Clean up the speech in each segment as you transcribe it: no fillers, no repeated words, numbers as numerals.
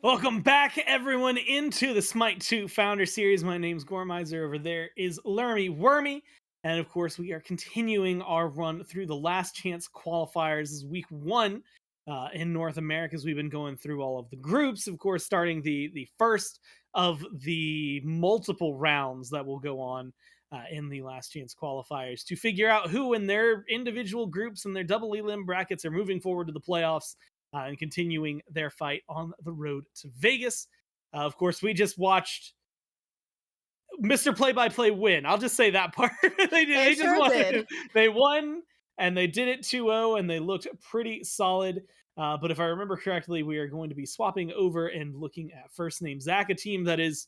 Welcome back, everyone, into the SMITE 2 Founder Series. My name's Gormizer. Over there is Lermy Wormy. And of course, we are continuing our run through the last chance qualifiers. This is week one in North America, as we've been going through all of the groups. Of course, starting the first of the multiple rounds that will go on in the last chance qualifiers to figure out who in their individual groups and their double elim brackets are moving forward to the playoffs. And continuing their fight on the road to Vegas. Of course, we just watched Mr. Play-by-Play win. I'll just say that part. They just sure won. did. They won, and they did it 2-0, and they looked pretty solid. But if I remember correctly, we are going to be swapping over and looking at First Name Zach, a team that is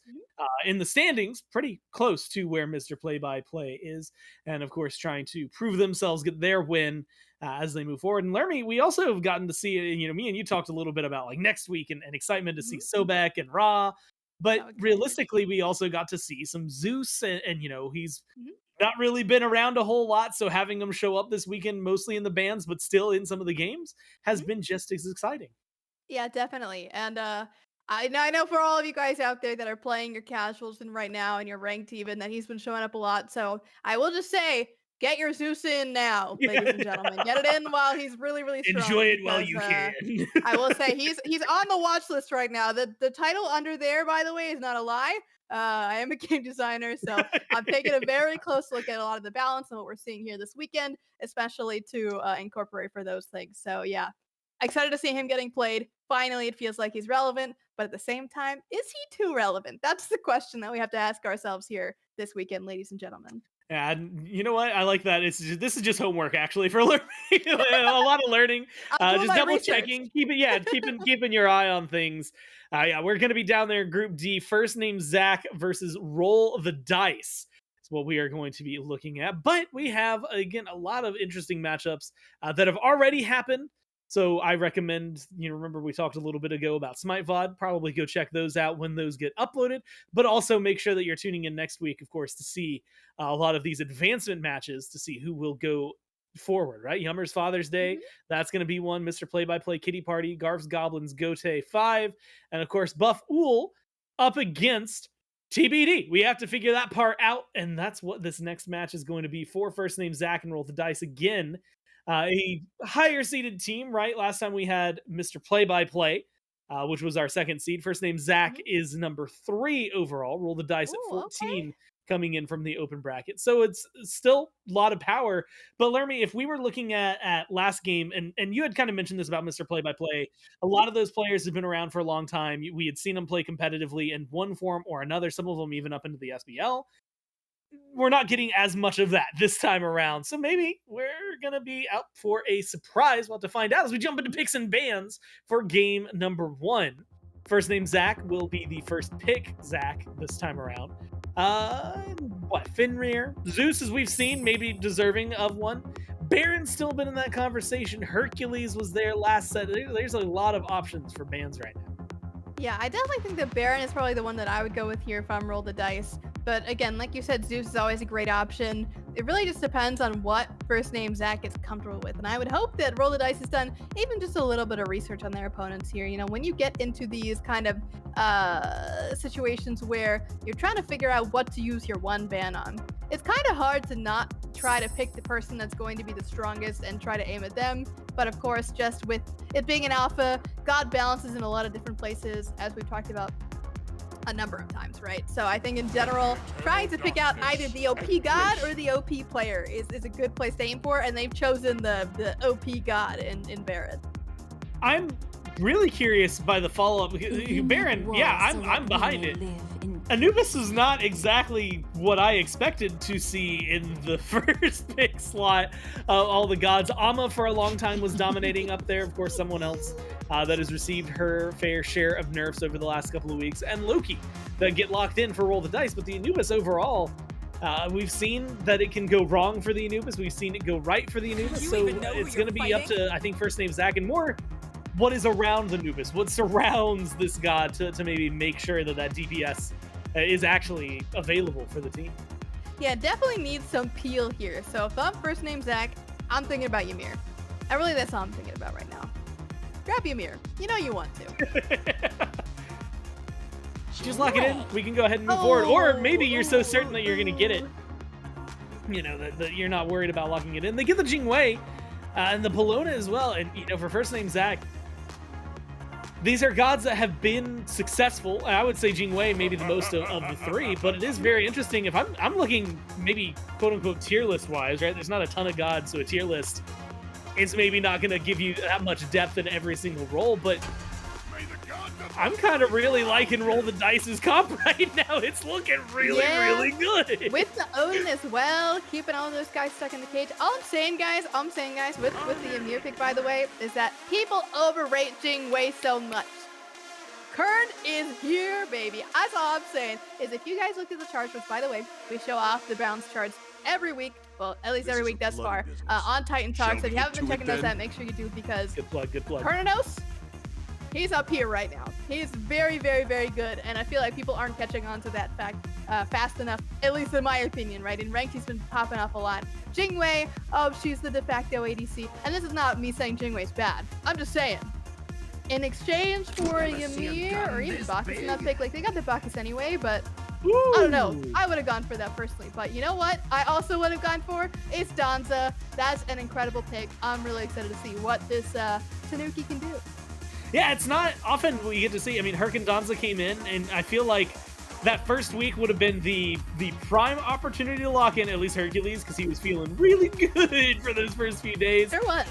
in the standings pretty close to where Mr. Play-by-Play is. And of course, trying to prove themselves, get their win as they move forward. And Lermy, we also have gotten to see, me and you talked a little bit about like next week and excitement to see Sobek and Ra. But realistically, we also got to see some Zeus, and he's not really been around a whole lot. So having him show up this weekend, mostly in the bans, but still in some of the games, has been just as exciting. Yeah, definitely. And I know for all of you guys out there that are playing your casuals and right now and your ranked even, that he's been showing up a lot. So I will just say, get your Zeus in now, ladies and gentlemen. Get it in while he's really, really strong. Enjoy it while you can. I will say he's on the watch list right now. The title under there, by the way, is not a lie. I am a game designer, so I'm taking a very close look at a lot of the balance and what we're seeing here this weekend, especially to incorporate for those things. So yeah, excited to see him getting played. Finally, it feels like he's relevant, but at the same time, is he too relevant? That's the question that we have to ask ourselves here this weekend, ladies and gentlemen. And you know what? I like that. This is just homework actually for learning. A lot of learning. Just double checking. Keeping your eye on things. Yeah, we're gonna be down there in Group D. First Name Zach versus Roll the Dice. Is what we are going to be looking at. But we have again a lot of interesting matchups that have already happened. So I recommend, remember we talked a little bit ago about Smite VOD, probably go check those out when those get uploaded, but also make sure that you're tuning in next week, of course, to see a lot of these advancement matches to see who will go forward, right? Yummer's Father's Day, that's going to be one. Mr. Play-by-Play Kitty Party, Garf's Goblins, Gote 5, and of course, Buff Ool up against TBD. We have to figure that part out, and that's what this next match is going to be for First Name Zach and Roll the Dice again. A higher seeded team, right? Last time we had Mr. Play-by-Play, which was our second seed. First Name Zach is number 3 overall. Roll the dice at 14 coming in from the open bracket. So it's still a lot of power. But Lermy, if we were looking at last game, and you had kind of mentioned this about Mr. Play-by-Play, a lot of those players have been around for a long time. We had seen them play competitively in one form or another, some of them even up into the SBL. We're not getting as much of that this time around. So maybe we're going to be out for a surprise. We'll have to find out as we jump into picks and bans for game number 1. First Name Zach will be the first pick, Zach, this time around. Fenrir? Zeus, as we've seen, maybe deserving of one. Baron's still been in that conversation. Hercules was there last set. There's a lot of options for bans right now. Yeah, I definitely think that Baron is probably the one that I would go with here if I'm Roll the Dice. But again, like you said, Zeus is always a great option. It really just depends on what First Name Zach is comfortable with. And I would hope that Roll the Dice has done even just a little bit of research on their opponents here. When you get into these kind of situations where you're trying to figure out what to use your one ban on, it's kind of hard to not try to pick the person that's going to be the strongest and try to aim at them. But of course, just with it being an alpha, God balances in a lot of different places, as we've talked about a number of times, right? So I think in general, trying to pick out either the OP God or the OP player is a good place to aim for, and they've chosen the OP God in Baron. I'm really curious by the follow-up. Baron, yeah, I'm behind it. Anubis is not exactly what I expected to see in the first pick slot of all the gods. Amma for a long time was dominating up there. Of course, someone else that has received her fair share of nerfs over the last couple of weeks. And Loki that get locked in for Roll the Dice. But the Anubis overall, we've seen that it can go wrong for the Anubis. We've seen it go right for the Anubis. So it's going to be up to, I think, First Name Zach and more what is around Anubis, what surrounds this god to maybe make sure that DPS is actually available for the team. Yeah, definitely needs some peel here. So if I'm First Name Zach, I'm thinking about Ymir. That's all I'm thinking about right now. Grab Ymir. You know you want to. just lock it in. We can go ahead and move forward. Or maybe you're so certain that you're going to get it, you know, that you're not worried about locking it in. They get the Jingwei and the Polona as well. And, you know, for first name Zach, these are gods that have been successful. I would say Jingwei maybe the most of the three, but it is very interesting. If I'm looking maybe quote unquote tier list wise, right? There's not a ton of gods, so a tier list is maybe not going to give you that much depth in every single role, but I'm kind of really liking Roll the Dice's comp right now. It's looking really, really good. With the Odin as well, keeping all those guys stuck in the cage. All I'm saying, guys, with the Ymir pick, by the way, is that people overrate Jingwei so much. Kern is here, baby. That's all I'm saying, is if you guys look at the charts, which, by the way, we show off the Browns charts every week, well, at least every week thus far, on Titan Talk. So if you haven't been checking those out, make sure you do, because good plug. Kernanos, he's up here right now. He's very, very, very good, and I feel like people aren't catching on to that fact fast enough, at least in my opinion, right? In ranked, he's been popping off a lot. Jingwei, she's the de facto ADC, and this is not me saying Jingwei's bad. I'm just saying, in exchange for a Ymir or even Bacchus in that pick, like, they got the Bacchus anyway, but I don't know. I would have gone for that personally, but you know what? I also would have gone for is Danza. That's an incredible pick. I'm really excited to see what this Tanuki can do. Yeah, it's not often we get to see. I mean, Herc and Danza came in, and I feel like that first week would have been the prime opportunity to lock in at least Hercules, because he was feeling really good for those first few days. Sure was.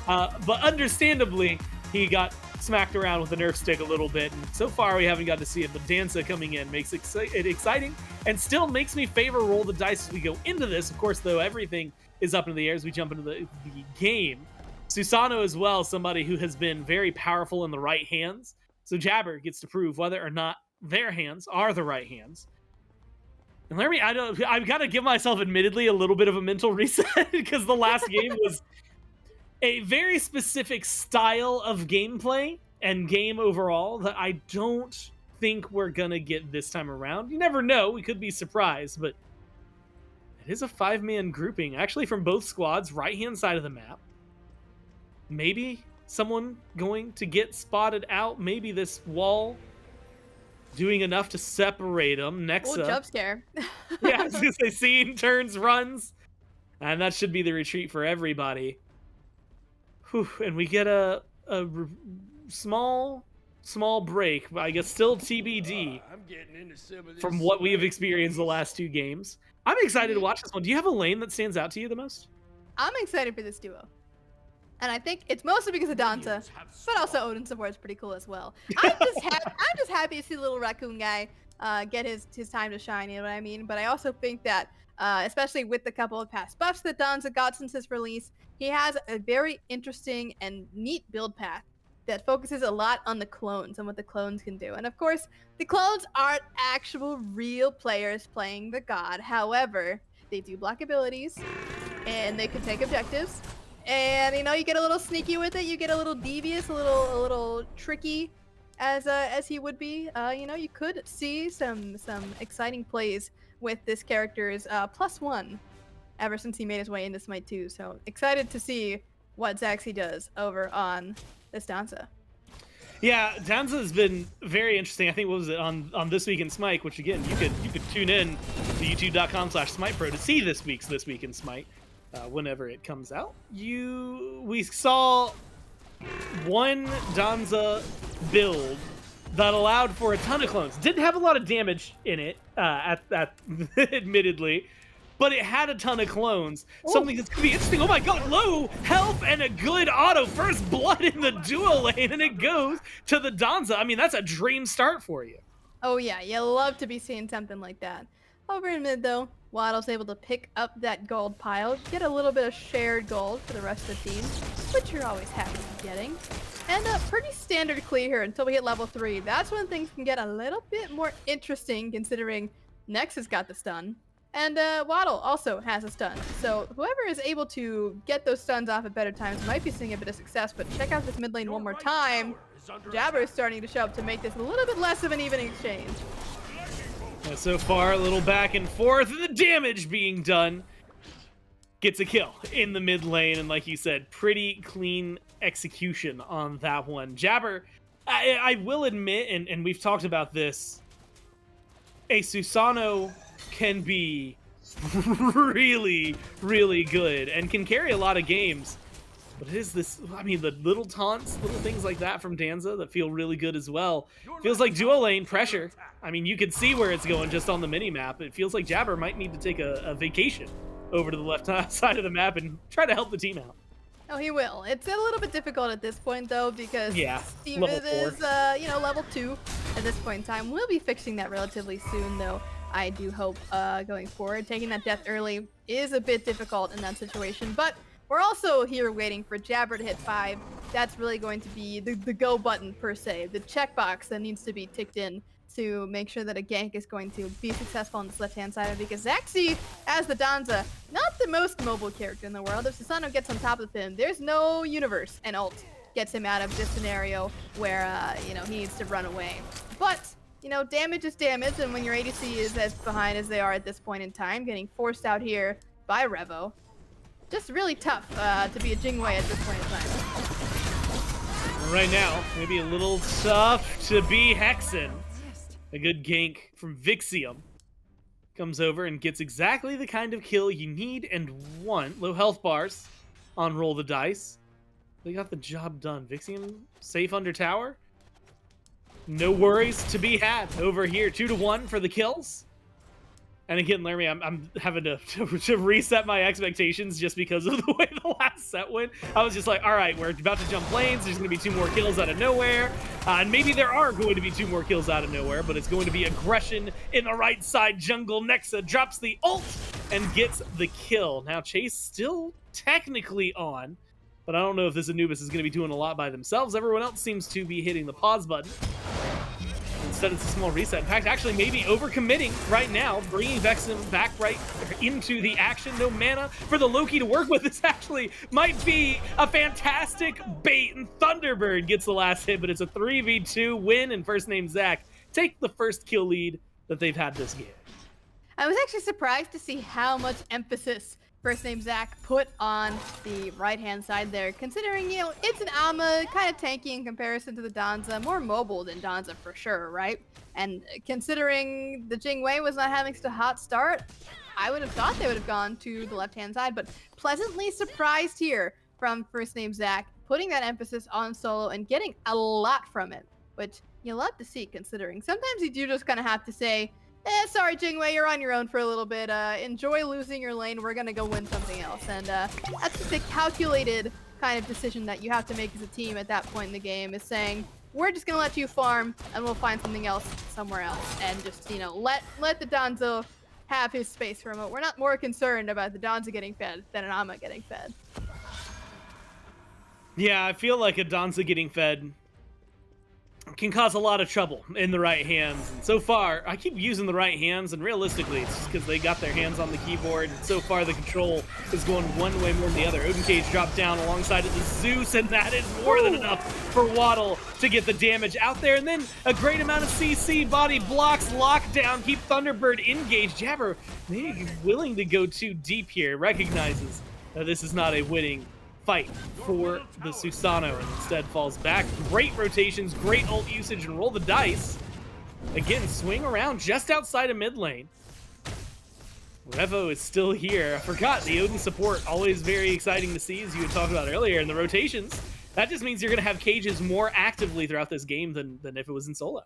But understandably, he got smacked around with the Nerf stick a little bit, and so far we haven't got to see it. But Danza coming in makes it exciting, and still makes me favor Roll the Dice as we go into this. Of course, though, everything is up into the air as we jump into the game. Susano as well, somebody who has been very powerful in the right hands. So Jabber gets to prove whether or not their hands are the right hands. And Larry, I've got to give myself, admittedly, a little bit of a mental reset, because the last game was a very specific style of gameplay and game overall that I don't think we're going to get this time around. You never know. We could be surprised, but it is a 5-man grouping, actually, from both squads, right-hand side of the map. Maybe someone going to get spotted out. Maybe this wall doing enough to separate them. Nexa. Oh, jump scare. Yeah, I was going to say, scene, turns, runs. And that should be the retreat for everybody. Whew, and we get a small break. I guess still TBD from what we have experienced the last two games. I'm excited to watch this one. Do you have a lane that stands out to you the most? I'm excited for this duo. And I think it's mostly because of Danza, but also Odin support is pretty cool as well. I'm just happy to see the little raccoon guy get his time to shine, you know what I mean? But I also think that, especially with the couple of past buffs that Danza got since his release, he has a very interesting and neat build path that focuses a lot on the clones and what the clones can do. And of course, the clones aren't actual real players playing the god. However, they do block abilities, and they can take objectives. And, you know, you get a little sneaky with it. You get a little devious, a little tricky, as he would be. You know, you could see some exciting plays with this character's +1 ever since he made his way into SMITE 2. So excited to see what Zaxi does over on this Danza. Yeah, Danza has been very interesting. I think, what was it, on This Week in Smite, which again, you could tune in to youtube.com/SmitePro to see This Week in Smite. Whenever it comes out, we saw one Danza build that allowed for a ton of clones. Didn't have a lot of damage in it, admittedly, but it had a ton of clones. Ooh. Something that's gonna be interesting. Oh my god, low health and a good auto first blood in the duo lane, and it goes to the Danza. I mean, that's a dream start for you. Oh yeah, you love to be seeing something like that. Over in mid though, Waddle's able to pick up that gold pile, get a little bit of shared gold for the rest of the team, which you're always happy to be getting. And a pretty standard clear here until we hit level 3. That's when things can get a little bit more interesting, considering Nex has got the stun, and Waddle also has a stun. So whoever is able to get those stuns off at better times might be seeing a bit of success, but check out this mid lane one more time. Jabber is starting to show up to make this a little bit less of an even exchange. So far, a little back and forth, and the damage being done. Gets a kill in the mid lane, and like you said, pretty clean execution on that one. Jabber, I will admit, and we've talked about this a Susano can be really, really good and can carry a lot of games. But it is this, I mean, the little taunts, little things like that from Danza that feel really good as well. Feels like duo lane pressure. I mean, you can see where it's going just on the mini map. It feels like Jabber might need to take a vacation over to the left side of the map and try to help the team out. Oh, he will. It's a little bit difficult at this point, though, because Steven is, level 2 at this point in time. We'll be fixing that relatively soon, though. I do hope going forward. Taking that death early is a bit difficult in that situation, but we're also here waiting for Jabber to hit 5. That's really going to be the go button, per se, the checkbox that needs to be ticked in to make sure that a gank is going to be successful on this left-hand side, because Zaxi, as the Danza, not the most mobile character in the world. If Susano gets on top of him, there's no universe, and ult gets him out of this scenario where, he needs to run away. But, damage is damage, and when your ADC is as behind as they are at this point in time, getting forced out here by Revo, just really tough to be a Jingwei at this point in time. Right now, maybe a little tough to be Hexen. A good gank from Vixium comes over and gets exactly the kind of kill you need and want. Low health bars on Roll the Dice. They got the job done. Vixium safe under tower. No worries to be had over here. 2-1 for the kills. And again, Laramie, I'm having to reset my expectations just because of the way the last set went. I was just like, all right, we're about to jump lanes. There's going to be 2 more kills out of nowhere. And maybe there are going to be 2 more kills out of nowhere, but it's going to be aggression in the right side jungle. Nexa drops the ult and gets the kill. Now, Chase still technically on, but I don't know if this Anubis is going to be doing a lot by themselves. Everyone else seems to be hitting the pause button. Instead, it's a small reset. In fact, actually maybe overcommitting right now, bringing Vexen back right into the action. No mana for the Loki to work with. This actually might be a fantastic bait, and Thunderbird gets the last hit, but it's a 3v2 win, and first name Zach take the first kill lead that they've had this game. I was actually surprised to see how much emphasis first name Zach put on the right-hand side there, considering, it's an Ama, kind of tanky in comparison to the Danza, more mobile than Danza for sure, right? And considering the Jingwei was not having such a hot start, I would have thought they would have gone to the left-hand side, but pleasantly surprised here from first name Zach, putting that emphasis on solo and getting a lot from it, which you love to see, considering sometimes you do just kind of have to say, sorry, Jingwei, you're on your own for a little bit. Enjoy losing your lane. We're going to go win something else. And that's just a calculated kind of decision that you have to make as a team at that point in the game, is saying, we're just going to let you farm and we'll find something else somewhere else. And just, let the Danzo have his space for a moment. We're not more concerned about the Danzo getting fed than an Ama getting fed. Yeah, I feel like a Danzo getting fed can cause a lot of trouble in the right hands. And so far, I keep using the right hands, and realistically, it's just because they got their hands on the keyboard. And so far, the control is going one way more than the other. Odin Cage dropped down alongside of the Zeus, and that is more than enough for Waddle to get the damage out there. And then a great amount of CC body blocks, lockdown, keep Thunderbird engaged. Jabber maybe willing to go too deep here, recognizes that this is not a winning fight for the Susano, and instead falls back. Great rotations, great ult usage, and Roll the Dice. Again, swing around just outside of mid lane. Revo is still here. I forgot the Odin support, always very exciting to see, as you had talked about earlier. And the rotations, that just means you're going to have cages more actively throughout this game than if it was in solo.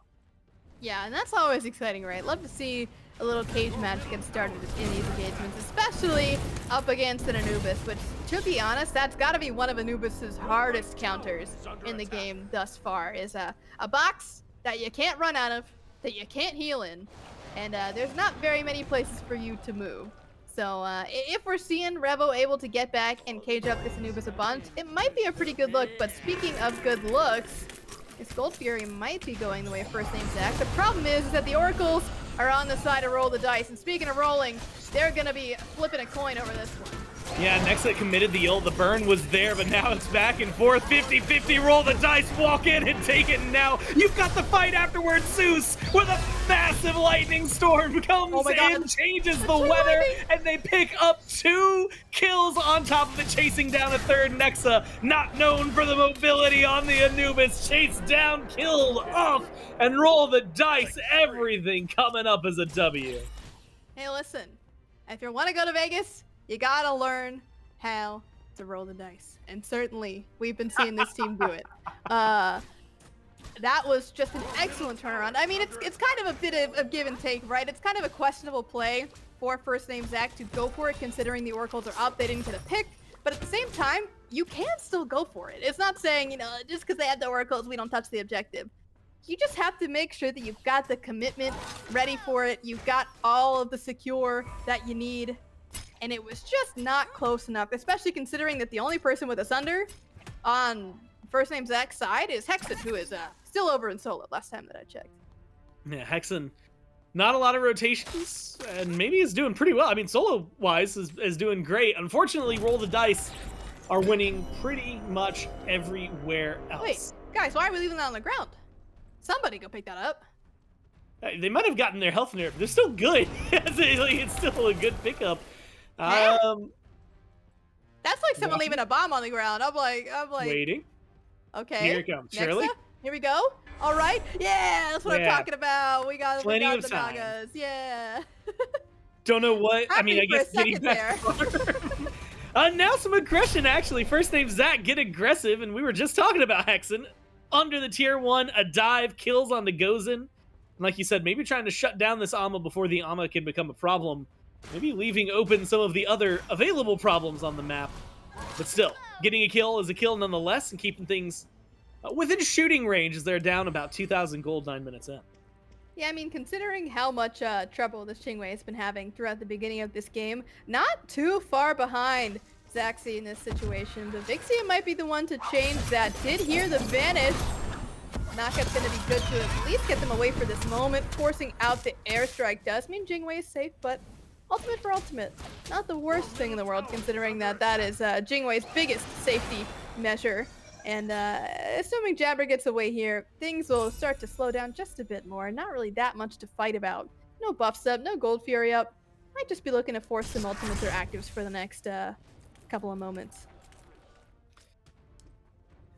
Yeah, and that's always exciting, right? Love to see a little cage match get started in these engagements, especially up against an Anubis, which, to be honest, that's got to be one of Anubis's hardest counters in the game thus far, is a box that you can't run out of, that you can't heal in, and there's not very many places for you to move. So if we're seeing Revo able to get back and cage up this Anubis a bunch, it might be a pretty good look. But speaking of good looks, this Gold Fury might be going the way of first name Zach. The problem is that the Oracles are on the side to Roll the Dice. And speaking of rolling, they're going to be flipping a coin over this one. Yeah, Nexa committed the ult. The burn was there, but now it's back and forth. 50-50, roll the dice, walk in and take it. And now you've got the fight afterwards. Zeus with a massive lightning storm comes in, changes the weather, and they pick up 2 kills on top of it, chasing down a third. Nexa, not known for the mobility on the Anubis, chased down, killed off, and roll the dice. Everything coming up as a W. Hey, listen, if you want to go to Vegas, you gotta learn how to roll the dice. And certainly, we've been seeing this team do it. That was just an excellent turnaround. I mean, it's kind of a bit of give and take, right? It's kind of a questionable play for first name Zach to go for it, considering the Oracles are up, they didn't get a pick. But at the same time, you can still go for it. It's not saying, you know, just because they have the Oracles, we don't touch the objective. You just have to make sure that you've got the commitment ready for it. You've got all of the secure that you need. And it was just not close enough, especially considering that the only person with us under on first name Zach's side is Hexen, who is still over in solo last time that I checked. Yeah, Hexen, not a lot of rotations, and maybe is doing pretty well. I mean, solo-wise is doing great. Unfortunately, Roll the Dice are winning pretty much everywhere else. Wait, guys, why are we leaving that on the ground? Somebody go pick that up. They might have gotten their health nerf. They're still good. It's still a good pickup. That's like someone leaving a bomb on the ground. I'm like waiting. Okay. Here it comes. Shirley. Here we go. All right. Yeah, that's what I'm talking about. We got plenty the of time. Nagas. Yeah. Don't know what. I mean, I guess getting back. Now some aggression, actually. First name Zach, get aggressive, and we were just talking about Hexen. Under the tier 1, a dive, kills on the Gozen. And like you said, maybe trying to shut down this Ama before the Ama can become a problem. Maybe leaving open some of the other available problems on the map. But still, getting a kill is a kill nonetheless, and keeping things within shooting range as they're down about 2,000 gold 9 minutes in. Yeah, I mean, considering how much trouble this Chingwei has been having throughout the beginning of this game, not too far behind Zaxi in this situation. But Vixia might be the one to change that. Did hear the vanish. Knockup's going to be good to at least get them away for this moment. Forcing out the airstrike does mean Jingwei is safe, but ultimate for ultimate. Not the worst thing in the world, considering that is Jingwei's biggest safety measure. And assuming Jabber gets away here, things will start to slow down just a bit more. Not really that much to fight about. No buffs up, no Gold Fury up. Might just be looking to force some ultimates or actives for the next couple of moments.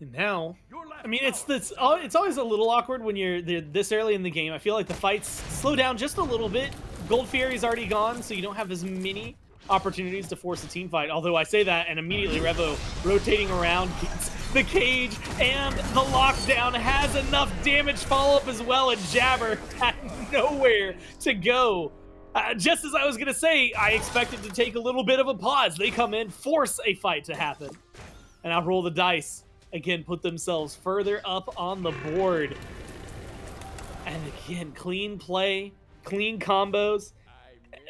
And now, I mean, it's always a little awkward when you're this early in the game. I feel like the fights slow down just a little bit. Gold Fury's already gone, so you don't have as many opportunities to force a team fight. Although I say that, and immediately Revo rotating around gets the cage and the lockdown, has enough damage follow-up as well, and Jabber had nowhere to go. Just as I was gonna say, I expected to take a little bit of a pause. They come in, force a fight to happen, and I'll roll the dice. Again, put themselves further up on the board. And again, clean play, clean combos.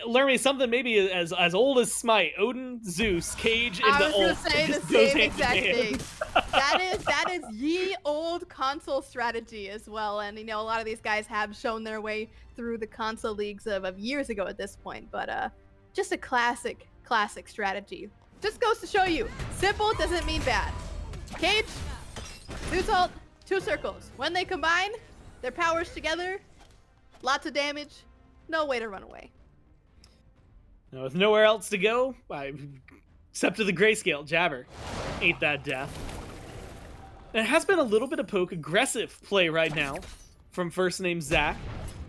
Learn me something maybe as old as Smite. Odin, Zeus, Cage, and the ult. I was gonna say the same exact thing. That is ye old console strategy as well. And you know, a lot of these guys have shown their way through the console leagues of years ago at this point. But just a classic strategy. Just goes to show you, simple doesn't mean bad. Cage, Zeus ult, 2 circles. When they combine their powers together, lots of damage, no way to run away. Now, with nowhere else to go, except to the grayscale, Jabber ate that death. And it has been a little bit of poke aggressive play right now from first name Zach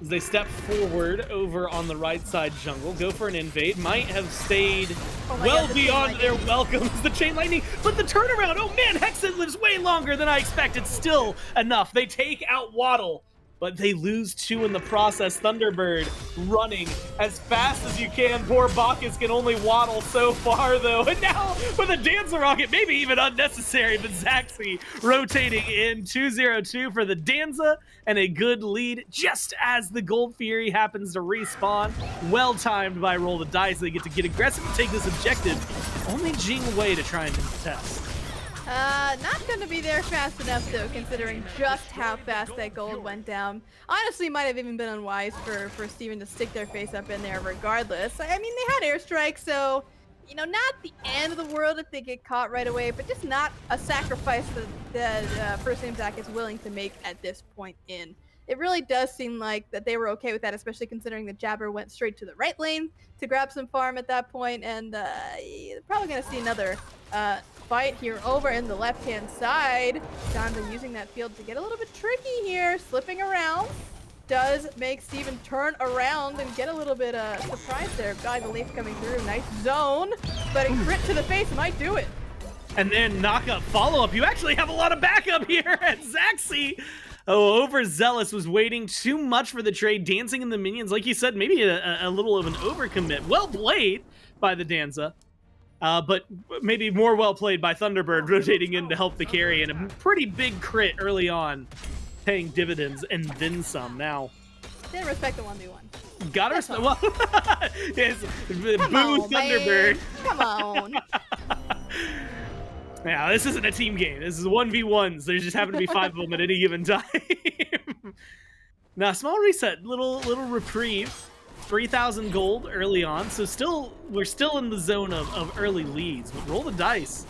as they step forward over on the right side jungle, go for an invade. Might have stayed well beyond their welcomes, the chain lightning, but the turnaround, oh man, Hexen lives way longer than I expected. Still enough. They take out Waddle, but they lose 2 in the process. Thunderbird running as fast as you can. Poor Bacchus can only waddle so far, though. And now with a Dancer Rocket, maybe even unnecessary, but Zaxi rotating in 2-0-2 for the Danza, and a good lead just as the Gold Fury happens to respawn. Well timed by Roll the Dice. They get to get aggressive and take this objective. Only Jingwei to try and contest. Not gonna be there fast enough though, considering just how fast that gold went down. Honestly, might have even been unwise for Steven to stick their face up in there regardless. I mean, they had airstrike, so you know, not the end of the world if they get caught right away, but just not a sacrifice that First Name Zach is willing to make at this point in. It really does seem like that they were okay with that, especially considering that Jabber went straight to the right lane to grab some farm at that point, and you're probably going to see another fight here over in the left-hand side. Donza using that field to get a little bit tricky here, slipping around. Does make Steven turn around and get a little bit surprised there. Guy the leaf coming through, nice zone, but a crit to the face might do it. And then knock up follow-up. You actually have a lot of backup here at Zaxi. Oh, overzealous was waiting too much for the trade, dancing in the minions. Like you said, maybe a little of an overcommit. Well played by the Danza, but maybe more well played by Thunderbird, rotating in to help the carry, and a pretty big crit early on, paying dividends and then some. Now, didn't respect the 1v1. Gotta respect. Well, yes, boo Thunderbird. Man. Come on. Yeah, this isn't a team game. This is 1v1s. There just happen to be 5 of them at any given time. Now, small reset, little reprieve. 3,000 gold early on, so we're still in the zone of early leads. But roll the dice.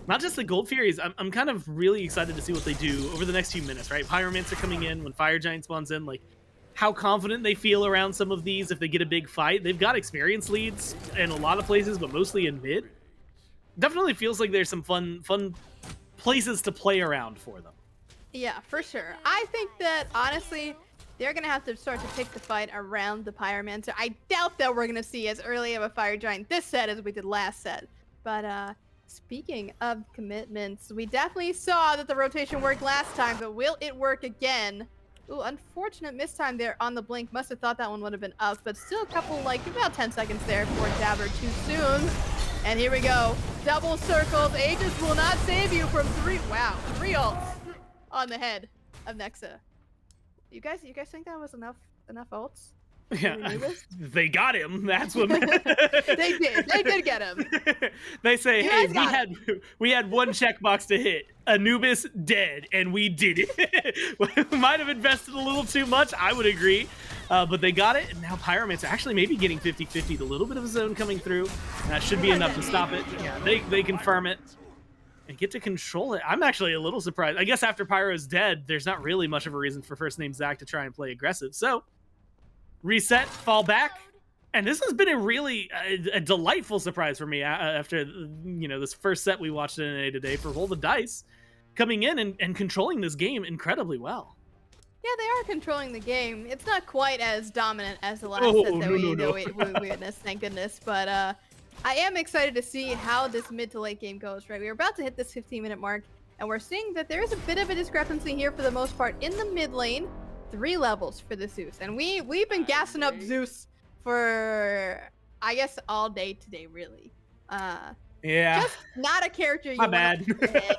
Not just the Gold Furies. I'm kind of really excited to see what they do over the next few minutes, right? Pyromancer coming in when Fire Giant spawns in, like how confident they feel around some of these if they get a big fight. They've got experience leads in a lot of places, but mostly in mid. Definitely feels like there's some fun places to play around for them. Yeah, for sure. I think that, honestly, they're going to have to start to pick the fight around the Pyromancer. I doubt that we're going to see as early of a Fire Giant this set as we did last set. But, speaking of commitments, we definitely saw that the rotation worked last time, but will it work again? Ooh, unfortunate miss time there on the blink. Must have thought that one would have been up, but still a couple, like, about 10 seconds there for Jabber too soon. And here we go. Double circles. Aegis will not save you from 3 ults on the head of Nexa. You guys think that was enough ults? Yeah, they got him. That's what they did get him. They say, hey, we had one checkbox to hit. Anubis dead, and we did it. Might have invested a little too much, I would agree. But they got it, and now Pyromancer actually maybe getting 50-50. A little bit of a zone coming through. That should be enough to stop it. Yeah, they confirm it and get to control it. I'm actually a little surprised. I guess after Pyro's dead, there's not really much of a reason for First Name Zach to try and play aggressive. So, reset, fall back. And this has been a really a delightful surprise for me after, you know, this first set we watched in NA today for Roll the Dice, coming in and controlling this game incredibly well. Yeah, they are controlling the game. It's not quite as dominant as the last set that we witnessed, thank goodness. But I am excited to see how this mid to late game goes, right? We're about to hit this 15-minute mark, and we're seeing that there is a bit of a discrepancy here for the most part in the mid lane. 3 levels for the Zeus. And we've been gassing up Zeus for, I guess, all day today, really. Yeah. Just not a character you want to hit.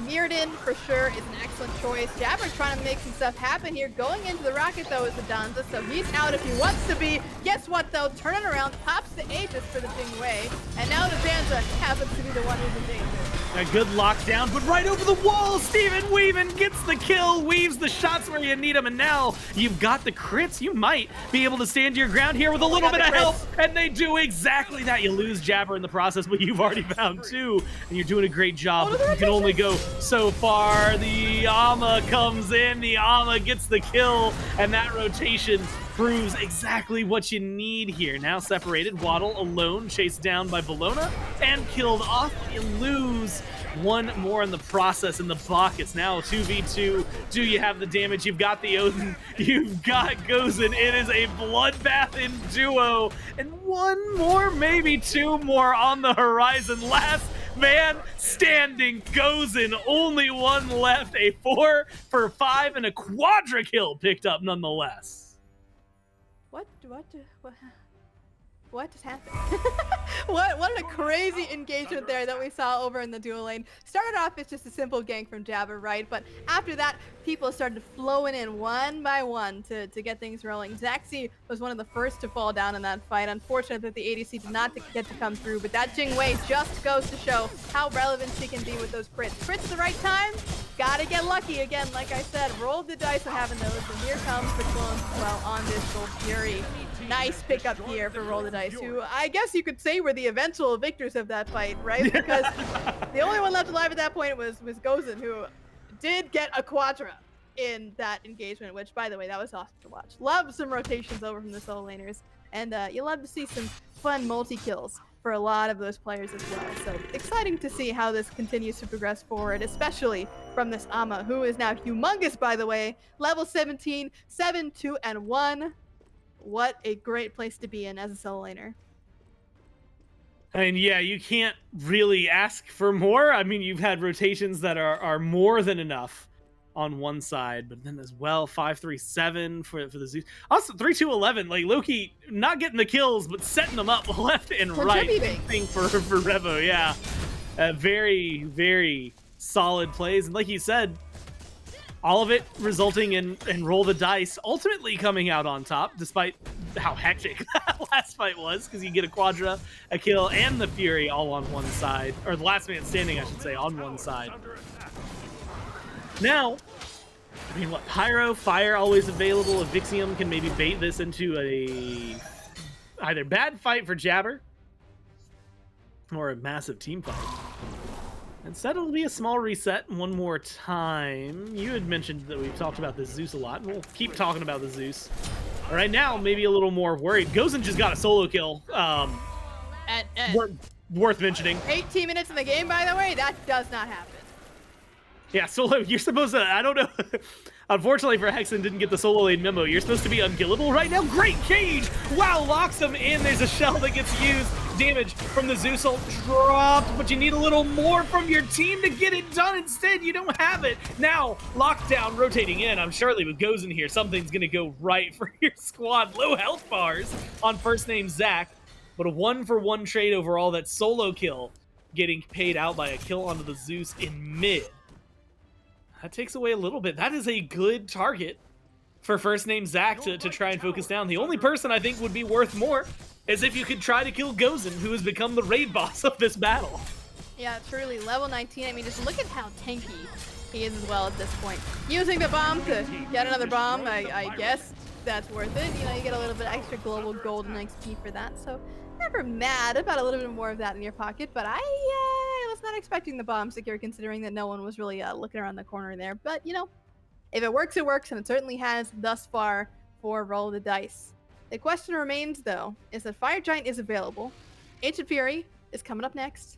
Mirrodin, for sure, is an excellent choice. Jabber trying to make some stuff happen here. Going into the rocket, though, is the Danza, so he's out if he wants to be. Guess what, though? Turning around, pops the Aegis for the Jing Wei. And now the Danza happens to be the one who's in danger. A good lockdown, but right over the wall, Steven Weaving gets the kill, weaves the shots where you need them, and now you've got the crits. You might be able to stand your ground here with a little bit of help, and they do exactly that. You lose Jabber in the process, but you've already found 2, and you're doing a great job. You can only go so far. The Ama comes in, the Ama gets the kill, and that rotation proves exactly what you need here. Now separated, Waddle alone, chased down by Bologna, and killed off. You lose one more in the process in the Bach. It's now a 2v2. Do you have the damage? You've got the Odin. You've got Gozen. It is a bloodbath in duo. And one more, maybe 2 more on the horizon. Last man standing, Gozen. Only one left. A 4 for 5 and a quadra kill picked up nonetheless. What just happened? what a crazy engagement there that we saw over in the duo lane. Started off as just a simple gank from Jabber, right? But after that, people started flowing in one by one to get things rolling. Zaxi was one of the first to fall down in that fight. Unfortunate that the ADC did not get to come through, but that Jing Wei just goes to show how relevant she can be with those crits. Crits the right time, gotta get lucky again. Like I said, roll the dice on having those, and here comes the clone well on this Gold Fury. nice pickup here for Roll the Dice, who I guess you could say were the eventual victors of that fight, right? Because the only one left alive at that point was Gozen, who did get a quadra in that engagement, which, by the way, that was awesome to watch. Love some rotations over from the solo laners, and you love to see some fun multi-kills for a lot of those players as well. So exciting to see how this continues to progress forward, especially from this Ama, who is now humongous, by the way. Level 17, 7, 2, and 1. What a great place to be in as a solo laner. I mean, yeah, you can't really ask for more. I mean, you've had rotations that are more than enough on one side, but then as well 5-3-7 for the Zeus. Also 3-2-11, like Loki not getting the kills but setting them up left and right. Thing for Revo, yeah. Very, very solid plays, and like you said, all of it resulting in Roll the Dice ultimately coming out on top, despite how hectic that last fight was, because you get a quadra, a kill, and the Fury all on one side, or the last man standing, I should say, on one side. Now, I mean, what, Pyro, Fire always available. Evixium can maybe bait this into a either bad fight for Jabber or a massive team fight. Instead, it'll be a small reset one more time. You had mentioned that we've talked about the Zeus a lot, and we'll keep talking about the Zeus. Right now, maybe a little more worried. Gozen just got a solo kill. Worth mentioning. 18 minutes in the game, by the way, that does not happen. Yeah, solo, you're supposed to, I don't know. Unfortunately for Hexen, didn't get the solo lane memo. You're supposed to be unkillable right now. Great cage! Wow, locks him in. There's a shell that gets used. Damage from the Zeus ult dropped, but you need a little more from your team to get it done. Instead, you don't have it. Now, lockdown rotating in. I'm surely with Gozen here, something's going to go right for your squad. Low health bars on first name Zach, but a 1-for-1 trade overall. That solo kill getting paid out by a kill onto the Zeus in mid. That takes away a little bit. That is a good target for first name Zach to try and focus down. The only person I think would be worth more is if you could try to kill Gozen, who has become the raid boss of this battle. Yeah, truly. Level 19. I mean, just look at how tanky he is as well at this point. Using the bomb to get another bomb, I guess that's worth it. You know, you get a little bit extra global gold and XP for that. So never mad about a little bit more of that in your pocket, but I was not expecting the bomb secure, considering that no one was really looking around the corner there. But, you know, if it works, it works, and it certainly has thus far for Roll the Dice. The question remains, though, is that Fire Giant is available. Ancient Fury is coming up next.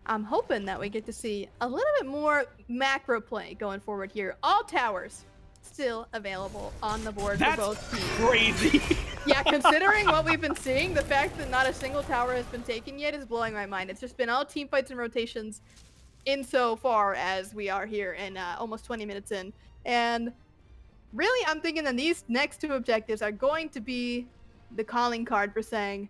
I'm hoping that we get to see a little bit more macro play going forward here. All towers still available on the board for both teams. Crazy. Yeah, considering what we've been seeing, the fact that not a single tower has been taken yet is blowing my mind. It's just been all team fights and rotations insofar as we are here and almost 20 minutes in. And really, I'm thinking that these next two objectives are going to be the calling card for saying,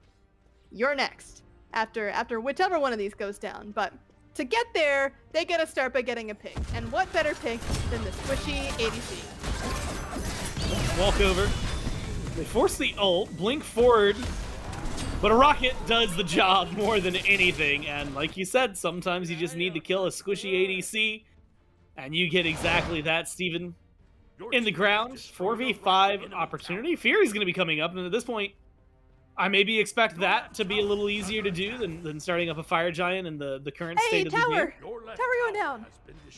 you're next, after whichever one of these goes down. But to get there, they gotta start by getting a pick. And what better pick than the squishy ADC? Walk over. They force the ult, blink forward, but a rocket does the job more than anything. And like you said, sometimes you just need to kill a squishy ADC, and you get exactly that, Steven. In the ground, 4v5 opportunity. Fury's going to be coming up, and at this point, I maybe expect that to be a little easier to do than starting up a Fire Giant in the current state of the game. Tower going down.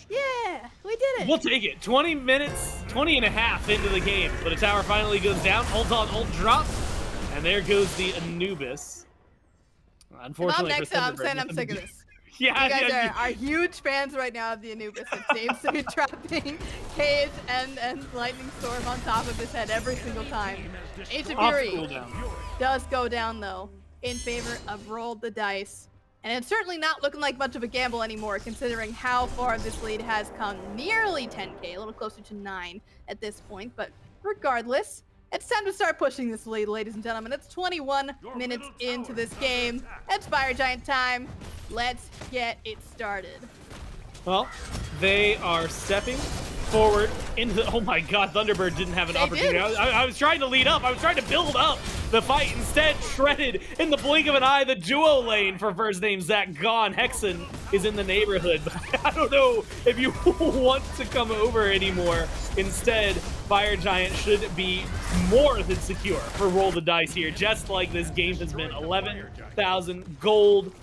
Yeah, we did it. We'll take it. 20 minutes, 20 and a half into the game, but a tower finally goes down. Ult on ult drop, and there goes the Anubis. Unfortunately, next time, I'm saying I'm sick of this. Yeah, you guys are huge fans right now of the Anubis. It seems to be dropping Cage and Lightning Storm on top of his head every single time. Ancient Fury does go down, though, in favor of Roll the Dice. And it's certainly not looking like much of a gamble anymore, considering how far this lead has come. Nearly 10k, a little closer to 9 at this point. But regardless, it's time to start pushing this lead, ladies and gentlemen. It's 21 minutes into this game. It's Fire Giant time. Let's get it started. Well, they are stepping forward into the... Oh my god, Thunderbird didn't have an opportunity. I was trying to lead up. I was trying to build up The fight instead shredded in the blink of an eye. The duo lane for first name Zach gone. Hexen is in the neighborhood, but I don't know if you want to come over anymore. Instead, Fire Giant should be more than secure for Roll the Dice here, just like this game has been. 11,000 gold,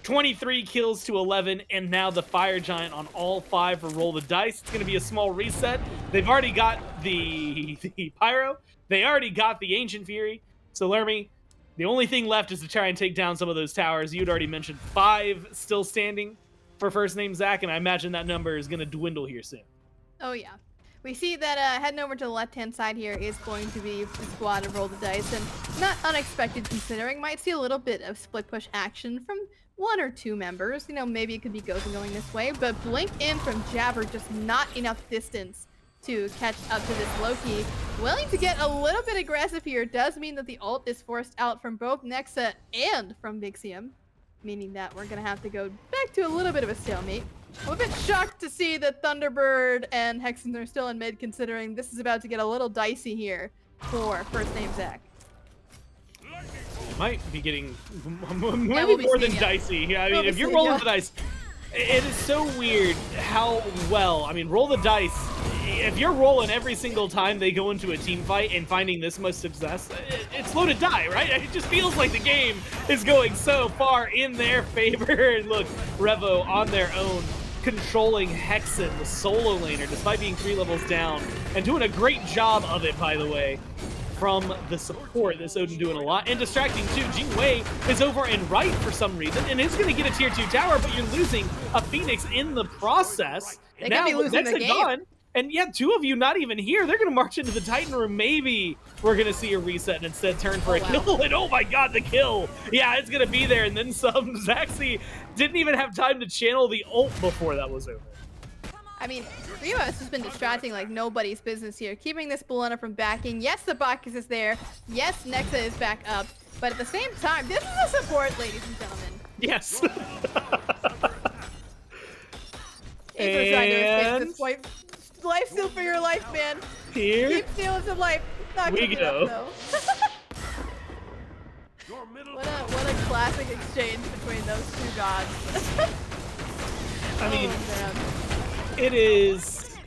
23 kills to 11, and now the Fire Giant on all 5 for Roll the Dice. It's going to be a small reset. They've already got the Pyro. They already got the Ancient Fury. So, Lermy, the only thing left is to try and take down some of those towers. You'd already mentioned 5 still standing for first name Zach, and I imagine that number is going to dwindle here soon. Oh, yeah. We see that heading over to the left-hand side here is going to be the squad of Roll the Dice, and not unexpected considering. Might see a little bit of split push action from 1 or 2 members. You know, maybe it could be Gozen going this way, but blink in from Jabber, just not enough distance to catch up to this Loki. Willing to get a little bit aggressive here does mean that the ult is forced out from both Nexa and from Vixium, meaning that we're going to have to go back to a little bit of a stalemate. I'm a bit shocked to see that Thunderbird and Hexen are still in mid, considering this is about to get a little dicey here for first name Zach. Might be getting maybe more than dicey. Yeah, I mean, if you're rolling the dice, it is so weird how well, I mean, Roll the Dice, if you're rolling every single time they go into a team fight and finding this much success, it's low to die, right? It just feels like the game is going so far in their favor. And look, Revo on their own, controlling Hexen, the solo laner, despite being 3 levels down, and doing a great job of it, by the way, from the support. This Odin doing a lot, and distracting too. Jing Wei is over and right for some reason, and is going to get a tier 2 tower, but you're losing a Phoenix in the process. They now, could be losing the game. Gone, and yeah, 2 of you not even here. They're going to march into the Titan room. Maybe we're going to see a reset and instead turn for a kill. And oh my god, the kill. Yeah, it's going to be there. And then some. Zaxi didn't even have time to channel the ult before that was over. I mean, Rivas has been distracting like nobody's business here, keeping this Bolena from backing. Yes, the Bacchus is there. Yes, Nexa is back up. But at the same time, this is a support, ladies and gentlemen. Yes. And life steal for your life, man. Here keep stealing some life. Not we go. Up, what a classic exchange between those 2 gods. I mean, man. It is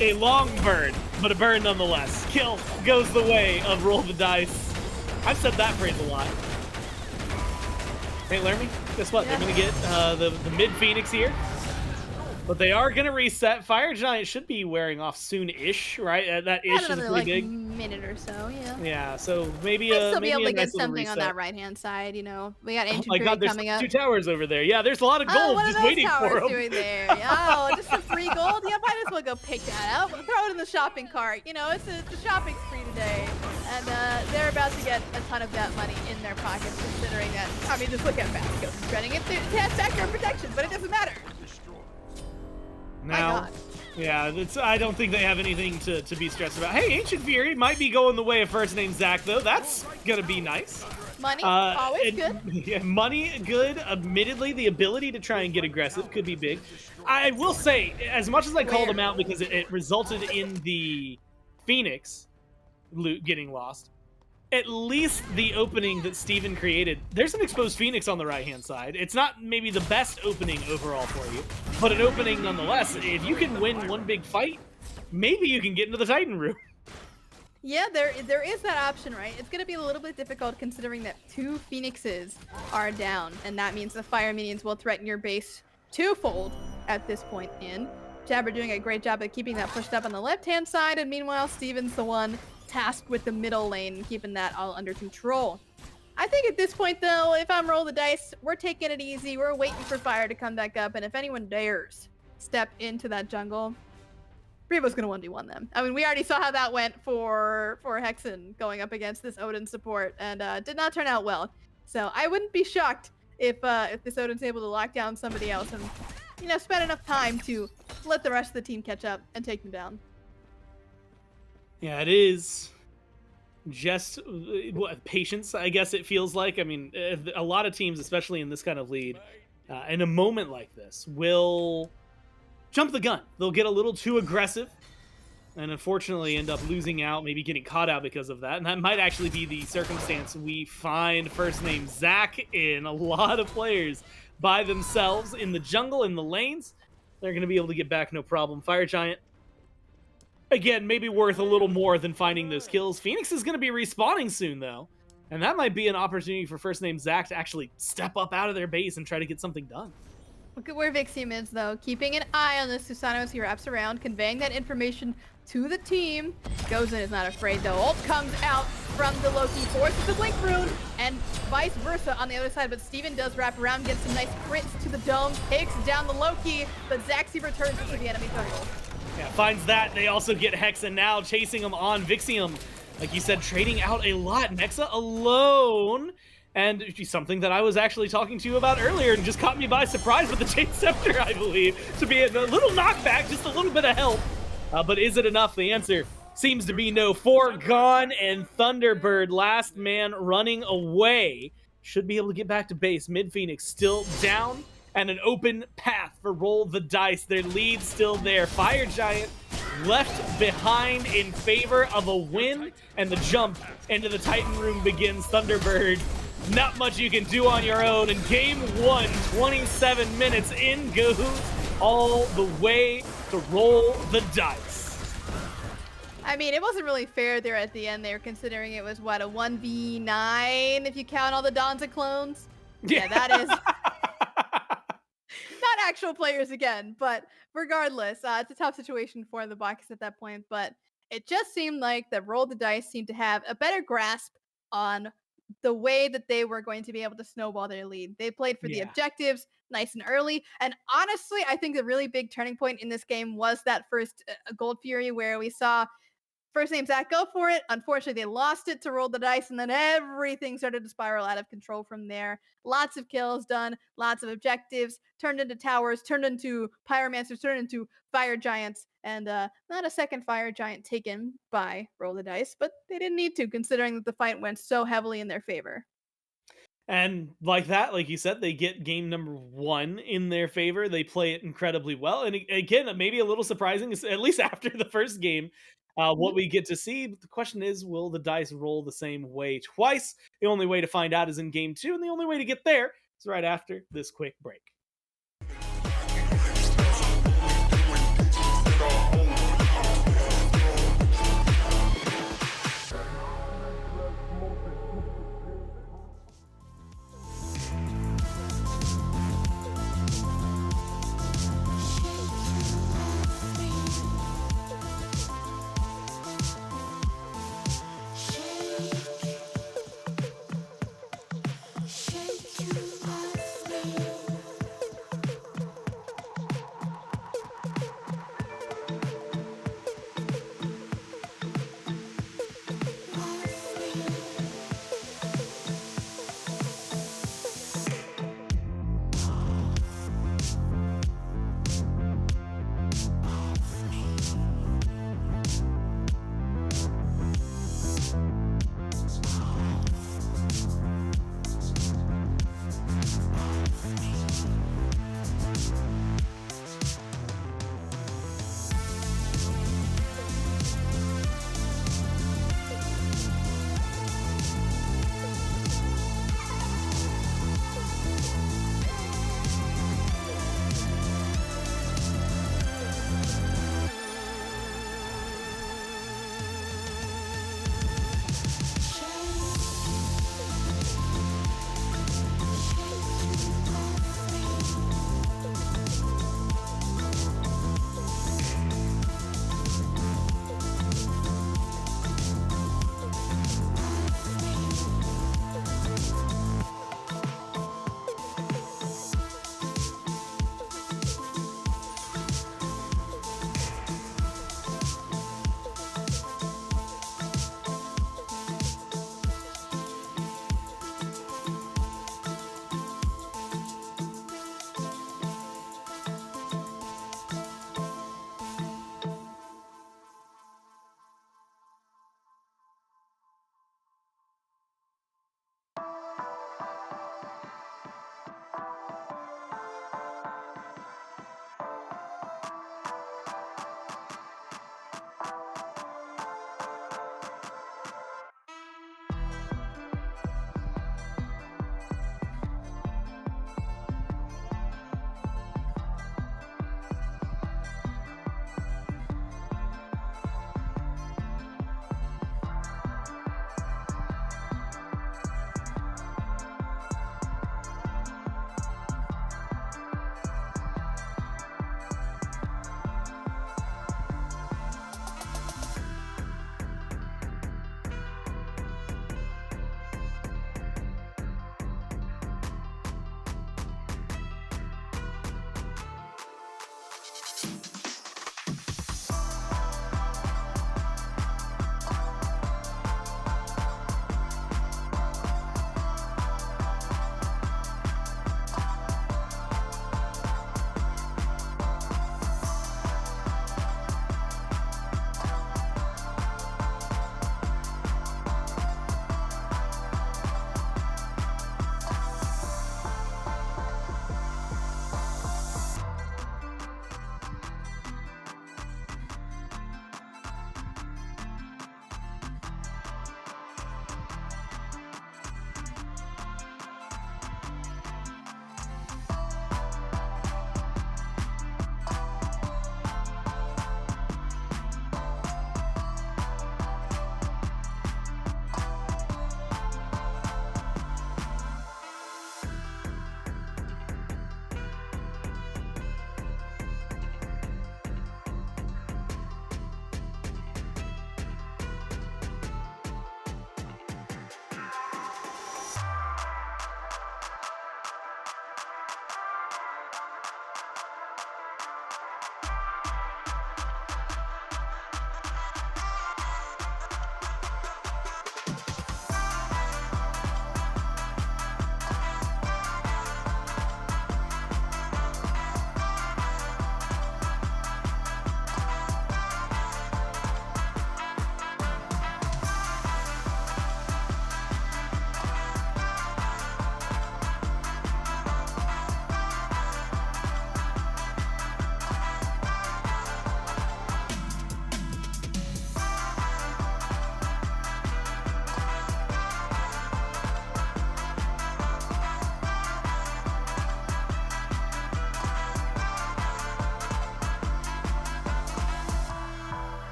a long burn, but a burn nonetheless. Kill goes the way of Roll the Dice. I've said that phrase a lot. Hey, Lermy, guess what? Yeah. They're going to get the mid Phoenix here. But they are going to reset. Fire Giant should be wearing off soon-ish, right? That ish is pretty big. Minute or so, yeah. Yeah, so maybe still be able to nice get something reset on that right-hand side, you know. We got Ancient Fury coming up. There's 2 towers over there. Yeah, there's a lot of gold just waiting for them. Doing there? Oh, just some free gold? Yeah, might as well go pick that up. Throw it in the shopping cart. You know, it's the shopping spree today. And they're about to get a ton of that money in their pockets, considering that, I mean, just look at Vasco spreading it. It has background protection, but it doesn't matter. Now, yeah, I don't think they have anything to be stressed about. Hey, Ancient Fury might be going the way of first name Zach, though. That's going to be nice. Money, always good. Yeah, money, good. Admittedly, the ability to try and get aggressive could be big. I will say, as much as I called him out because it resulted in the Phoenix loot getting lost, at least the opening that Steven created, there's an exposed Phoenix on the right-hand side. It's not maybe the best opening overall for you, but an opening nonetheless. If you can win one big fight, maybe you can get into the Titan room. Yeah, there is that option, right? It's going to be a little bit difficult considering that 2 Phoenixes are down, and that means the fire minions will threaten your base twofold at this point in. Jabber doing a great job of keeping that pushed up on the left-hand side, and meanwhile, Steven's the one tasked with the middle lane, keeping that all under control. I think at this point, though, if I'm Roll the Dice, we're taking it easy. We're waiting for fire to come back up, and if anyone dares step into that jungle, Revo's going to 1v1 them. I mean, we already saw how that went for Hexen going up against this Odin support, and did not turn out well. So I wouldn't be shocked if this Odin's able to lock down somebody else and, you know, spend enough time to let the rest of the team catch up and take them down. Yeah, it is just patience, I guess it feels like. I mean, a lot of teams, especially in this kind of lead, in a moment like this, will jump the gun. They'll get a little too aggressive, and unfortunately end up losing out, maybe getting caught out because of that. And that might actually be the circumstance we find first name Zach in. A lot of players by themselves in the jungle, in the lanes. They're going to be able to get back no problem. Fire Giant, again, maybe worth a little more than finding those kills. Phoenix is going to be respawning soon, though. And that might be an opportunity for first name Zach to actually step up out of their base and try to get something done. Look at where Vixium is, though. Keeping an eye on the Susano as he wraps around, conveying that information to the team. Goes in is not afraid, though. Ult comes out from the Loki, forces the Blink Rune, and vice versa on the other side. But Steven does wrap around, gets some nice crits to the dome, takes down the Loki, but Zaxi returns into the enemy jungle. Yeah, finds that. They also get Hexa now, chasing him on Vixium. Like you said, trading out a lot. Nexa alone. And something that I was actually talking to you about earlier and just caught me by surprise with the Jade Scepter, I believe, to be a little knockback, just a little bit of help. But is it enough? The answer seems to be no. 4 gone, and Thunderbird, last man running away, should be able to get back to base. Mid Phoenix still down, and an open path for Roll the Dice. Their lead still there. Fire Giant left behind in favor of a win, and the jump into the Titan room begins. Thunderbird, not much you can do on your own. And game 1, 27 minutes in goes all the way to Roll the Dice. I mean, it wasn't really fair there at the end there, considering it was, what, a 1v9 if you count all the Donza clones? Yeah, that is... not actual players again, but regardless, it's a tough situation for the Bucks at that point. But it just seemed like that Roll the Dice seemed to have a better grasp on the way that they were going to be able to snowball their lead. They played for the objectives nice and early. And honestly, I think the really big turning point in this game was that first Gold Fury, where we saw first name Zach go for it. Unfortunately, they lost it to Roll the Dice, and then everything started to spiral out of control from there. Lots of kills done, lots of objectives, turned into towers, turned into pyromancers, turned into fire giants, and not a second fire giant taken by Roll the Dice, but they didn't need to, considering that the fight went so heavily in their favor. And like that, like you said, they get game number 1 in their favor. They play it incredibly well. And again, maybe a little surprising, at least after the first game, what we get to see. But the question is, will the dice roll the same way twice? The only way to find out is in game 2, and the only way to get there is right after this quick break.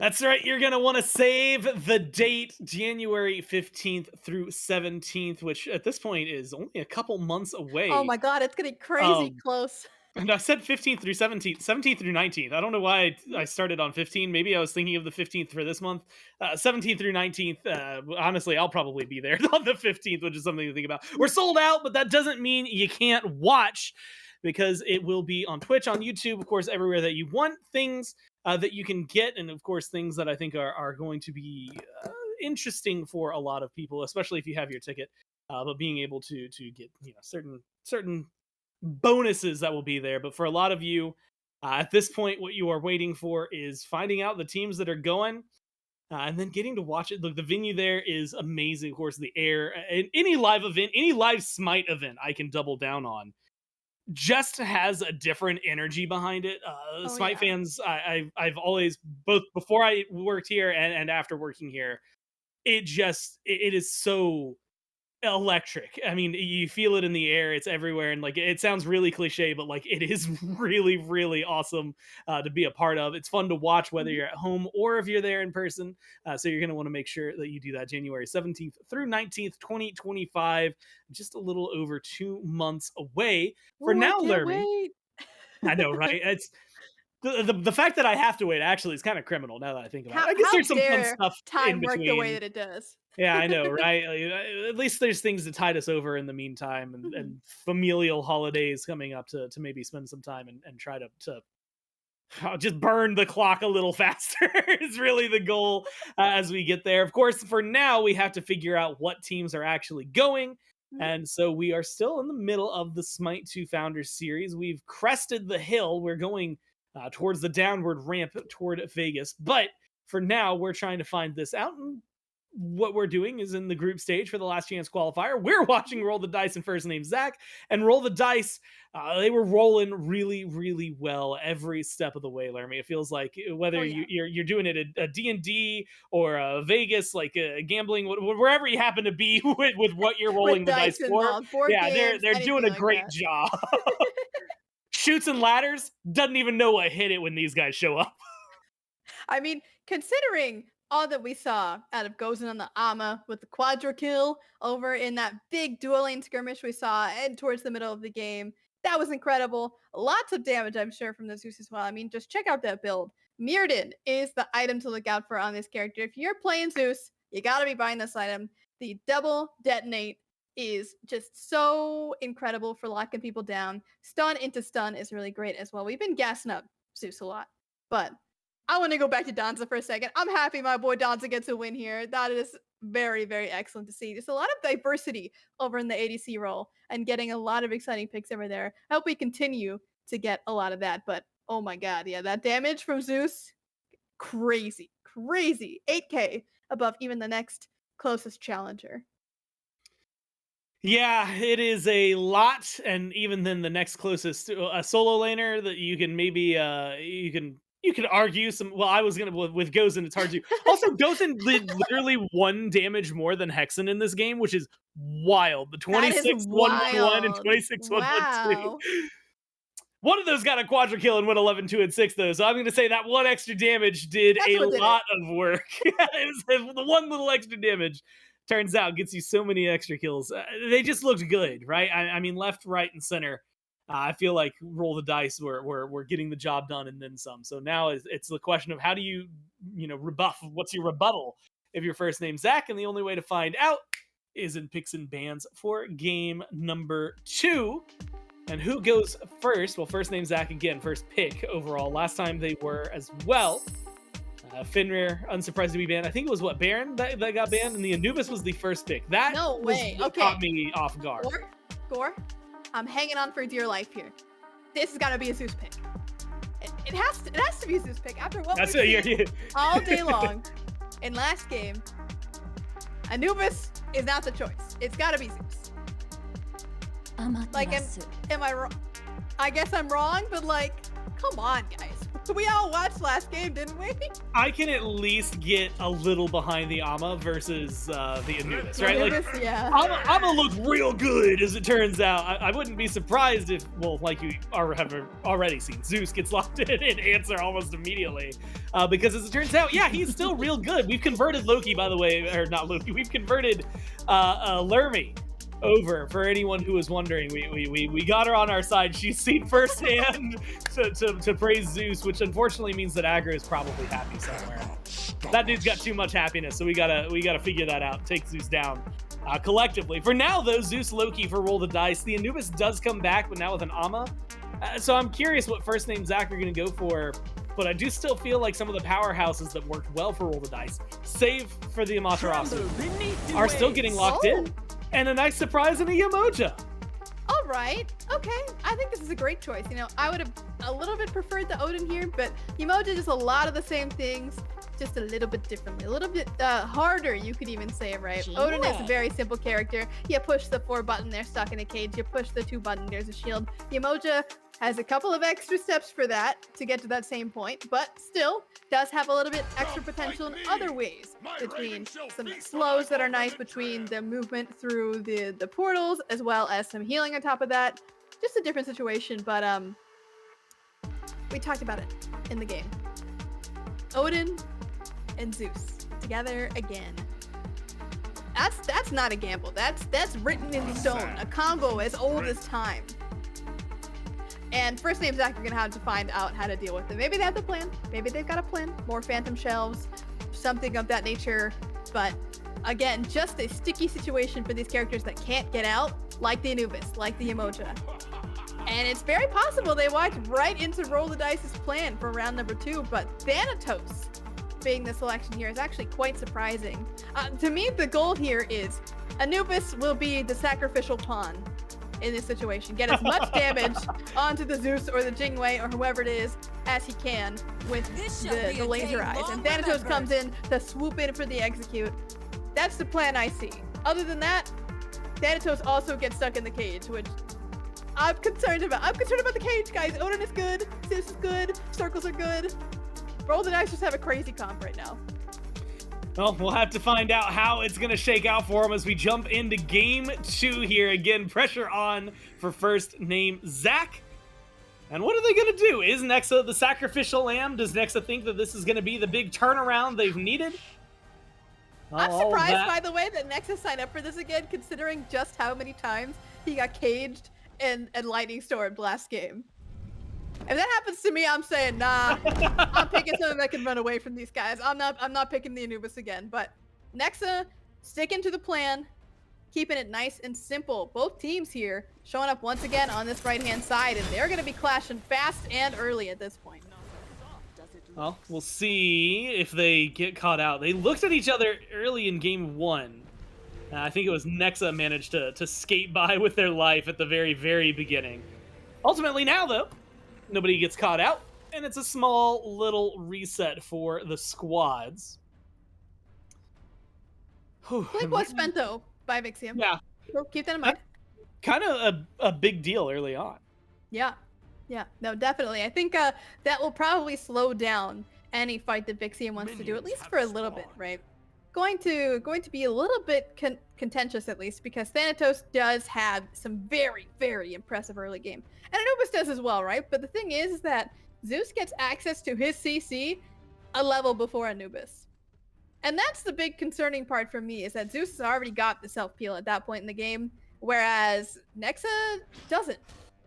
That's right. You're going to want to save the date January 15th through 17th, which at this point is only a couple months Oh away. my god, it's getting crazy Um, close. and I said 15th through 17th, 17th through 19th. I don't know why I started on 15. Maybe I was thinking of the 15th for this month. 17th through 19th. Honestly, I'll probably be there on the 15th, which is something to think about. We're sold out, but that doesn't mean you can't watch because it will be on Twitch, on YouTube, of course, everywhere that you want things that you can get. And of course, things that I think are going to be interesting for a lot of people, especially if you have your ticket. But being able to get certain bonuses that will be there. But for a lot of you, at this point, what you are waiting for is finding out the teams that are going. And then getting to watch it. Look, the venue there is amazing. Of course, the air, any live event, any live Smite event, I can double down on. Just has a different energy behind it. Smite fans, I've always, both before I worked here and after working here, it is so electric. I mean, you feel it in the air. It's everywhere, and like it sounds really cliche, but like it is really, really awesome to be a part of. It's fun to watch whether you're at home or if you're there in person. So you're going to want to make sure that you do that January 17th through 19th, 2025. Just a little over 2 months away. For now, Lermy. I know, right? It's the fact that I have to wait actually is kind of criminal now that I think about it. I guess there's some fun stuff time in work between. the way that it does. Yeah, I know, right? At least there's things to tide us over in the meantime, and familial holidays coming up to maybe spend some time and try to just burn the clock a little faster is really the goal as we get there. Of course, for now, we have to figure out what teams are actually going. And so we are still in the middle of the Smite 2 Founders series. We've crested the hill. We're going towards the downward ramp toward Vegas. But for now, we're trying to find this out. And what we're doing is in the group stage for the last chance qualifier, we're watching Roll the Dice and First Name Zach. And Roll the Dice, they were rolling really, really well every step of the way, Lermy. It feels like whether you're doing it at a D&D or a Vegas, like gambling, wherever you happen to be with what you're rolling the dice for. Yeah, they're doing a great job. Shoots and ladders, doesn't even know what hit it when these guys show up. I mean, considering all that we saw out of Gozen on the Ama with the quadra kill over in that big dueling skirmish we saw and towards the middle of the game, that was incredible. Lots of damage, I'm sure, from the Zeus as well. I mean, just check out that build. Mirrodin is the item to look out for on this character. If you're playing Zeus, you gotta be buying this item. The double detonate is just so incredible for locking people down. Stun into stun is really great as well. We've been gassing up Zeus a lot, but I want to go back to Danza for a second. I'm happy my boy Danza gets a win here. That is very, very excellent to see. There's a lot of diversity over in the ADC role and getting a lot of exciting picks over there. I hope we continue to get a lot of that, but oh my god, yeah, that damage from Zeus, crazy, crazy. 8k above even the next closest challenger. Yeah, it is a lot, and even then the next closest, a solo laner that you can maybe you could argue some. Well, I was gonna with Gozen. It's hard to. Also, Gozen did literally 1 damage more than Hexen in this game, which is wild. The 26-1-1-1 and 26-1-1-2. One of those got a quadra kill and went 11-2 and 6 though. So I'm going to say that 1 extra damage did a lot of work. It was the 1 little extra damage. Turns out gets you so many extra kills. They just looked good, right? I mean, left, right, and center. I feel like Roll the Dice we're getting the job done and then some. So now it's the question of how do you rebuff? What's your rebuttal if your first name's Zach? And the only way to find out is in picks and bans for game number 2. And who goes first? Well, first name Zach again, first pick overall. Last time they were as well. Fenrir, unsurprised to be banned. I think it was Baron that got banned, and the Anubis was the first pick. That no way. Okay. Caught me off guard. Gore, I'm hanging on for dear life here. This has got to be a Zeus pick. It has to be a Zeus pick after what we've seen all day long in last game. Anubis is not the choice. It's got to be Zeus. Like, am I wrong? I guess I'm wrong, but like, Come on, guys. We all watched last game, didn't we? I can at least get a little behind the Ama versus the Anubis, right? Anubis, like, yeah. Ama looked real good, as it turns out. I wouldn't be surprised if, well, like you have already seen, Zeus gets locked in and answer almost immediately. Because as it turns out, yeah, he's still real good. We've converted Loki, by the way, or not Loki, we've converted Lermy over, for anyone who was wondering. We got her on our side. She's seen firsthand to praise Zeus, which unfortunately means that aggro is probably happy somewhere. That dude's got too much happiness, so we gotta figure that out. Take Zeus down collectively. For now, though, Zeus Loki for roll the dice. The Anubis does come back, but now with an Ama. So I'm curious what first name Zach are gonna go for. But I do still feel like some of the powerhouses that worked well for roll the dice, save for the Amaterasu, are still getting locked in. And a nice surprise in a Yamoja. All right. Okay. I think this is a great choice. You know, I would have a little bit preferred the Odin here, but Yamoja does a lot of the same things, just a little bit differently. A little bit harder, you could even say, right? Odin is a very simple character. You push the 4 button, they're stuck in a cage. You push the 2 button, there's a shield. Yamoja has a couple of extra steps for that to get to that same point, but still does have a little bit extra potential in other ways, between some slows that are nice, between the movement through the portals, as well as some healing on top of that. Just a different situation, but we talked about it in the game. Odin and Zeus together again. That's not a gamble. That's written in stone. A combo as old as time. And first name Zach are gonna have to find out how to deal with it. Maybe they have the plan. Maybe they've got a plan. More phantom shelves, something of that nature. But again, just a sticky situation for these characters that can't get out, like the Anubis, like the Yamoja. And it's very possible they walked right into Roll the Dice's plan for round number 2, but Thanatos being the selection here is actually quite surprising. To me, the goal here is Anubis will be the sacrificial pawn in this situation. Get as much damage onto the Zeus or the Jingwei or whoever it is as he can with the laser eyes. And Thanatos comes in to swoop in for the execute. That's the plan I see. Other than that, Thanatos also gets stuck in the cage, which I'm concerned about. I'm concerned about the cage, guys. Odin is good. Zeus is good. Circles are good. Roll the Dice just have a crazy comp right now. Well, we'll have to find out how it's going to shake out for them as we jump into game 2 here. Again, pressure on for first name Zach. And what are they going to do? Is Nexa the sacrificial lamb? Does Nexa think that this is going to be the big turnaround they've needed? I'm surprised, by the way, that Nexa signed up for this again, considering just how many times he got caged and lightning stormed last game. If that happens to me, I'm saying, nah, I'm picking something that can run away from these guys. I'm not picking the Anubis again. But Nexa sticking to the plan, keeping it nice and simple. Both teams here showing up once again on this right-hand side, and they're going to be clashing fast and early at this point. Well, we'll see if they get caught out. They looked at each other early in game 1. I think it was Nexa managed to skate by with their life at the very, very beginning. Ultimately now, though, nobody gets caught out, and it's a small little reset for the squads. Blink was spent, though, by Vixium. Yeah. So keep that in mind. Kind of a big deal early on. Yeah. Yeah. No, definitely. I think that will probably slow down any fight that Vixium wants to do, at least for a little bit, right? Going to be a little bit contentious, at least, because Thanatos does have some very, very impressive early game. And Anubis does as well, right? But the thing is that Zeus gets access to his CC a level before Anubis. And that's the big concerning part for me, is that Zeus has already got the self-peel at that point in the game, whereas Nexa doesn't.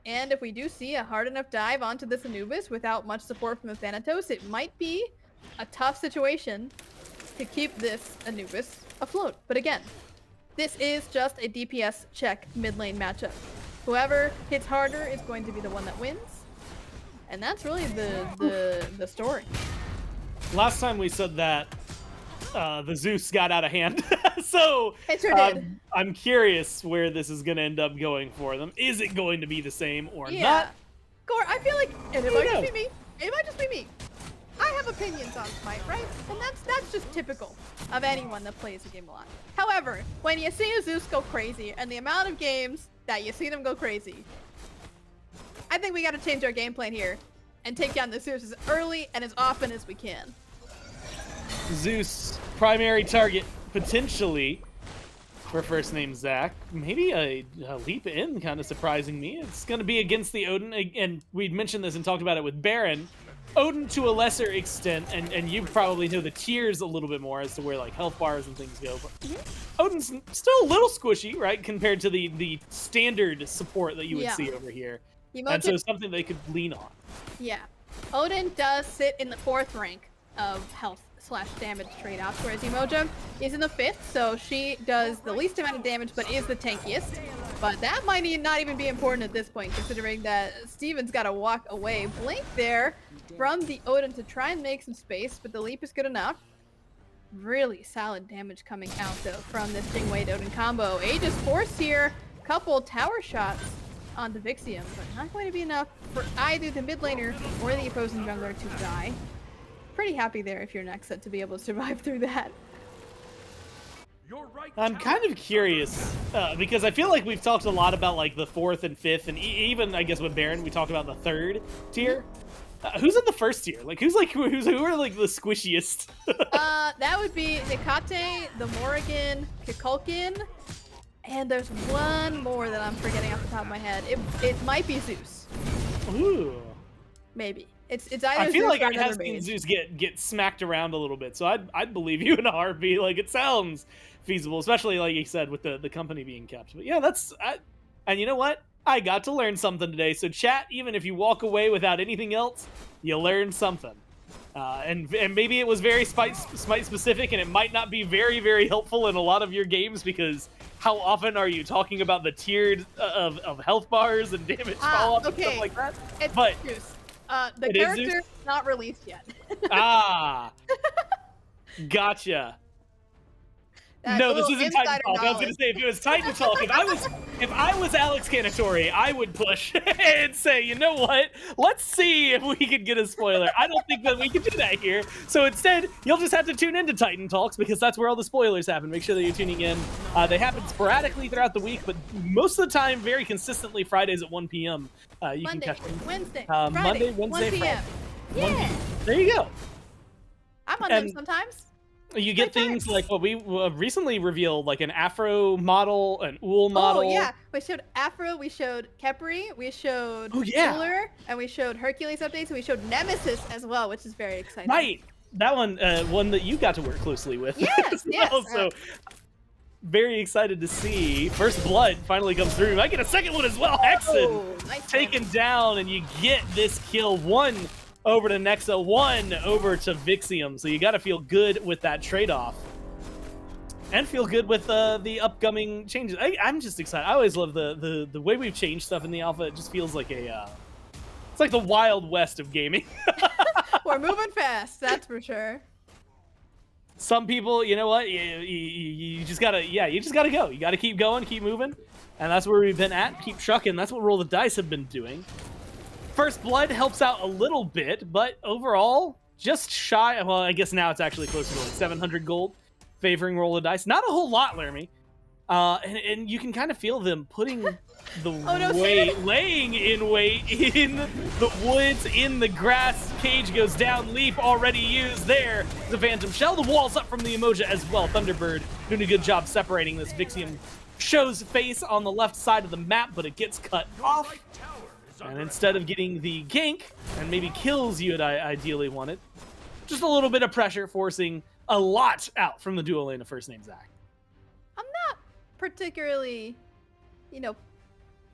And if we do see a hard enough dive onto this Anubis without much support from the Thanatos, it might be a tough situation to keep this Anubis afloat. But again, this is just a DPS check mid lane matchup. Whoever hits harder is going to be the one that wins. And that's really the story. Last time we said that, the Zeus got out of hand. So it sure did. I'm curious where this is going to end up going for them. Is it going to be the same or not? Gore, I feel like, and it might just be me. It might just be me. I have opinions on SMITE, right? And that's just typical of anyone that plays the game a lot. However, when you see a Zeus go crazy, and the amount of games that you see them go crazy, I think we got to change our game plan here and take down the Zeus as early and as often as we can. Zeus, primary target, potentially, for first name Zach. Maybe a leap in, kind of surprising me. It's going to be against the Odin, and we'd mentioned this and talked about it with Baron. Odin to a lesser extent, and you probably know the tiers a little bit more as to where like health bars and things go, but Odin's still a little squishy, right, compared to the standard support that you would see over here. And so something they could lean on. Yeah. Odin does sit in the 4th rank of health / damage trade-offs, whereas Emoja is in the 5th, so she does the least amount of damage but is the tankiest. But that might not even be important at this point, considering that Steven's got to walk away. Blink there from the Odin to try and make some space, but the leap is good enough. Really solid damage coming out, though, from this Jingwei Odin combo. Aegis Force here, couple tower shots on the Vixium, but not going to be enough for either the mid laner or the opposing jungler to die. Pretty happy there if you're Nexa to be able to survive through that. I'm kind of curious because I feel like we've talked a lot about like the 4th and 5th, and even I guess with Baron we talked about the 3rd tier. Who's in the 1st tier? Like who are like the squishiest? That would be Nikate, the Morrigan, Kikulkin, and there's one more that I'm forgetting off the top of my head. It might be Zeus. Ooh. Maybe. It's either I feel Zeus like or I another have seen mage. Zeus get smacked around a little bit, so I'd believe you in a heartbeat. Like it sounds feasible, especially like you said with the company being kept. But yeah, and you know what? I got to learn something today. So chat, even if you walk away without anything else, you learned something. And maybe it was very Smite specific, and it might not be very, very helpful in a lot of your games because how often are you talking about the tiered of health bars and damage follow-up and stuff like that? But the character is not released yet. Gotcha. No, this isn't Titan Talk. I was going to say, if it was Titan Talk, if I was Alex Canatori, I would push and say, you know what? Let's see if we can get a spoiler. I don't think that we can do that here. So instead, you'll just have to tune into Titan Talks because that's where all the spoilers happen. Make sure that you're tuning in. They happen sporadically throughout the week, but most of the time, very consistently, Fridays at 1 p.m. You Monday, can catch them. Wednesday, Monday, Wednesday, 1 p.m. Friday. Yeah. There you go. I'm on them sometimes. You get things like what we recently revealed, like an Afro model, an Uul model. Oh, yeah. We showed Afro, we showed Kepri, we showed Uller, and we showed Hercules updates, and we showed Nemesis as well, which is very exciting. Right. That one that you got to work closely with. Yes, yes. So very excited to see First Blood finally comes through. I get a second one as well. Hexen nice taken down, and you get this kill. 1 over to Nexa, 1 over to Vixium. So you got to feel good with that trade-off. And feel good with the upcoming changes. I'm just excited. I always love the way we've changed stuff in the alpha. It just feels like it's like the Wild West of gaming. We're moving fast, that's for sure. Some people, you know what? You just gotta, you just gotta go. You gotta keep going, keep moving. And that's where we've been at. Keep trucking. That's what Roll the Dice have been doing. First Blood helps out a little bit, but overall, just shy. Well, I guess now it's actually closer to like 700 gold, favoring Roll the Dice. Not a whole lot, Lermy. And you can kind of feel them putting the weight, laying in weight in the woods, in the grass. Cage goes down, leap already used there. The Phantom Shell, the walls up from the Emoja as well. Thunderbird doing a good job separating this. Vixium shows face on the left side of the map, but it gets cut off. And instead of getting the gank, and maybe kills you had ideally wanted, just a little bit of pressure, forcing a lot out from the duo lane of first name Zach. I'm not particularly,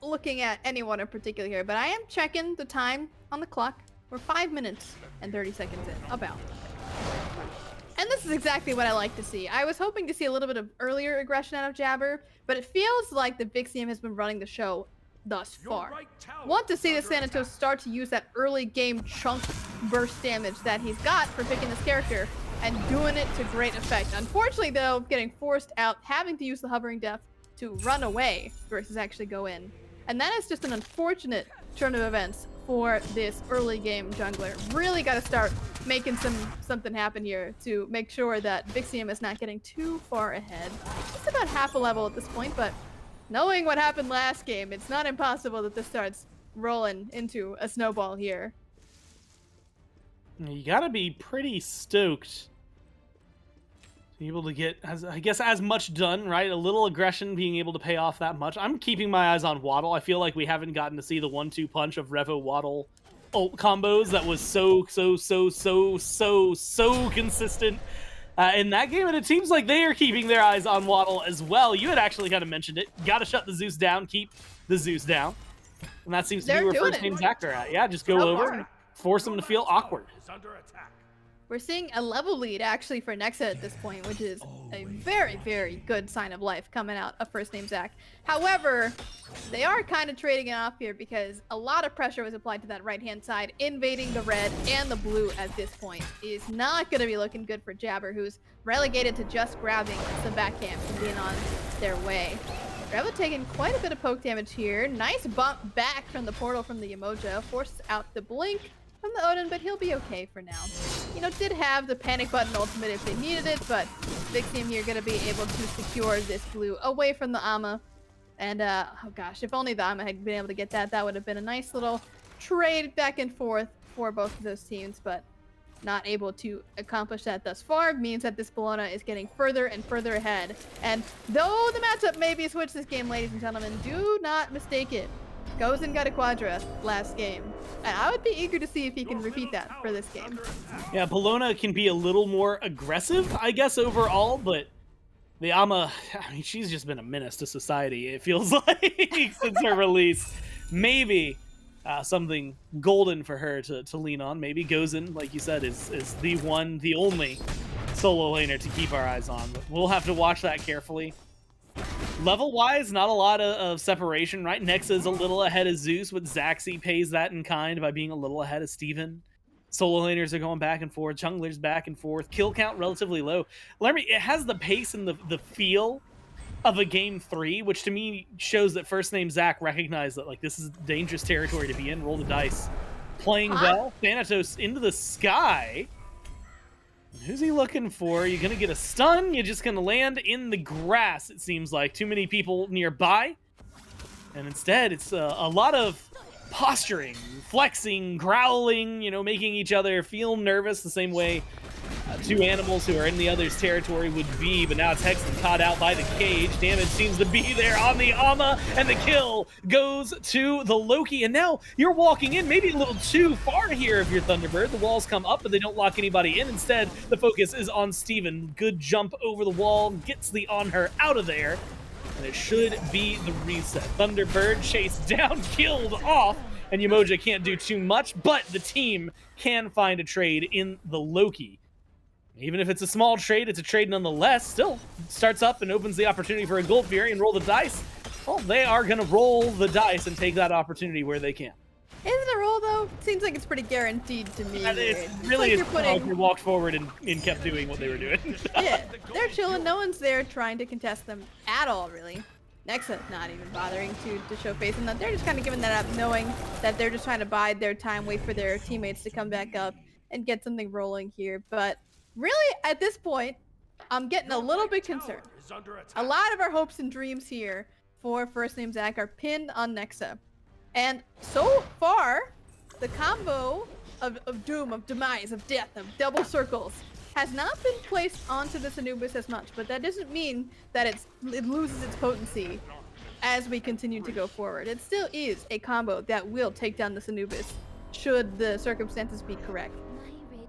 looking at anyone in particular here, but I am checking the time on the clock. We're 5 minutes and 30 seconds in, about. And this is exactly what I like to see. I was hoping to see a little bit of earlier aggression out of Jabber, but it feels like the Vixium has been running the show thus far. Want to see the Thanatos start to use that early game chunk burst damage that he's got for picking this character and doing it to great effect. Unfortunately, though, getting forced out, having to use the hovering death to run away versus actually go in. And that is just an unfortunate turn of events for this early game jungler. Really got to start making something happen here to make sure that Vixium is not getting too far ahead. Just about half a level at this point, but knowing what happened last game, it's not impossible that this starts rolling into a snowball here. You gotta be pretty stoked to be able to get, I guess, as much done, right? A little aggression being able to pay off that much. I'm keeping my eyes on Waddle. I feel like we haven't gotten to see the 1-2 punch of Revo Waddle ult combos that was so consistent in that game, and it seems like they are keeping their eyes on Waddle as well. You had actually kind of mentioned it. Got to shut the Zeus down, keep the Zeus down, and that seems to be where first name Zach are at. Yeah, just go over and force them to feel awkward. We're seeing a level lead actually for Nexa at this point, which is a very, very good sign of life coming out of first name Zach. However, they are kind of trading it off here because a lot of pressure was applied to that right-hand side. Invading the red and the blue at this point is not going to be looking good for Jabber, who's relegated to just grabbing some back camps and being on their way. Revo taking quite a bit of poke damage here. Nice bump back from the portal from the Emoja. Forces out the blink from the Odin, but he'll be okay for now. You know, did have the panic button ultimate if they needed it, but Vixium here gonna be able to secure this blue away from the Ama. And oh gosh, if only the Ama had been able to get that, that would have been a nice little trade back and forth for both of those teams, but not able to accomplish that thus far means that this Bologna is getting further and further ahead. And though the matchup may be switched this game, ladies and gentlemen, do not mistake it. Gozen got a Quadra last game, and I would be eager to see if he can repeat that for this game. Yeah, Bologna can be a little more aggressive, I guess, overall, but the Ama, I mean, she's just been a menace to society, it feels like, since her release. Maybe something golden for her to lean on. Maybe Gozen, like you said, is the one, the only solo laner to keep our eyes on. But we'll have to watch that carefully. Level-wise, not a lot of separation, right? Nexa is a little ahead of Zeus, but Zaxi pays that in kind by being a little ahead of Steven. Solo laners are going back and forth. Junglers back and forth. Kill count relatively low. It has the pace and the feel of a game 3, which to me shows that first name Zach recognized that like this is dangerous territory to be in. Roll the dice. Playing well. Thanatos into the sky. Who's he looking for? You're gonna get a stun? You're just gonna land in the grass, it seems like. Too many people nearby. And instead, it's a lot of posturing, flexing, growling, you know, making each other feel nervous the same way two animals who are in the other's territory would be, but now it's Hexen caught out by the cage. Damage seems to be there on the Ama, and the kill goes to the Loki. And now you're walking in maybe a little too far here if you're Thunderbird. The walls come up, but they don't lock anybody in. Instead, the focus is on Steven. Good jump over the wall, gets the on her out of there, and it should be the reset. Thunderbird chased down, killed off, and Umoja can't do too much, but the team can find a trade in the Loki. Even if it's a small trade, it's a trade nonetheless. Still starts up and opens the opportunity for a Gold Fury and roll the dice. Well, they are going to roll the dice and take that opportunity where they can. Is it a roll, though? Seems like it's pretty guaranteed to me. It's really like they walked forward and kept doing what they were doing. Yeah, they're chilling. No one's there trying to contest them at all, really. Nexa not even bothering to show face in that. They're just kind of giving that up, knowing that they're just trying to bide their time, wait for their teammates to come back up and get something rolling here. But really, at this point, I'm getting a little bit concerned. A lot of our hopes and dreams here for first name Zach are pinned on Nexa. And so far, the combo of doom, of demise, of death, of double circles has not been placed onto this Anubis as much, but that doesn't mean that it loses its potency as we continue to go forward. It still is a combo that will take down this Anubis should the circumstances be correct.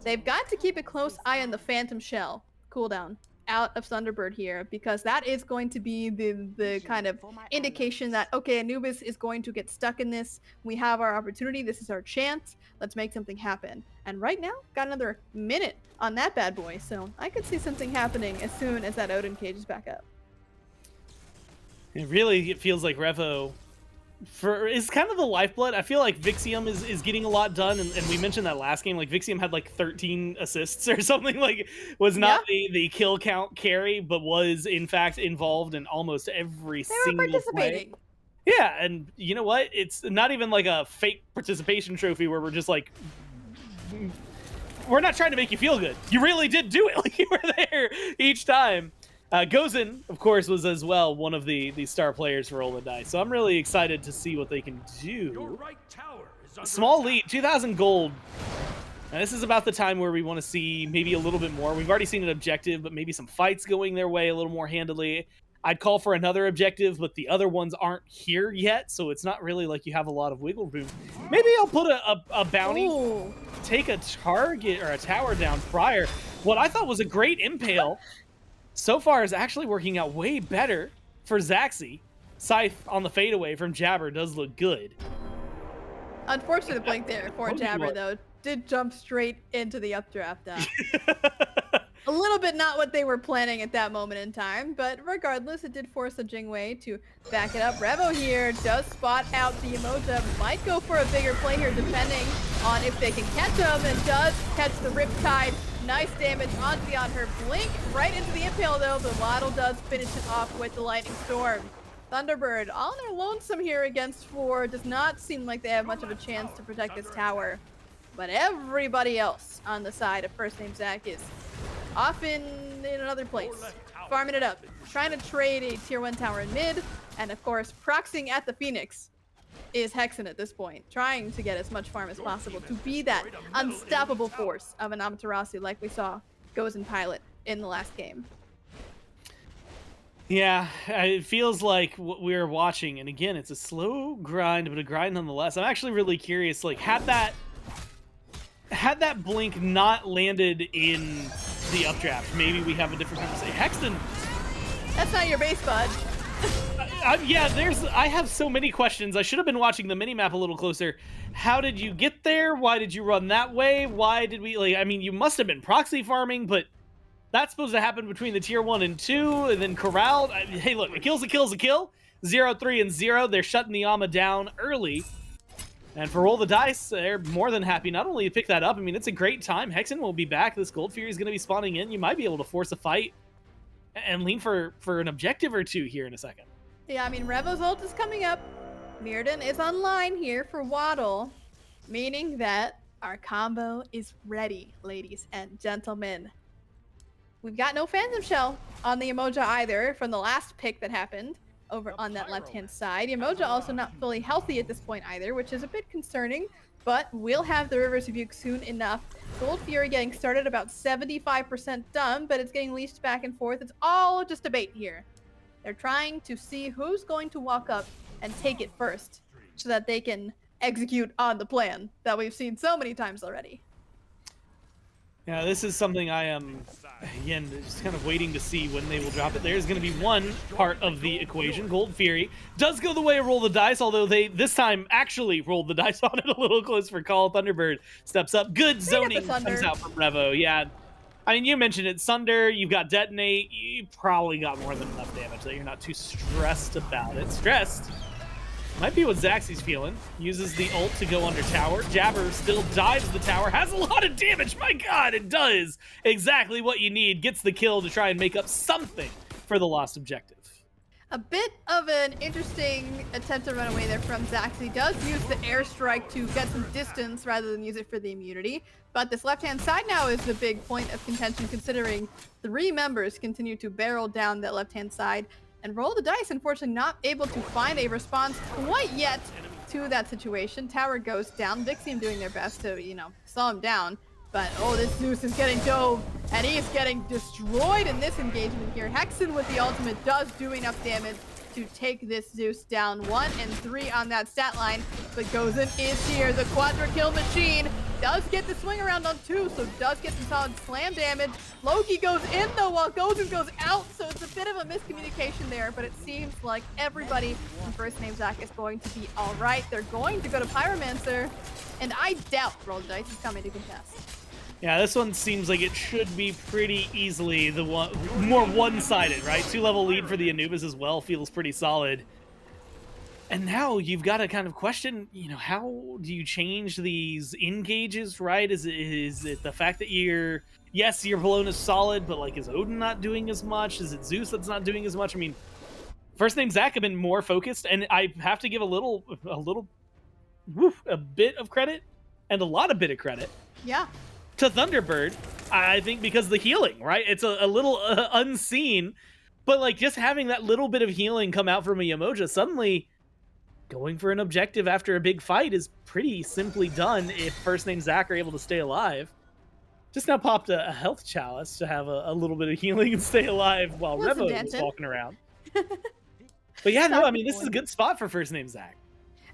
They've got to keep a close eye on the Phantom Shell cooldown out of Thunderbird here, because that is going to be the kind of indication that, okay, Anubis is going to get stuck in this. We have our opportunity. This is our chance. Let's make something happen. And right now, got another minute on that bad boy, so I could see something happening as soon as that Odin cage is back up. It feels like Revo is kind of the lifeblood. I feel like Vixium is getting a lot done, and we mentioned that last game. Like Vixium had like 13 assists or something. Like was not the kill count carry, but was in fact involved in almost every single play. Yeah, and you know what? It's not even like a fake participation trophy where we're just like, we're not trying to make you feel good. You really did do it. Like you were there each time. Gozen, of course, was as well one of the star players for Roll the Dice. So I'm really excited to see what they can do. Small lead, 2,000 gold. Now, this is about the time where we want to see maybe a little bit more. We've already seen an objective, but maybe some fights going their way a little more handily. I'd call for another objective, but the other ones aren't here yet, so it's not really like you have a lot of wiggle room. Maybe I'll put a bounty, Ooh. take a target or a tower down prior. What I thought was a great impale so far is actually working out way better for Zaxi. Scythe on the fadeaway from Jabber does look good. Unfortunate blink there for Jabber, though. Did jump straight into the updraft. A little bit not what they were planning at that moment in time, but regardless, it did force the Jingwei to back it up. Revo here does spot out the Emoja, might go for a bigger play here depending on if they can catch him, and does catch the Riptide. Nice damage on beyond her blink, right into the impale though, but Waddle does finish it off with the Lightning Storm. Thunderbird on their lonesome here against 4, does not seem like they have much of a chance to protect this tower. But everybody else on the side of first name Zach is off in another place, farming it up, trying to trade a tier 1 tower in mid, and of course proxying at the Phoenix is Hexen at this point, trying to get as much farm as possible to be that unstoppable force of an Amaterasu like we saw goes in Pilot in the last game. Yeah, it feels like what we're watching, and again, it's a slow grind, but a grind nonetheless. I'm actually really curious, like, had that blink not landed in the updraft, maybe we have a different conversation. Hexen, that's not your base, bud. yeah, I have so many questions. I should have been watching the minimap a little closer. How did you get there? Why did you run that way? Why did we, like, I mean, you must have been proxy farming, but that's supposed to happen between the tier 1 and 2, and then corralled. Hey, look, a kill's a kill's a kill. 0, 3, and 0. They're shutting the Ama down early. And for Roll the Dice, they're more than happy not only to pick that up. I mean, it's a great time. Hexen will be back. This Gold Fury is going to be spawning in. You might be able to force a fight and lean for an objective or two here in a second. Yeah, I mean, Revo's ult is coming up. Mirrodin is online here for Waddle, meaning that our combo is ready, ladies and gentlemen. We've got no Phantom Shell on the Emoja either from the last pick that happened over on that left-hand side. Emoja also not fully healthy at this point either, which is a bit concerning, but we'll have the Rivers Rebuke soon enough. Gold Fury getting started about 75% done, but it's getting leashed back and forth. It's all just a bait here. They're trying to see who's going to walk up and take it first so that they can execute on the plan that we've seen so many times already. Yeah, this is something I am, again, just kind of waiting to see when they will drop it. There's going to be one part of the equation. Gold Fury does go the way of Roll the Dice, although they, this time, actually rolled the dice on it a little close for call. Thunderbird steps up. Good zoning comes out from Revo. Yeah, I mean, you mentioned it. Sunder, you've got Detonate. You probably got more than enough damage that you're not too stressed about it. Stressed might be what Zaxy's feeling. Uses the ult to go under tower. Jabber still dives the tower. Has a lot of damage. My God, it does exactly what you need. Gets the kill to try and make up something for the lost objective. A bit of an interesting attempt to run away there from Zaxy. Does use the airstrike to get some distance rather than use it for the immunity. But this left-hand side now is the big point of contention, considering 3 members continue to barrel down that left-hand side. And Roll the Dice, unfortunately, not able to find a response quite yet to that situation. Tower goes down. Vixium doing their best to, slow him down. But, oh, this Zeus is getting dove, and he is getting destroyed in this engagement here. Hexen with the ultimate does do enough damage to take this Zeus down. 1 and 3 on that stat line, but Gozen is here. The quadra kill machine does get the swing around on 2, so does get some solid slam damage. Loki goes in though while Gozen goes out, so it's a bit of a miscommunication there, but it seems like everybody from first name Zach is going to be all right. They're going to go to Pyromancer, and I doubt Roll the Dice is coming to contest. Yeah, this one seems like it should be pretty easily the one more one-sided, right? 2-level lead for the Anubis as well feels pretty solid. And now you've got to kind of question, how do you change these engages, right? Is it the fact that your Bologna is solid, but like is Odin not doing as much? Is it Zeus that's not doing as much? I mean, first name Zach have been more focused, and I have to give a bit of credit and a lot of bit of credit. Yeah. To Thunderbird, I think, because the healing, right? It's a little unseen, but like just having that little bit of healing come out from a Yamoja, suddenly going for an objective after a big fight is pretty simply done if first name Zach are able to stay alive. Just now popped a health chalice to have a little bit of healing and stay alive while Revo was walking around. But yeah, no, I mean, this is a good spot for first name Zach.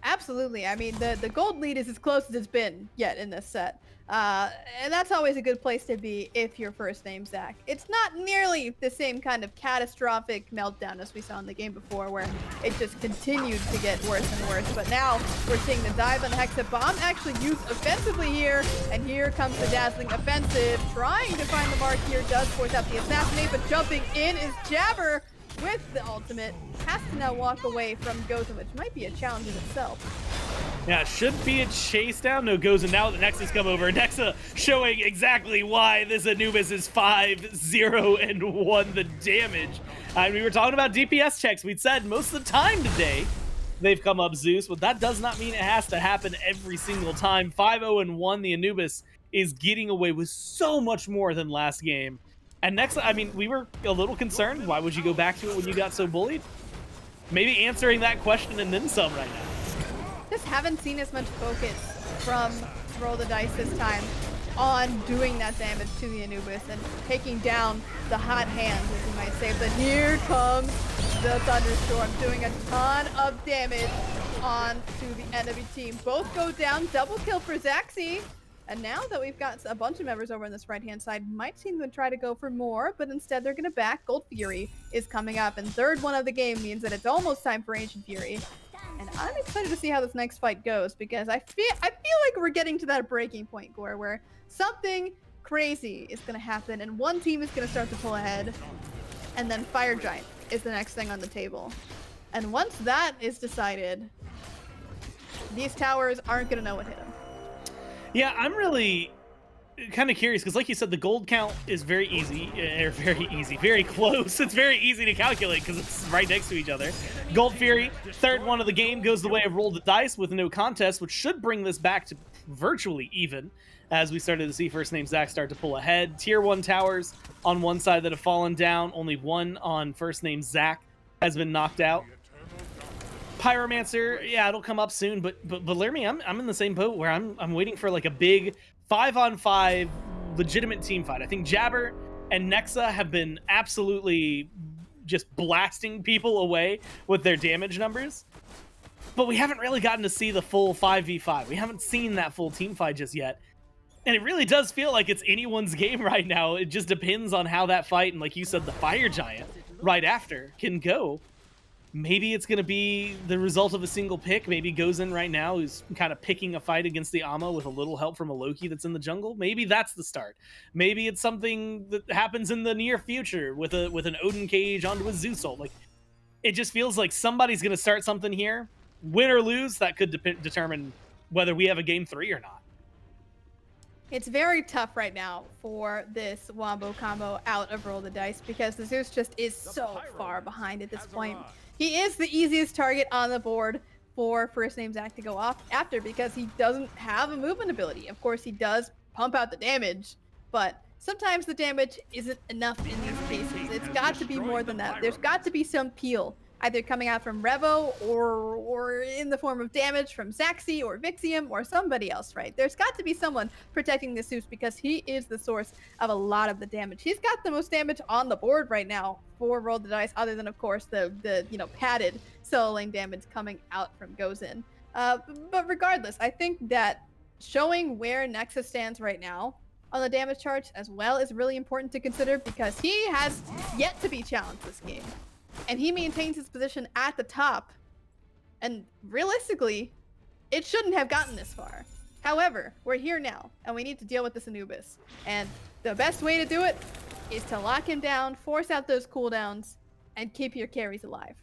Absolutely. I mean, the gold lead is as close as it's been yet in this set. And that's always a good place to be if you're first name Zach. It's not nearly the same kind of catastrophic meltdown as we saw in the game before, where it just continued to get worse and worse. But now we're seeing the dive on the Hexa Bomb actually used offensively here. And here comes the dazzling offensive. Trying to find the mark here, does force out the assassinate, but jumping in is Jabber with the ultimate. Has to now walk away from Gozen, which might be a challenge in itself. Yeah, should be a chase down. No, Gozen now the Nexus come over. Nexa showing exactly why this Anubis is 5-0-1 the damage. And we were talking about DPS checks. We'd said most of the time today they've come up Zeus, but that does not mean it has to happen every single time. 5-0-1, the Anubis is getting away with so much more than last game. And next, I mean, we were a little concerned. Why would you go back to it when you got so bullied? Maybe answering that question and then some right now. Just haven't seen as much focus from Roll the Dice this time on doing that damage to the Anubis and taking down the hot hands, as you might say. But here comes the Thunderstorm, doing a ton of damage onto the enemy team. Both go down, double kill for Zaxi. And now that we've got a bunch of members over on this right-hand side, might seem to try to go for more, but instead they're going to back. Gold Fury is coming up, and third one of the game means that it's almost time for Ancient Fury. And I'm excited to see how this next fight goes, because I feel like we're getting to that breaking point, Gore, where something crazy is going to happen, and one team is going to start to pull ahead, and then Fire Giant is the next thing on the table. And once that is decided, these towers aren't going to know what hit them. Yeah, I'm really kind of curious because, like you said, the gold count is very easy, very close. It's very easy to calculate because it's right next to each other. Gold Fury, third one of the game, goes the way of Roll the Dice with no contest, which should bring this back to virtually even as we started to see first name Zach start to pull ahead. Tier 1 towers on one side that have fallen down. Only one on first name Zach has been knocked out. Pyromancer, yeah, it'll come up soon, but Lermy, I'm in the same boat where I'm waiting for like a big 5-on-5 legitimate team fight. I think Jabber and Nexa have been absolutely just blasting people away with their damage numbers, but we haven't really gotten to see the full 5v5. We haven't seen that full team fight just yet, and it really does feel like it's anyone's game right now. It just depends on how that fight, and like you said, the Fire Giant right after can go. Maybe it's going to be the result of a single pick. Maybe Gozen right now who's kind of picking a fight against the Amma with a little help from a Loki that's in the jungle. Maybe that's the start. Maybe it's something that happens in the near future with an Odin cage onto a Zeus ult. Like, it just feels like somebody's going to start something here. Win or lose, that could determine whether we have a game 3 or not. It's very tough right now for this Wombo combo out of Roll the Dice because the Zeus just is so far behind at this point. He is the easiest target on the board for first name Zach to go off after because he doesn't have a movement ability. Of course, he does pump out the damage, but sometimes the damage isn't enough in these cases. It's got to be more than that. There's got to be some peel, either coming out from Revo or in the form of damage from Zaxi or Vixium or somebody else, right? There's got to be someone protecting the Zeus because he is the source of a lot of the damage. He's got the most damage on the board right now for Roll the Dice, other than, of course, the padded solo lane damage coming out from Gozen. But regardless, I think that showing where Nexus stands right now on the damage charts as well is really important to consider because he has yet to be challenged this game. And he maintains his position at the top. And realistically, it shouldn't have gotten this far. However, we're here now, and we need to deal with this Anubis. And the best way to do it is to lock him down, force out those cooldowns, and keep your carries alive.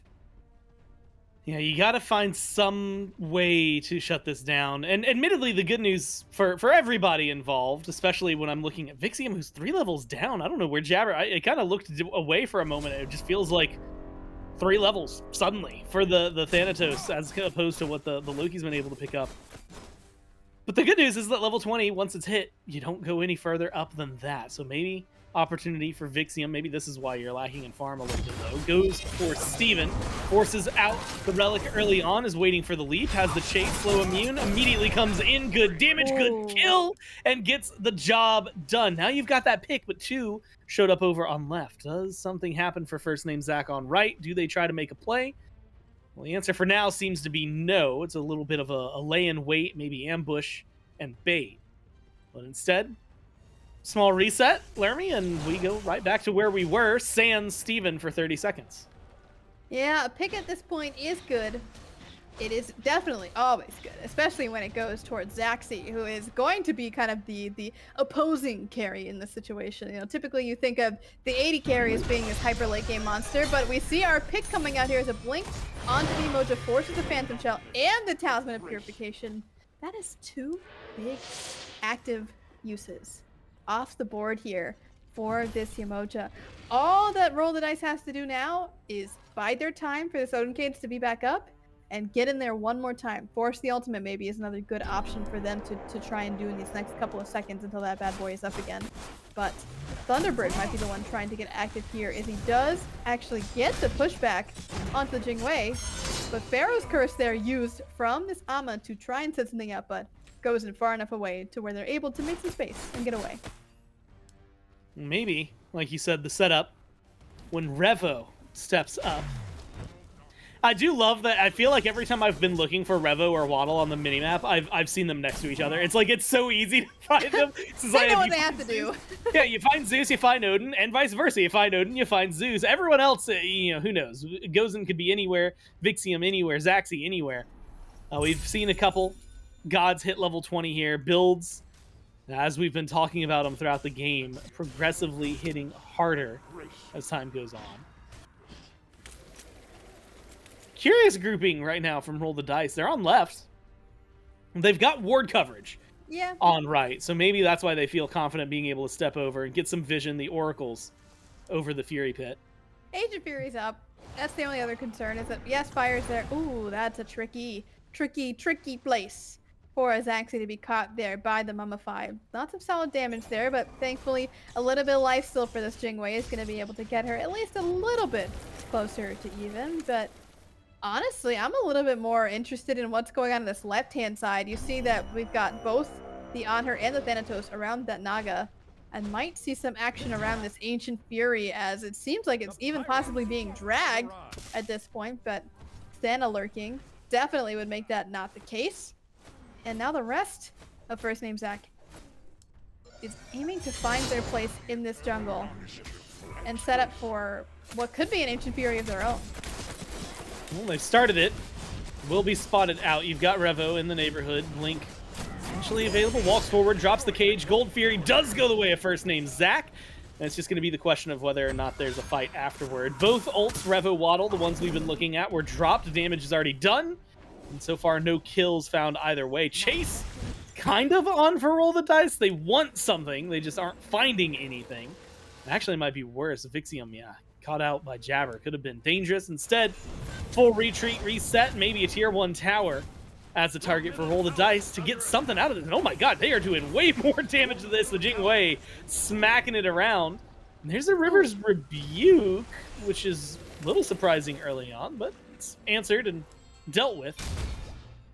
Yeah, you got to find some way to shut this down. And admittedly, the good news for everybody involved, especially when I'm looking at Vixium, who's 3 levels down. I don't know where Jabber... It kind of looked away for a moment. It just feels like 3 levels suddenly for the Thanatos as opposed to what the Loki's been able to pick up. But the good news is that level 20, once it's hit, you don't go any further up than that. So maybe opportunity for Vixium. Maybe this is why you're lacking in farm a little bit, though. Goes for Steven. Forces out the Relic early on, is waiting for the leap. Has the chase, slow immune. Immediately comes in. Good damage, good kill, and gets the job done. Now you've got that pick, but 2 showed up over on left. Does something happen for first name Zach on right? Do they try to make a play? Well, the answer for now seems to be no. It's a little bit of a lay in wait, maybe ambush and bait. But instead, small reset, Lermy, and we go right back to where we were. Sans Steven for 30 seconds. Yeah, a pick at this point is good. It is definitely always good, especially when it goes towards Zaxi, who is going to be kind of the opposing carry in this situation. You know, typically you think of the AD carry as being this hyper late game monster, but we see our pick coming out here as a blink onto the Emoja, forces the Phantom Shell and the Talisman of Purification. That is 2 big active uses off the board here for this Yemoja. All that Roll the Dice has to do now is bide their time for this Odin Cage to be back up and get in there one more time. Force the ultimate maybe is another good option for them to try and do in these next couple of seconds until that bad boy is up again. But Thunderbird might be the one trying to get active here, as he does actually get the pushback onto the Jingwei. But Pharaoh's Curse there used from this Amma to try and set something up, but goes in far enough away to where they're able to make some space and get away. Maybe, like you said, the setup when Revo steps up. I do love that. I feel like every time I've been looking for Revo or Waddle on the minimap, I've seen them next to each other. It's like it's so easy to find them. They know what they have to do. Yeah, you find Zeus, you find Odin, and vice versa. You find Odin, you find Zeus. Everyone else, you know, who knows? Gozen could be anywhere, Vixium anywhere, Zaxi anywhere. We've seen a couple gods hit level 20 here. Builds, as we've been talking about them throughout the game, progressively hitting harder as time goes on. Curious grouping right now from Roll the Dice. They're on left. They've got ward coverage on right, so maybe that's why they feel confident being able to step over and get some vision, the oracles, over the Fury Pit. Age of Fury's up. That's the only other concern, is that, yes, Fire's there. Ooh, that's a tricky place for a Zaxi to be caught there by the Mummify. Lots of solid damage there, but thankfully a little bit of life still for this Jingwei is going to be able to get her at least a little bit closer to even, but honestly, I'm a little bit more interested in what's going on this left-hand side. You see that we've got both the Anhur and the Thanatos around that Naga, and might see some action around this Ancient Fury, as it seems like it's even possibly being dragged at this point, but Thana lurking definitely would make that not the case. And now the rest of First Name Zach is aiming to find their place in this jungle and set up for what could be an Ancient Fury of their own. Well, they've started it. Will be spotted out. You've got Revo in the neighborhood. Blink potentially available. Walks forward, drops the cage. Gold Fury does go the way of first name Zach. And it's just going to be the question of whether or not there's a fight afterward. Both ults, Revo, Waddle, the ones we've been looking at, were dropped. Damage is already done. And so far, no kills found either way. Chase kind of on for Roll the Dice. They want something. They just aren't finding anything. Actually, it might be worse. Vixium, yeah, caught out by Jabber. Could have been dangerous. Instead, full retreat, reset, maybe a tier 1 tower as a target for Roll the Dice to get something out of this. And oh my god, they are doing way more damage to this. The Jingwei smacking it around. And there's a River's Rebuke, which is a little surprising early on, but it's answered and dealt with.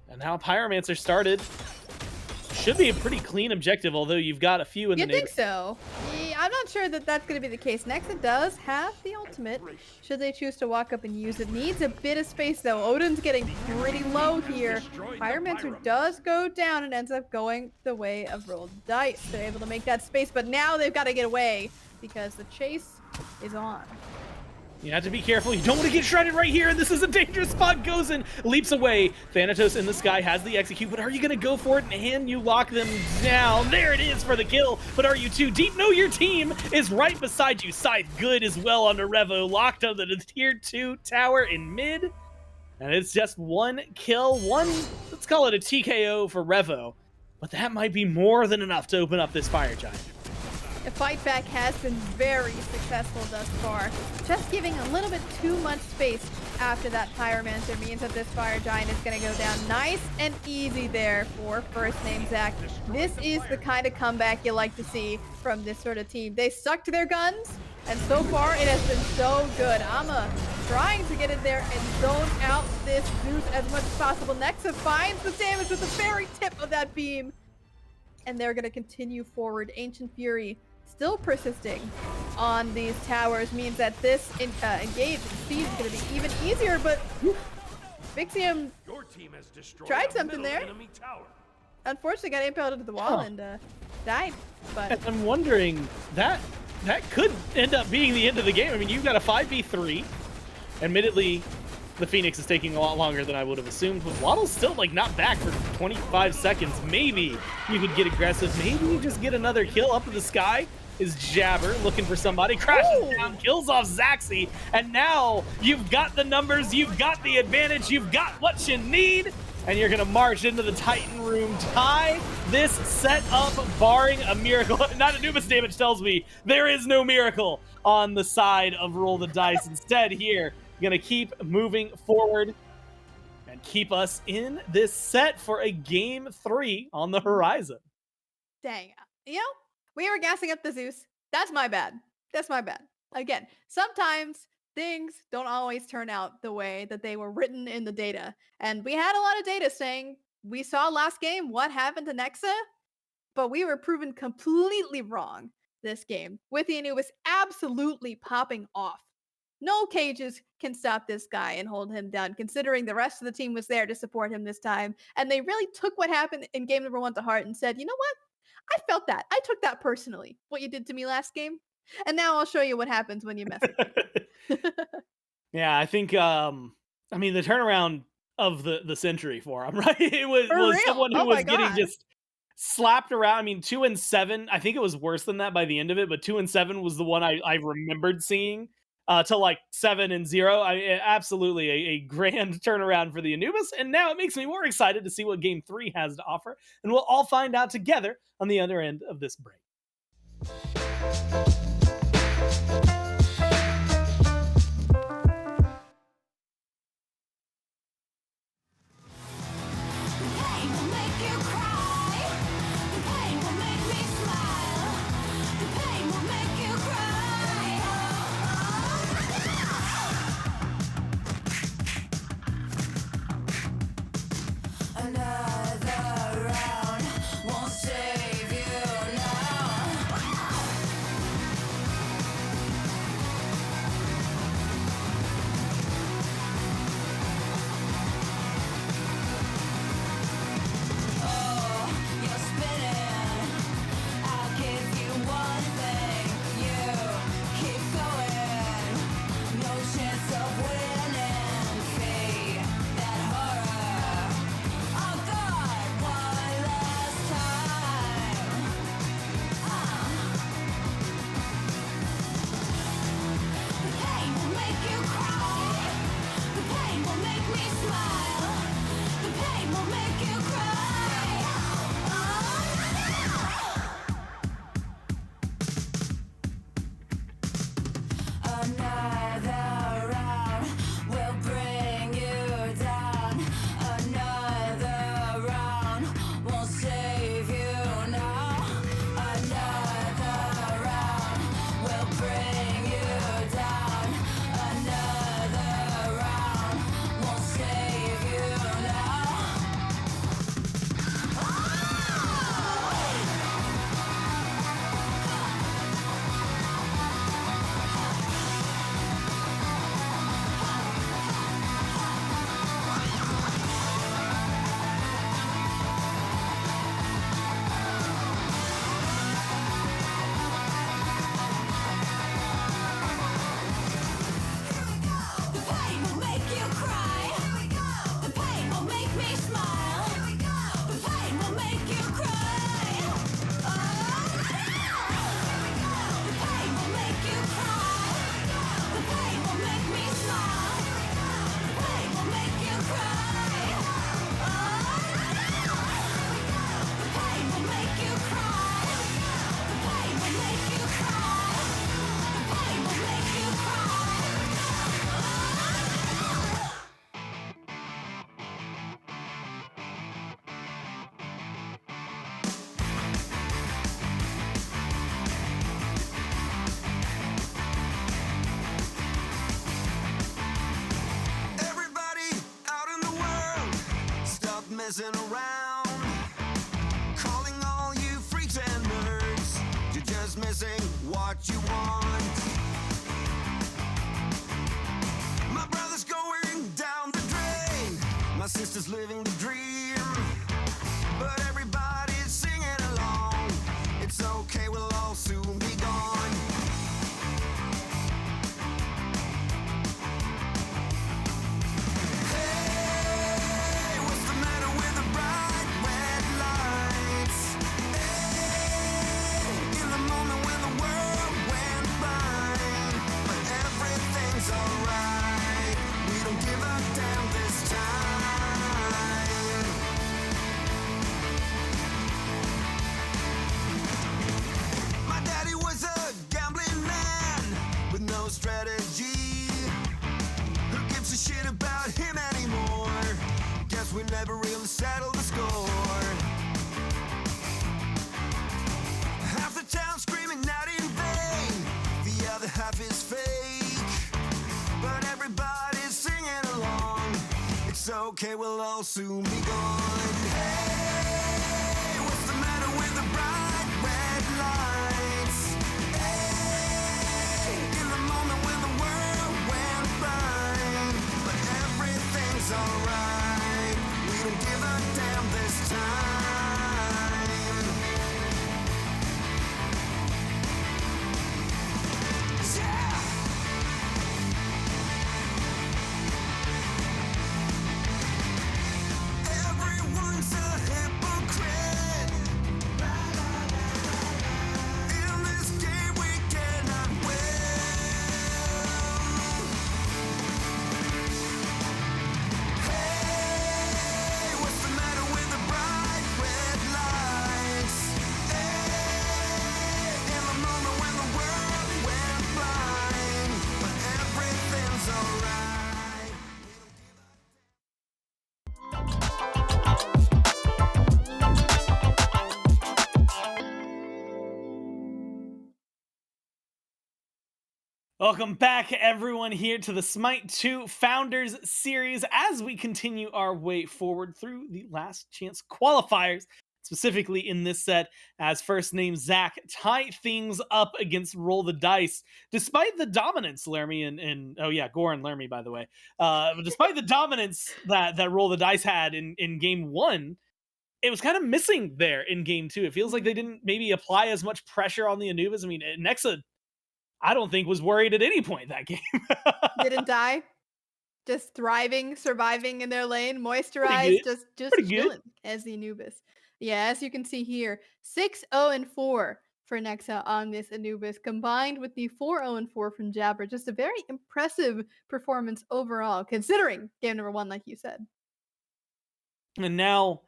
And now Pyromancer started. Should be a pretty clean objective, although you've got a few in the neighborhood. You think so? Yeah, I'm not sure that that's going to be the case. Nexa does have the ultimate, should they choose to walk up and use it. Needs a bit of space, though. Odin's getting pretty low here. Pyromancer does go down and ends up going the way of Roll the Dice. They're able to make that space, but now they've got to get away because the chase is on. You have to be careful. You don't want to get shredded right here. This is a dangerous spot. Gozen leaps away. Thanatos in the sky has the execute, but are you going to go for it? And you lock them down. There it is for the kill. But are you too deep? No, your team is right beside you. Scythe good as well onto Revo. Locked on the tier 2 tower in mid. And it's just one kill. One, let's call it a TKO for Revo. But that might be more than enough to open up this Fire Giant. The fight back has been very successful thus far. Just giving a little bit too much space after that Pyromancer means that this Fire Giant is going to go down nice and easy there for first name Zach. This is the kind of comeback you like to see from this sort of team. They stuck to their guns, and so far it has been so good. Amma trying to get in there and zone out this Zeus as much as possible. Nexa finds the damage with the very tip of that beam, and they're going to continue forward. Ancient Fury still persisting on these towers means that this engage and siege is going to be even easier, but Vixium tried something there. Unfortunately got impaled into the wall and died. But I'm wondering, that could end up being the end of the game. I mean, you've got a 5v3. Admittedly, the Phoenix is taking a lot longer than I would have assumed, but Waddle's still like not back for 25 seconds. Maybe you could get aggressive. Maybe you just get another kill up in the sky. Is Jabber looking for somebody, crashes down, kills off Zaxi, and now you've got the numbers, you've got the advantage, you've got what you need, and you're gonna march into the Titan room, tie this set up, barring a miracle. Not Anubis damage tells me there is no miracle on the side of Roll the Dice. Instead here, gonna keep moving forward and keep us in this set for a game 3 on the horizon. Dang. You know, we were gassing up the Zeus. That's my bad. That's my bad. Again, sometimes things don't always turn out the way that they were written in the data. And we had a lot of data saying we saw last game what happened to Nexa, but we were proven completely wrong this game, with the Anubis absolutely popping off. No cages can stop this guy and hold him down, considering the rest of the team was there to support him this time. And they really took what happened in game number 1 to heart and said, you know what? I felt that. I took that personally, what you did to me last game. And now I'll show you what happens when you mess with me. Yeah, I think, I mean, the turnaround of the century for him, right? It was someone who was getting just slapped around. I mean, 2-7, I think it was worse than that by the end of it, but 2-7 was the one I remembered seeing. To like 7-0. Absolutely a grand turnaround for the Anubis, and now it makes me more excited to see what game 3 has to offer, and we'll all find out together on the other end of this break. messing around, calling all you freaks and nerds. You're just missing what you want. My brother's going down the drain, my sister's living the dream, but everybody's singing along. It's okay, we'll all soon be gone. Hey, what's the matter with the bright red lights? Hey, in the moment when the world went blind, but everything's alright. We don't give a damn this time. My daddy was a gambling man with no strategy. Who gives a shit about him anymore? Guess we never really settled the score. Half the town screaming out in vain, the other half is fake, but everybody's singing along. It's okay, we'll all soon be gone. Hey, what's the matter with the bright red lights? Hey, in the moment when the world went blind, but everything's alright. We don't give a damn this time. Yeah! Everyone's a hypocrite. In this game we cannot win. Hey, what's the matter with the bright red lights? Hey, in the moment when the world went blind, but everything's alright. Welcome back, everyone, here to the SMITE 2 Founders Series as we continue our way forward through the last chance qualifiers, specifically in this set, as first name Zach tie things up against Roll the Dice. Despite the dominance, Lermy and oh yeah, Gore and Lermy, by the way, despite the dominance that Roll the Dice had in game one, it was kind of missing there in game two. It feels like they didn't maybe apply as much pressure on the Anubis. I mean, Nexa, I don't think was worried at any point that game. Didn't die. Just thriving, surviving in their lane, Pretty moisturized, good. just Pretty good. chilling as the Anubis. Yeah, as you can see here, 6-0-4 for Nexa on this Anubis, combined with the 4-0-4 from Jabber. Just a very impressive performance overall, considering game number one, like you said. And now,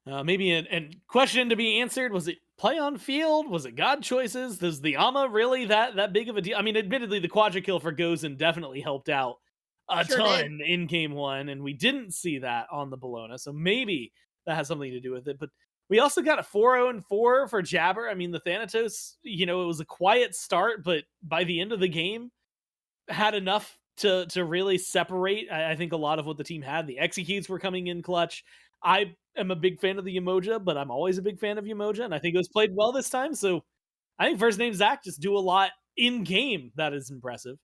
maybe a question to be answered: was it play on field? Was it God choices? Does the Ama really that big of a deal? I mean, admittedly, the quadra kill for Gozen definitely helped out a Sure ton in game one, and we didn't see that on the Bologna, so maybe that has something to do with it. But we also got a 4-0-4 for Jabber. I mean, the Thanatos, it was a quiet start, but by the end of the game, had enough to really separate. I think a lot of what the team had. The executes were coming in clutch. I am a big fan of the Umoja, but I'm always a big fan of Umoja, and I think it was played well this time. So I think first name Zach just do a lot in game that is impressive.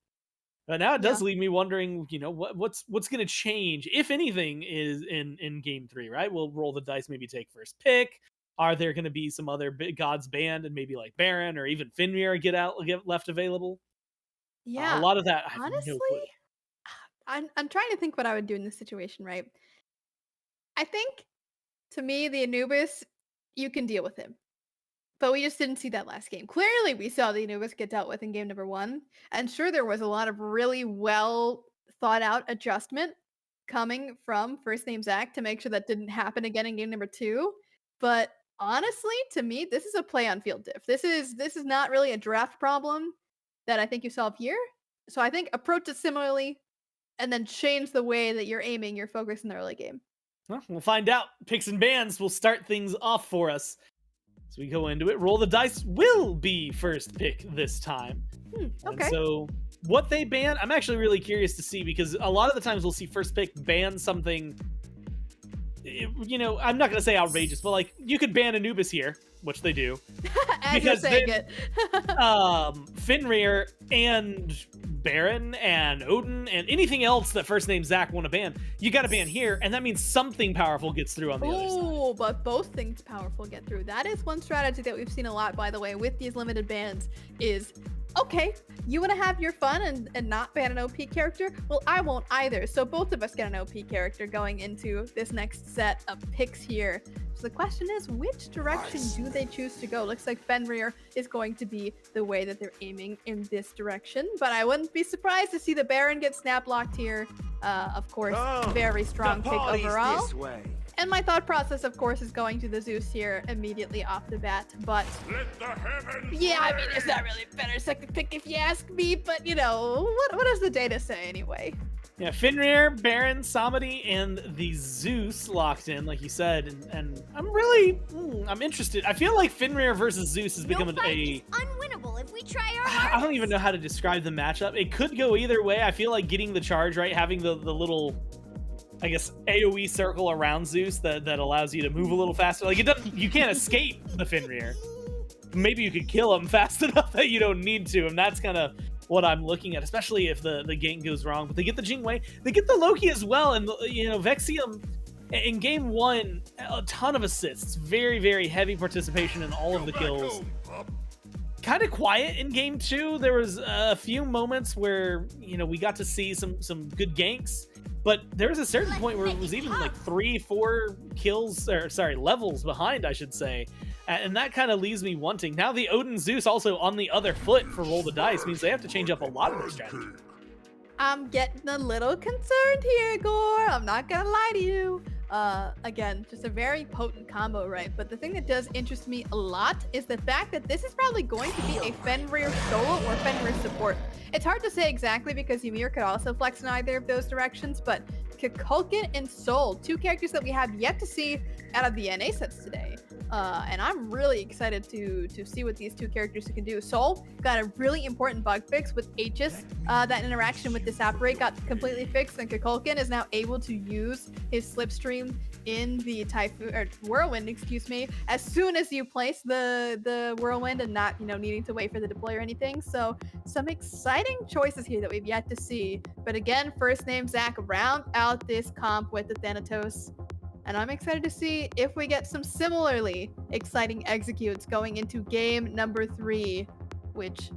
But now it does leave me wondering, what's going to change, if anything, is in game three, right? We'll roll the dice, maybe take first pick. Are there going to be some other big gods banned, and maybe like Baron or even Finmir get left available? Yeah, a lot of that. I have honestly, no clue. I'm trying to think what I would do in this situation, right? I think, to me, the Anubis, you can deal with him. But we just didn't see that last game. Clearly, we saw the Anubis get dealt with in game number one. And sure, there was a lot of really well thought out adjustment coming from first name Zach to make sure that didn't happen again in game number two. But honestly, to me, this is a play on field diff. This is not really a draft problem that I think you solve here. So I think approach it similarly and then change the way that you're aiming your focus in the early game. Well, we'll find out. Picks and bans will start things off for us. So we go into it. Roll the dice will be first pick this time. Okay. And so what they ban, I'm actually really curious to see, because a lot of the times we'll see first pick ban something you know, I'm not gonna say outrageous, but like you could ban Anubis here, which they do, As you're saying it. Fenrir and Baron and Odin and anything else that first name Zach want to ban, you got to ban here, and that means something powerful gets through on the other side. Oh, but both things powerful get through. That is one strategy that we've seen a lot, by the way, with these limited bans is, okay, you want to have your fun and not ban an OP character? Well, I won't either. So both of us get an OP character going into this next set of picks here. So the question is, which direction do they choose to go? Looks like Fenrir is going to be the way that they're aiming in this direction, but I wouldn't be surprised to see the Baron get snap locked here. Of course, very strong pick overall. And my thought process, of course, is going to the Zeus here immediately off the bat. But yeah, I mean, it's not really a better second pick if you ask me. But you know, what does the data say anyway? Yeah, Fenrir, Baron, Samedi, and the Zeus locked in, like you said, and I'm really, I'm interested. I feel like Fenrir versus Zeus has become unwinnable if we try our hardest. I don't even know how to describe the matchup. It could go either way. I feel like getting the charge right, having the little, I guess, AoE circle around Zeus that allows you to move a little faster. Like it doesn't, you can't escape the Fenrir. Maybe you could kill him fast enough that you don't need to, and that's kind of what I'm looking at, especially if the gank goes wrong. But they get the Jingwei, they get the Loki as well, and you know, Vexium in game 1, a ton of assists, very, very heavy participation in all of the kills. Kind of quiet in game 2. There was a few moments where, you know, we got to see some good ganks, but there was a certain point where it was even like 3-4 kills, or sorry, levels behind, I should say. And that kind of leaves me wanting. Now the Odin Zeus also on the other foot for Roll the Dice means they have to change up a lot of their strategy. I'm getting a little concerned here, Gore. I'm not gonna lie to you. Again, just a very potent combo, right? But the thing that does interest me a lot is the fact that this is probably going to be a Fenrir solo or Fenrir support. It's hard to say exactly because Ymir could also flex in either of those directions, but Kukulkan and Sol, two characters that we have yet to see out of the NA sets today. And I'm really excited to see what these two characters can do. Sol got a really important bug fix with Aegis. That interaction with this outbreak got completely fixed, and Kukulkan is now able to use his slipstream in the typhoon or whirlwind, excuse me, as soon as you place the whirlwind and not, you know, needing to wait for the deploy or anything. So some exciting choices here that we've yet to see. But again, first name Zach round out this comp with the Thanatos. And I'm excited to see if we get some similarly exciting executes going into game number 3, which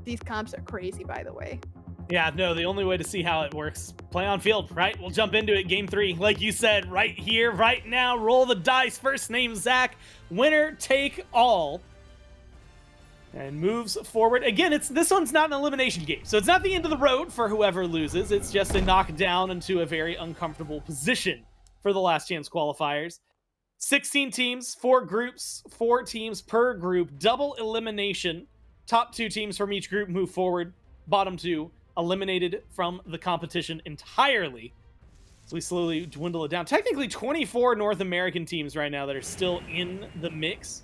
these comps are crazy, by the way. Yeah, no, the only way to see how it works, play on field, right? We'll jump into it. Game 3, like you said, right here, right now. Roll the dice. First name Zach. Winner take all. And moves forward. Again, this one's not an elimination game, so it's not the end of the road for whoever loses. It's just a knockdown into a very uncomfortable position for the last chance qualifiers. 16 teams, 4 groups, 4 teams per group, double elimination. Top 2 teams from each group move forward. Bottom 2 eliminated from the competition entirely. So we slowly dwindle it down. Technically 24 North American teams right now that are still in the mix.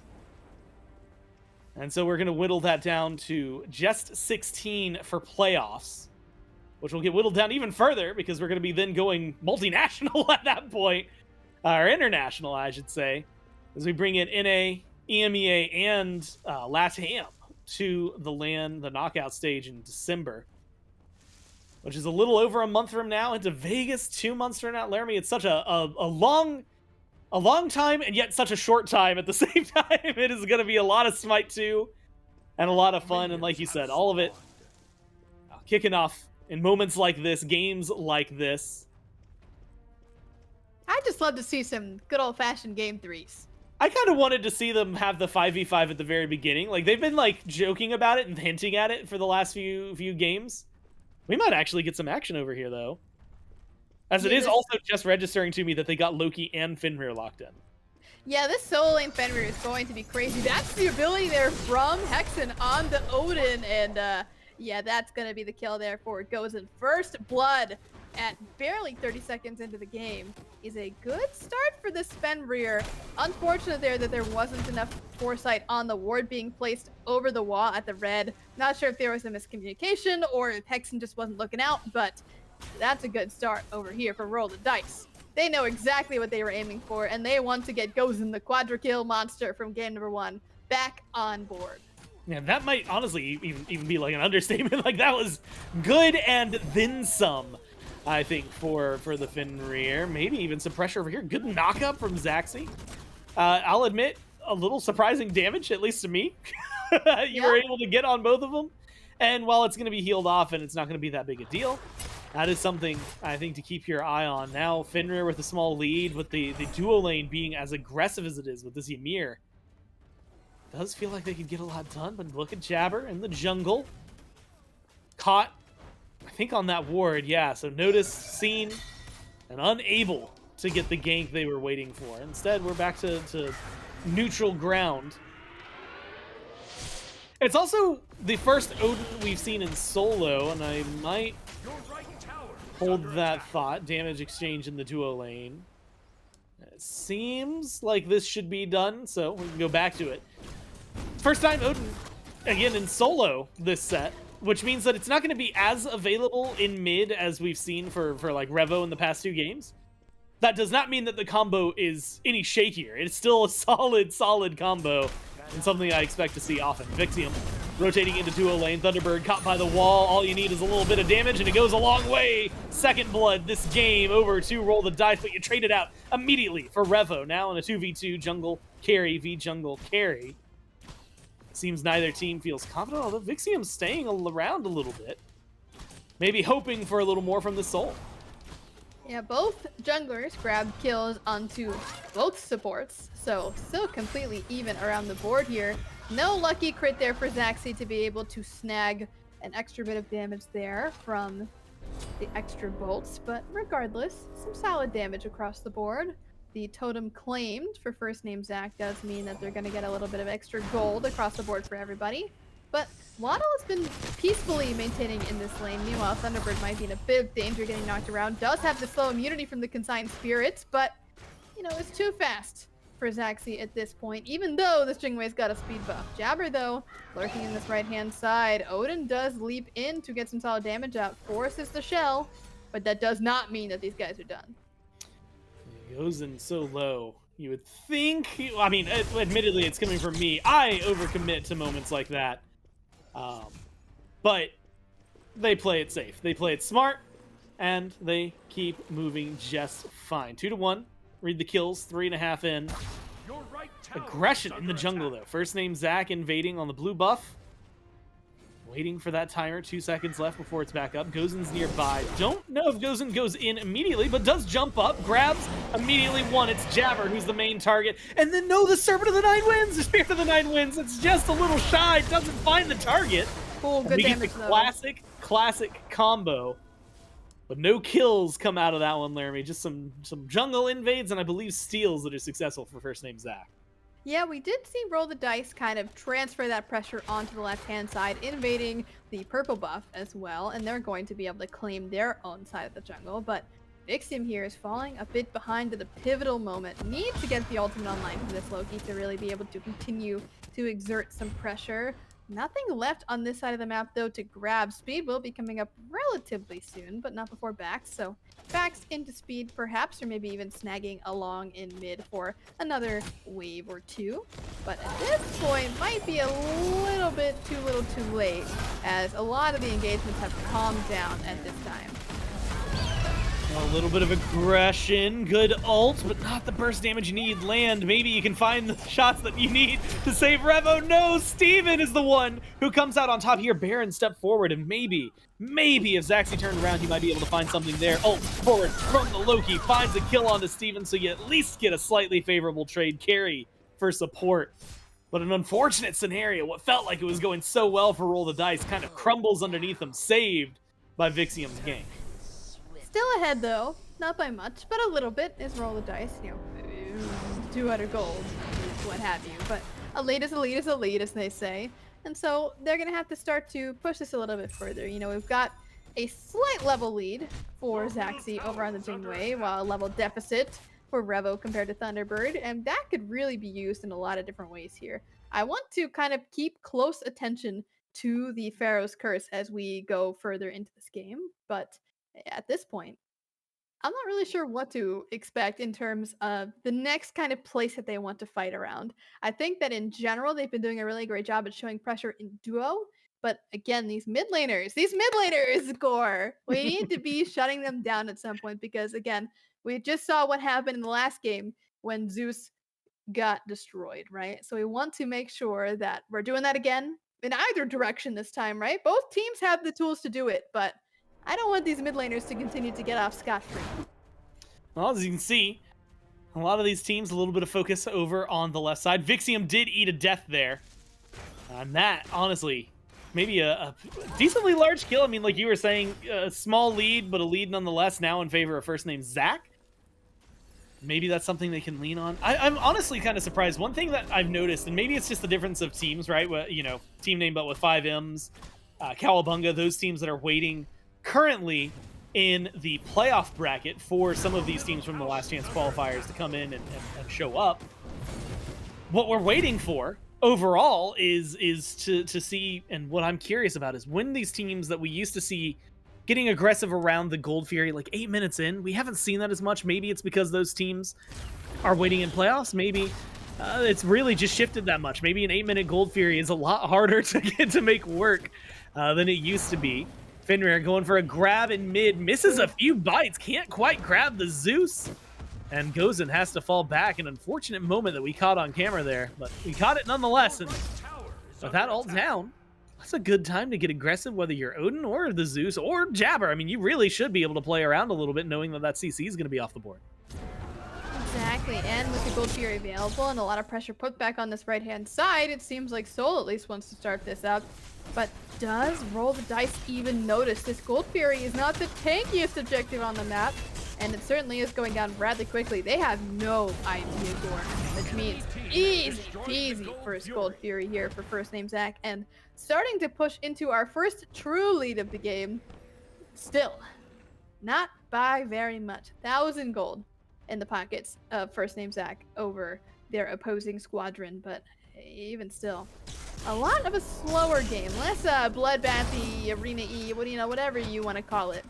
And so we're going to whittle that down to just 16 for playoffs, which will get whittled down even further because we're going to be then going multinational at that point, or international, I should say, as we bring in NA, EMEA, and LATAM to the knockout stage in December, which is a little over a month from now, into Vegas 2 months from now. Laramie, it's such a long time and yet such a short time at the same time. It is going to be a lot of Smite 2 and a lot of fun. And like you said, all of it kicking off in moments like this, games like this. I just love to see some good old-fashioned game 3s. I kind of wanted to see them have the 5v5 at the very beginning. Like, they've been, like, joking about it and hinting at it for the last few games. We might actually get some action over here, though. As it is also just registering to me that they got Loki and Fenrir locked in. Yeah, this solo lane Fenrir is going to be crazy. That's the ability there from Hexen on the Odin, and yeah, that's going to be the kill there for Gozen. First blood at barely 30 seconds into the game is a good start for this Fenrir. Unfortunate there that there wasn't enough foresight on the ward being placed over the wall at the red. Not sure if there was a miscommunication or if Hexen just wasn't looking out, but that's a good start over here for Roll the Dice. They know exactly what they were aiming for, and they want to get Gozen, the quadra-kill monster from game number 1, back on board. Yeah, that might honestly even be like an understatement. Like that was good and then some, I think, for the Fenrir. Maybe even some pressure over here. Good knockup from Zaxi. I'll admit, a little surprising damage, at least to me. You were able to get on both of them. And while it's going to be healed off and it's not going to be that big a deal, that is something I think to keep your eye on. Now, Fenrir with a small lead, with the duo lane being as aggressive as it is with this Ymir. Does feel like they could get a lot done, but look at Jabber in the jungle. Caught, I think, on that ward, yeah. So noticed, seen, and unable to get the gank they were waiting for. Instead, we're back to neutral ground. It's also the first Odin we've seen in solo, and I might hold that thought. Damage exchange in the duo lane. It seems like this should be done, so we can go back to it. First time Odin, again, in solo this set, which means that it's not going to be as available in mid as we've seen for like Revo in the past 2 games. That does not mean that the combo is any shakier. It's still a solid combo, and something I expect to see often. Vixium rotating into duo lane. Thunderbird caught by the wall. All you need is a little bit of damage, and it goes a long way. Second blood this game over to Roll the Dice, but you trade it out immediately for Revo. Now in a 2v2 jungle carry v jungle carry. Seems neither team feels confident, although Vixium's staying around a little bit. Maybe hoping for a little more from the Soul. Yeah, both junglers grabbed kills onto both supports, so still completely even around the board here. No lucky crit there for Zaxi to be able to snag an extra bit of damage there from the extra bolts, but regardless, some solid damage across the board. The totem claimed for first name Zach does mean that they're going to get a little bit of extra gold across the board for everybody. But Waddle has been peacefully maintaining in this lane. Meanwhile, Thunderbird might be in a bit of danger getting knocked around. Does have the slow immunity from the Consigned Spirits, but, you know, it's too fast for Zaxi at this point, even though this Jingwei's got a speed buff. Jabber, though, lurking in this right-hand side. Odin does leap in to get some solid damage out, forces the shell, but that does not mean that these guys are done. He goes in so low. You would think, I mean, admittedly, it's coming from me. I overcommit to moments like that. But they play it safe. They play it smart, and they keep moving just fine. 2-1. Read the kills. 3.5 in. Aggression in the jungle, though. First name Zach invading on the blue buff. Waiting for that timer. 2 seconds left before it's back up. Gozen's nearby. Don't know if Gozen goes in immediately, but does jump up. Grabs immediately one. It's Jabber who's the main target. And then no, the Serpent of the Nine Winds. The Spirit of the Nine Winds. It's just a little shy. Doesn't find the target. Cool, good we get damage, the classic combo. But no kills come out of that one, Laramie. Just some jungle invades and I believe steals that are successful for first name Zach. Yeah, we did see Roll the Dice kind of transfer that pressure onto the left-hand side, invading the purple buff as well, and they're going to be able to claim their own side of the jungle, but Vixium here is falling a bit behind at the pivotal moment. Need to get the ultimate online for this Loki to really be able to continue to exert some pressure. Nothing left on this side of the map, though, to grab. Speed will be coming up relatively soon, but not before Bax. So Bax into speed, perhaps, or maybe even snagging along in mid for another wave or two. But at this point, might be a little bit too little too late, as a lot of the engagements have calmed down at this time. A little bit of aggression, good ult, but not the burst damage you need. Land, maybe you can find the shots that you need to save Revo. No, Steven is the one who comes out on top here. Baron step forward, and maybe if Zaxi turned around, he might be able to find something there. Ult forward from the Loki, finds a kill onto Steven, so you at least get a slightly favorable trade carry for support. But an unfortunate scenario, what felt like it was going so well for Roll the Dice, kind of crumbles underneath him, saved by Vixium's gank. Still ahead, though. Not by much, but a little bit is Roll the Dice. You know, 200 gold, what have you. But a lead is a lead is a lead, as they say. And so they're going to have to start to push this a little bit further. You know, we've got a slight level lead for Zaxi over on the Jingwei, while a level deficit for Revo compared to Thunderbird. And that could really be used in a lot of different ways here. I want to kind of keep close attention to the Pharaoh's Curse as we go further into this game. But at this point, I'm not really sure what to expect in terms of the next kind of place that they want to fight around. I think that in general, they've been doing a really great job at showing pressure in duo. But again, these mid laners, Gore, we need to be shutting them down at some point because, again, we just saw what happened in the last game when Zeus got destroyed, right? So we want to make sure that we're doing that again in either direction this time, right? Both teams have the tools to do it, but I don't want these mid laners to continue to get off scot-free. Well, as you can see, a lot of these teams, a little bit of focus over on the left side. Vixium did eat a death there. And that, honestly, maybe a decently large kill. I mean, like you were saying, a small lead, but a lead nonetheless now in favor of first name Zach. Maybe that's something they can lean on. I'm honestly kind of surprised. One thing that I've noticed, and maybe it's just the difference of teams, right? Well, you know, team name but with 5 M's, Cowabunga, those teams that are waiting currently in the playoff bracket for some of these teams from the last chance qualifiers to come in and show up. What we're waiting for overall is to see, and what I'm curious about is when these teams that we used to see getting aggressive around the Gold Fury like 8 minutes in, we haven't seen that as much. Maybe it's because those teams are waiting in playoffs. Maybe it's really just shifted that much. Maybe an 8-minute Gold Fury is a lot harder to get to make work than it used to be. Fenrir going for a grab in mid, misses a few bites, can't quite grab the Zeus, and Gozen has to fall back. An unfortunate moment that we caught on camera there, but we caught it nonetheless. And with that ult down, that's a good time to get aggressive, whether you're Odin or the Zeus or Jabber. I mean, you really should be able to play around a little bit knowing that CC is going to be off the board. Exactly, and with the Gold Fury available and a lot of pressure put back on this right-hand side, it seems like Soul at least wants to start this up. But does Roll the Dice even notice this Gold Fury is not the tankiest objective on the map? And it certainly is going down rather quickly. They have no idea, Gore, which means easy peasy first Gold Fury here for first name Zach. And starting to push into our first true lead of the game. Still, not by very much. 1,000 gold in the pockets of first name Zach over their opposing squadron. But even still, a lot of a slower game. Less bloodbathy, arena-y, whatever you want to call it.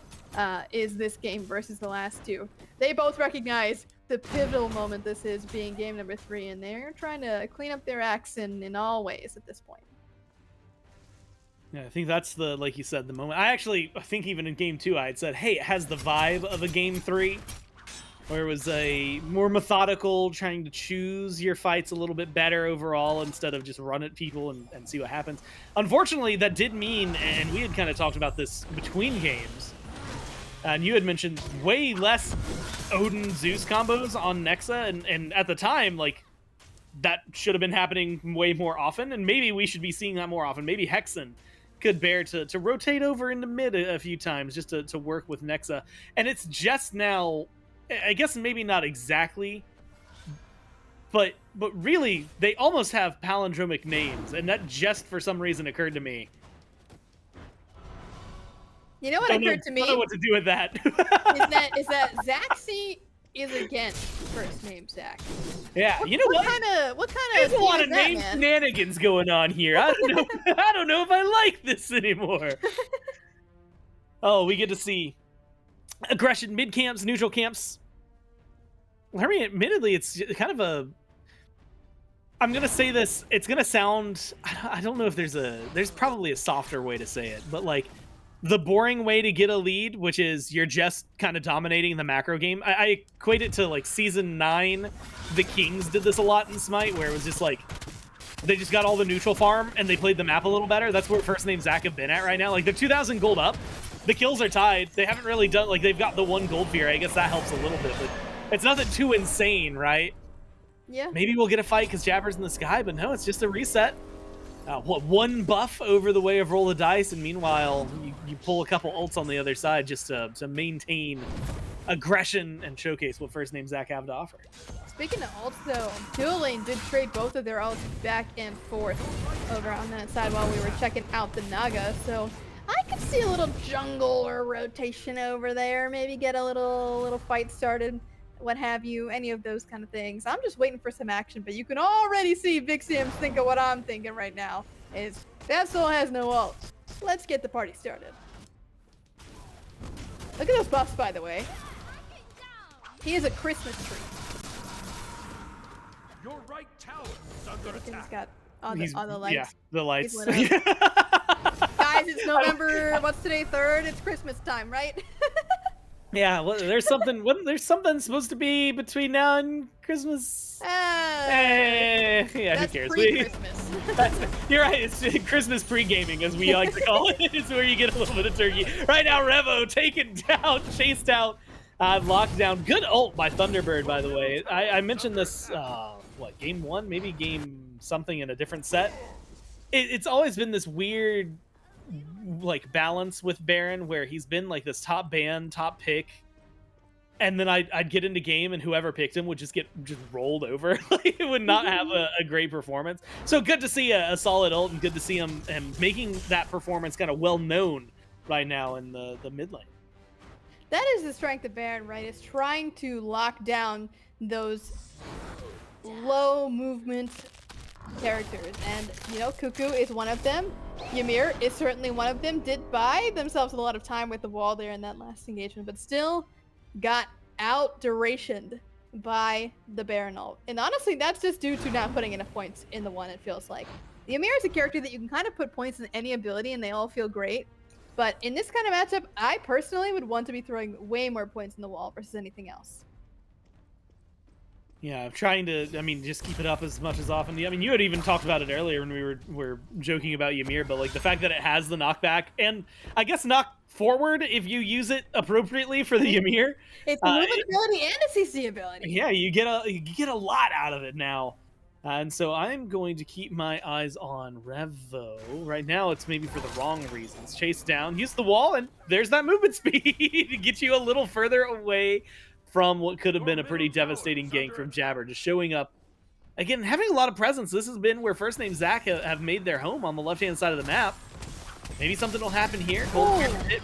Is this game versus the last two. They both recognize the pivotal moment this is, being game number 3, and they're trying to clean up their acts in all ways at this point. Yeah, I think that's the, like you said, the moment. I think even in game 2 I had said, hey, it has the vibe of a game 3, where it was a more methodical, trying to choose your fights a little bit better overall instead of just run at people and see what happens. Unfortunately, that did mean, and we had kind of talked about this between games, and you had mentioned way less Odin Zeus combos on Nexa, and at the time, like, that should have been happening way more often, and maybe we should be seeing that more often. Maybe Hexen could bear to rotate over into mid a few times just to work with Nexa. And it's just now, I guess maybe not exactly, but really, they almost have palindromic names, and that just for some reason occurred to me. You know what occurred to me? I don't know what to do with that. is that Zaxi is against first name Zach. Yeah, you know what? What kind of? There's a lot of name shenanigans going on here. I don't know. I don't know if I like this anymore. Oh, we get to see aggression mid camps, neutral camps. I mean, admittedly, it's kind of a. I'm gonna say this. It's gonna sound. I don't know if there's probably a softer way to say it, but like, the boring way to get a lead, which is you're just kind of dominating the macro game. I equate it to like season 9. The Kings did this a lot in Smite, where it was just like they just got all the neutral farm and they played the map a little better. That's where first name Zach have been at right now. Like, they're 2,000 gold up. The kills are tied. They haven't really done, like, they've got the 1 gold fear. I guess that helps a little bit, but it's nothing too insane, right? Yeah. Maybe we'll get a fight because Jabber's in the sky, but no, it's just a reset. One buff over the way of Roll the Dice, and meanwhile you pull a couple ults on the other side just to maintain aggression and showcase what first name Zach have to offer. Speaking of ults though, Dual Lane did trade both of their ults back and forth over on that side while we were checking out the Naga, so I could see a little jungle or rotation over there, maybe get a little fight started, what have you, any of those kind of things. I'm just waiting for some action, but you can already see Vixium think of what I'm thinking right now, is that Soul has no ult. Let's get the party started. Look at those buffs, by the way. He is a Christmas tree. Your right tower is under Because he's attack. got all the lights. Yeah, the lights. Lit up. Guys, it's November. What's today? 3rd. It's Christmas time, right? Yeah, well, there's something. There's something supposed to be between now and Christmas. Yeah, who That's cares? pre-Christmas. You're right. It's Christmas pre-gaming, as we like to call it. It's where you get a little bit of turkey. Right now, Revo taken down, chased out, locked down. Good ult by Thunderbird, by the way. I mentioned this. What, game 1? Maybe game something in a different set. It's always been this weird, like, balance with Baron, where he's been like this top ban, top pick, and then I'd get into game and whoever picked him would just get rolled over. Like, it would not have a great performance. So good to see a solid ult, and good to see him making that performance kind of well known right now in the mid lane. That is the strength of Baron, right? Is trying to lock down those low movement characters, and you know, Cuckoo is one of them. Ymir is certainly one of them. Did buy themselves a lot of time with the wall there in that last engagement, but still got out durationed by the Baron ult. And honestly, that's just due to not putting enough points in the one, it feels like. Ymir is a character that you can kind of put points in any ability and they all feel great. But in this kind of matchup, I personally would want to be throwing way more points in the wall versus anything else. Yeah, I'm trying to, I mean, just keep it up as much as often. I mean, you had even talked about it earlier when we were joking about Ymir, but like the fact that it has the knockback, and I guess knock forward if you use it appropriately for the Ymir. It's a movement ability and a CC ability. Yeah, you get a lot out of it now. And so I'm going to keep my eyes on Revo. Right now, it's maybe for the wrong reasons. Chase down, use the wall, and there's that movement speed to get you a little further away from what could have been a pretty devastating gank from Jabber. Just showing up, again, having a lot of presence. This has been where First Name Zach have made their home on the left-hand side of the map. Maybe something will happen here.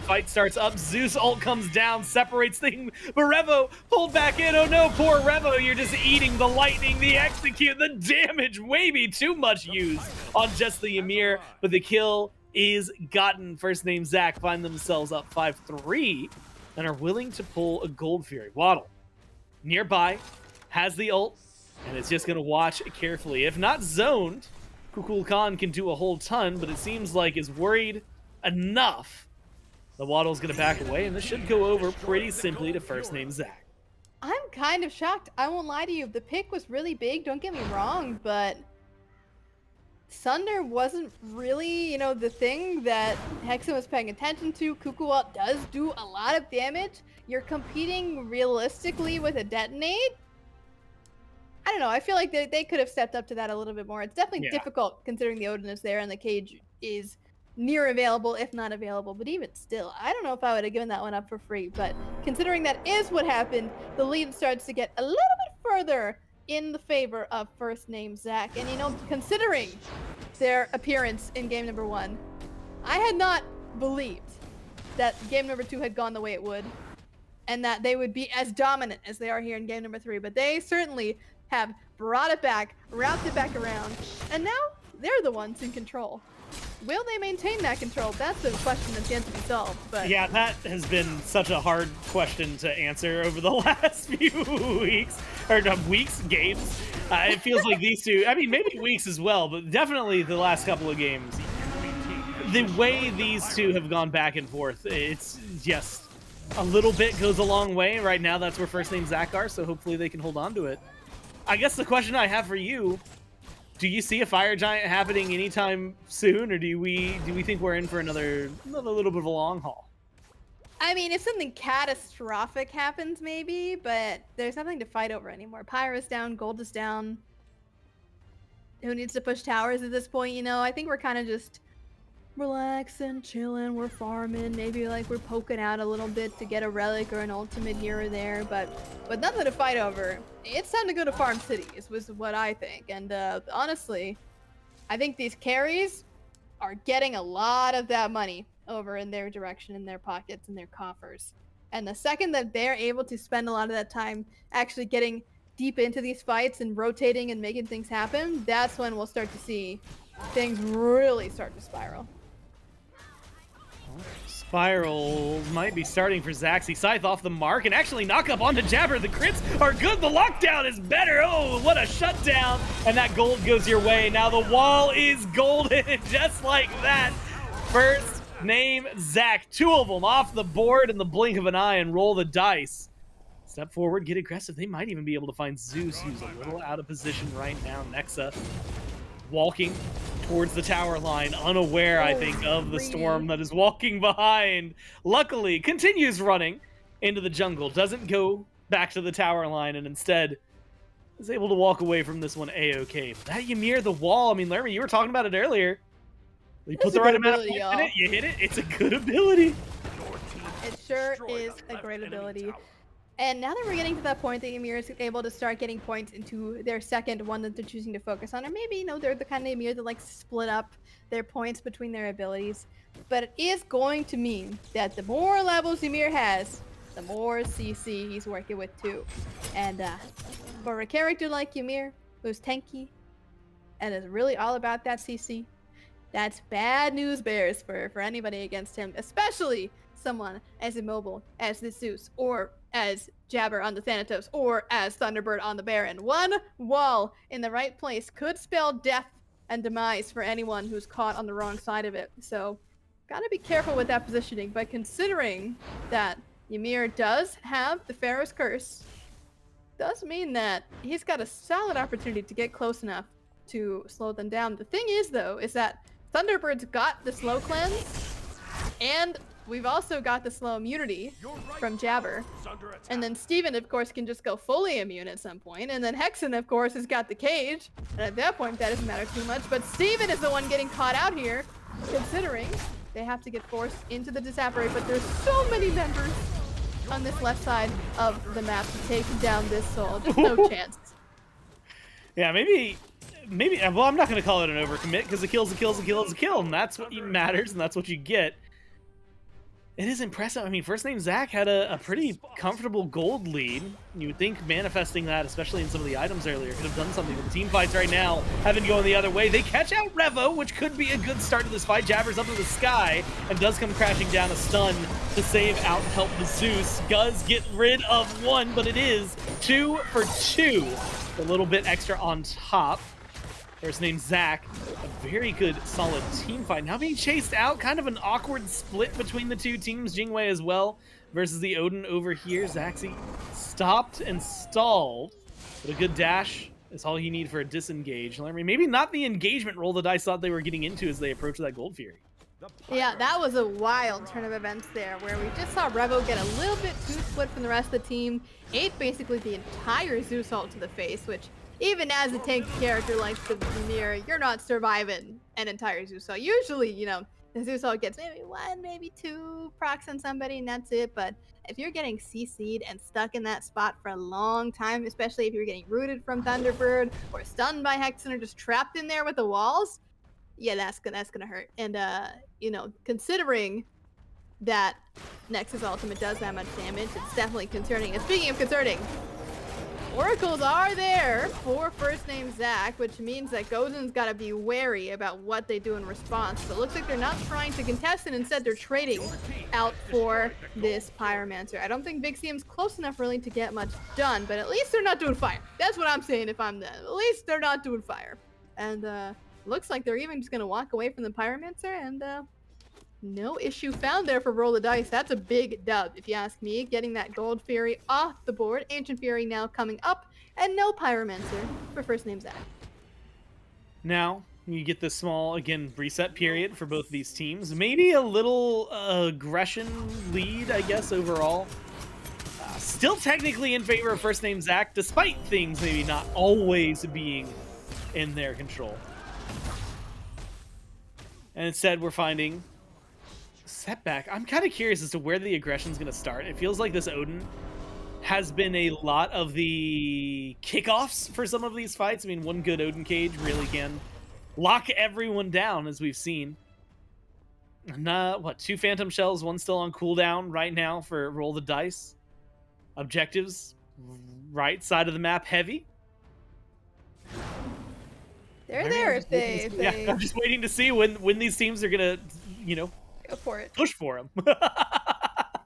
Fight starts up. Zeus ult comes down, separates things. But Revo pulled back in. Oh no, poor Revo. You're just eating the lightning, the execute, the damage. Maybe too much used on just the Ymir. But the kill is gotten. First Name Zach find themselves up 5-3 and are willing to pull a Gold Fury. Waddle, nearby, has the ult, and it's just going to watch carefully. If not zoned, Kukul Khan can do a whole ton, but it seems like is worried enough. The Waddle's going to back away, and this should go over pretty simply to First Name Zach. I'm kind of shocked. I won't lie to you. The pick was really big, don't get me wrong, but Sunder wasn't really, you know, the thing that Hexen was paying attention to. Cuckoo ult does do a lot of damage. You're competing realistically with a detonate. I don't know. I feel like they could have stepped up to that a little bit more. It's definitely difficult considering the Odin is there and the cage is near available, if not available. But even still, I don't know if I would have given that one up for free. But considering that is what happened, the lead starts to get a little bit further in the favor of First Name Zach. And, you know, considering their appearance in game number 1, I had not believed that game number 2 had gone the way it would and that they would be as dominant as they are here in game number 3. But they certainly have brought it back, wrapped it back around, and now they're the ones in control. Will they maintain that control? That's the question that's yet to be solved. But yeah, that has been such a hard question to answer over the last few weeks, or games. It feels like these two, I mean, maybe weeks as well, but definitely the last couple of games. The way these two have gone back and forth, it's just a little bit goes a long way. Right now, that's where First Name Zach are, so hopefully they can hold on to it. I guess the question I have for you, do you see a Fire Giant happening anytime soon, or do we think we're in for another little bit of a long haul? I mean, if something catastrophic happens, maybe, but there's nothing to fight over anymore. Pyra's down, Gold is down. Who needs to push towers at this point? You know, I think we're kind of just relaxing, chilling, we're farming, maybe like we're poking out a little bit to get a relic or an ultimate here or there, but nothing to fight over. It's time to go to Farm Cities, was what I think. And honestly, I think these carries are getting a lot of that money over in their direction, in their pockets, in their coffers. And the second that they're able to spend a lot of that time actually getting deep into these fights and rotating and making things happen, that's when we'll start to see things really start to spiral. Spirals might be starting for Zaxi. Scythe off the mark and actually knock up onto Jabber. The crits are good. The lockdown is better. Oh, what a shutdown. And that gold goes your way. Now the wall is golden just like that. First name Zach. 2 of them off the board in the blink of an eye and roll the dice. Step forward, get aggressive. They might even be able to find Zeus, who's a little out of position right now. Nexa walking towards the tower line, unaware, I think, of the storm that is walking behind. Luckily, continues running into the jungle, doesn't go back to the tower line, and instead is able to walk away from this one A-okay. That Ymir, the wall, I mean, Larry, you were talking about it earlier. You put the right amount of points in it, you hit it, it's a good ability. It sure is a great ability. And now that we're getting to that point that Ymir is able to start getting points into their second one that they're choosing to focus on, or maybe, you know, they're the kind of Ymir that likes to split up their points between their abilities. But it is going to mean that the more levels Ymir has, the more CC he's working with too. And for a character like Ymir, who's tanky and is really all about that CC, that's bad news bears for anybody against him, especially someone as immobile as the Zeus, or as Jabber on the Thanatos, or as Thunderbird on the Baron. One wall in the right place could spell death and demise for anyone who's caught on the wrong side of it. So, gotta be careful with that positioning. But considering that Ymir does have the Pharaoh's Curse, does mean that he's got a solid opportunity to get close enough to slow them down. The thing is, though, is that Thunderbird's got the slow cleanse, and we've also got the slow immunity from Jabber. And then Steven, of course, can just go fully immune at some point. And then Hexen, of course, has got the cage. And at that point, that doesn't matter too much. But Steven is the one getting caught out here, considering they have to get forced into the disapparate. But there's so many members on this left side of the map to take down this soul. Just no chance. Yeah, maybe, well, I'm not going to call it an overcommit, because a kill's a kill's a kill is a kill. And that's what matters, and that's what you get. It is impressive. I mean, first name Zach had a pretty comfortable gold lead. You would think manifesting that, especially in some of the items earlier, could have done something. But the team fights right now having to go the other way. They catch out Revo, which could be a good start to this fight. Jabber's up to the sky and does come crashing down a stun to save out and help the Zeus. Does get rid of one, but it is 2 for 2. A little bit extra on top. First name Zach, a very good, solid team fight. Now being chased out, kind of an awkward split between the two teams. Jingwei as well versus the Odin over here. Zaxi stopped and stalled, but a good dash is all you need for a disengage. I mean, maybe not the engagement roll the dice thought they were getting into as they approached that Gold Fury. Yeah, that was a wild turn of events there, where we just saw Revo get a little bit too split from the rest of the team, ate basically the entire Zeus ult to the face, which even as a tank character like the Ymir, you're not surviving an entire Zeus ult. Usually, you know, the Zeus ult gets maybe 1, maybe 2 procs on somebody and that's it, but if you're getting CC'd and stuck in that spot for a long time, especially if you're getting rooted from Thunderbird or stunned by Hexen or just trapped in there with the walls, yeah, that's gonna hurt. And you know, considering that Nexus ultimate does that much damage, it's definitely concerning. And speaking of concerning, oracles are there for first name Zach, which means that Gozen's got to be wary about what they do in response. But it looks like they're not trying to contest, and instead they're trading out for this Pyromancer. I don't think Big CM's close enough really to get much done, but at least they're not doing fire. That's what I'm saying if I'm them. At least they're not doing fire. And looks like they're even just going to walk away from the Pyromancer, and no issue found there for Roll the Dice. That's a big dub, if you ask me. Getting that Gold Fury off the board. Ancient Fury now coming up, and no Pyromancer for first name Zach. Now, you get this small, again, reset period for both these teams. Maybe a little aggression lead, I guess, overall. Still technically in favor of first name Zach, despite things maybe not always being in their control. And instead, we're finding setback. I'm kind of curious as to where the aggression is going to start. It feels like this Odin has been a lot of the kickoffs for some of these fights. I mean, one good Odin cage really can lock everyone down, as we've seen. And, what, 2 Phantom Shells, 1 still on cooldown right now for Roll the Dice. Objectives, right side of the map, heavy. They're there if they... Yeah, I'm just waiting to see when these teams are going to, you know, Go for it. Push for him.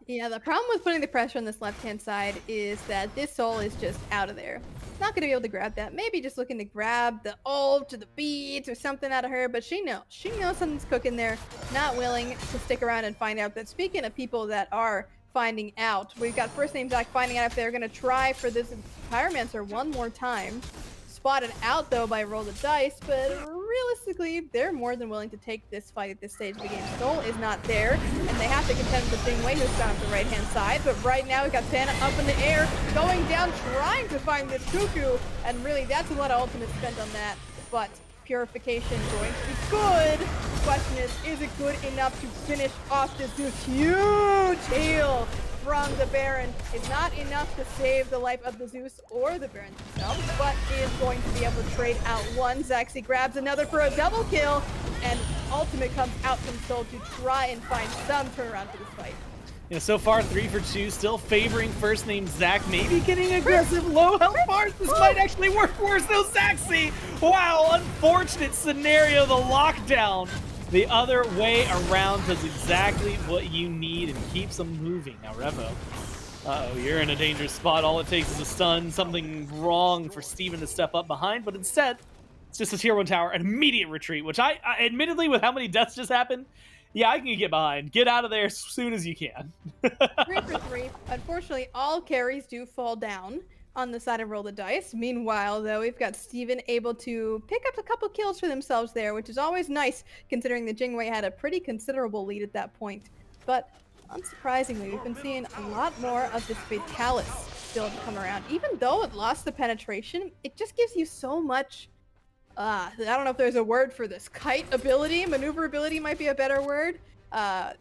Yeah, the problem with putting the pressure on this left-hand side is that this soul is just out of there. Not going to be able to grab that. Maybe just looking to grab the ult or the beads or something out of her, but she knows. She knows something's cooking there. Not willing to stick around and find out. But speaking of people that are finding out, we've got first name Zach finding out if they're going to try for this Pyromancer one more time. Spotted out though by Roll the Dice, but realistically, they're more than willing to take this fight at this stage of the game. Soul is not there, and they have to contend with Jingwei, who's down the right-hand side. But right now, we got Santa up in the air, going down, trying to find this Cuckoo, and really, that's a lot of ultimate spent on that. But Purification going to be good. The question is it good enough to finish off this huge heal from the Baron? Is not enough to save the life of the Zeus or the Baron themselves, but is going to be able to trade out one. Zaxi grabs another for a double kill, and Ultimate comes out from Soul to try and find some turnaround for this fight. You know, so far 3 for 2, still favoring first name Zach, maybe getting aggressive low health bars. This might actually work for us though. Zaxi, wow, unfortunate scenario, the lockdown. The other way around does exactly what you need and keeps them moving. Now, Revo, uh-oh, you're in a dangerous spot. All it takes is a stun, something wrong for Steven to step up behind, but instead, it's just a tier 1 tower, an immediate retreat, which I admittedly, with how many deaths just happened, yeah, I can get behind. Get out of there as soon as you can. 3 for 3. Unfortunately, all carries do fall down on the side of Roll the Dice. Meanwhile, though, we've got Steven able to pick up a couple kills for themselves there, which is always nice, considering the Jingwei had a pretty considerable lead at that point. But unsurprisingly, we've been seeing a lot more of this Fatalis build come around. Even though it lost the penetration, it just gives you so much I don't know if there's a word for this. Kite ability, maneuverability might be a better word.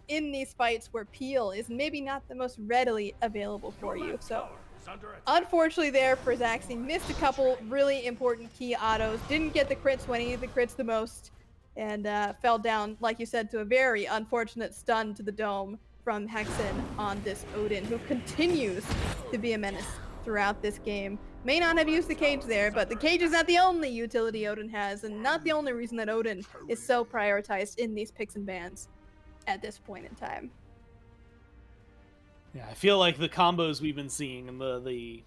In these fights where peel is maybe not the most readily available for you. So, unfortunately there for Zaxi, missed a couple really important key autos. Didn't get the crits when he needed the crits the most. And fell down, like you said, to a very unfortunate stun to the dome from Hexen on this Odin, who continues to be a menace throughout this game. May not have used the cage there, but the cage is not the only utility Odin has, and not the only reason that Odin is so prioritized in these picks and bans at this point in time. Yeah, I feel like the combos we've been seeing and the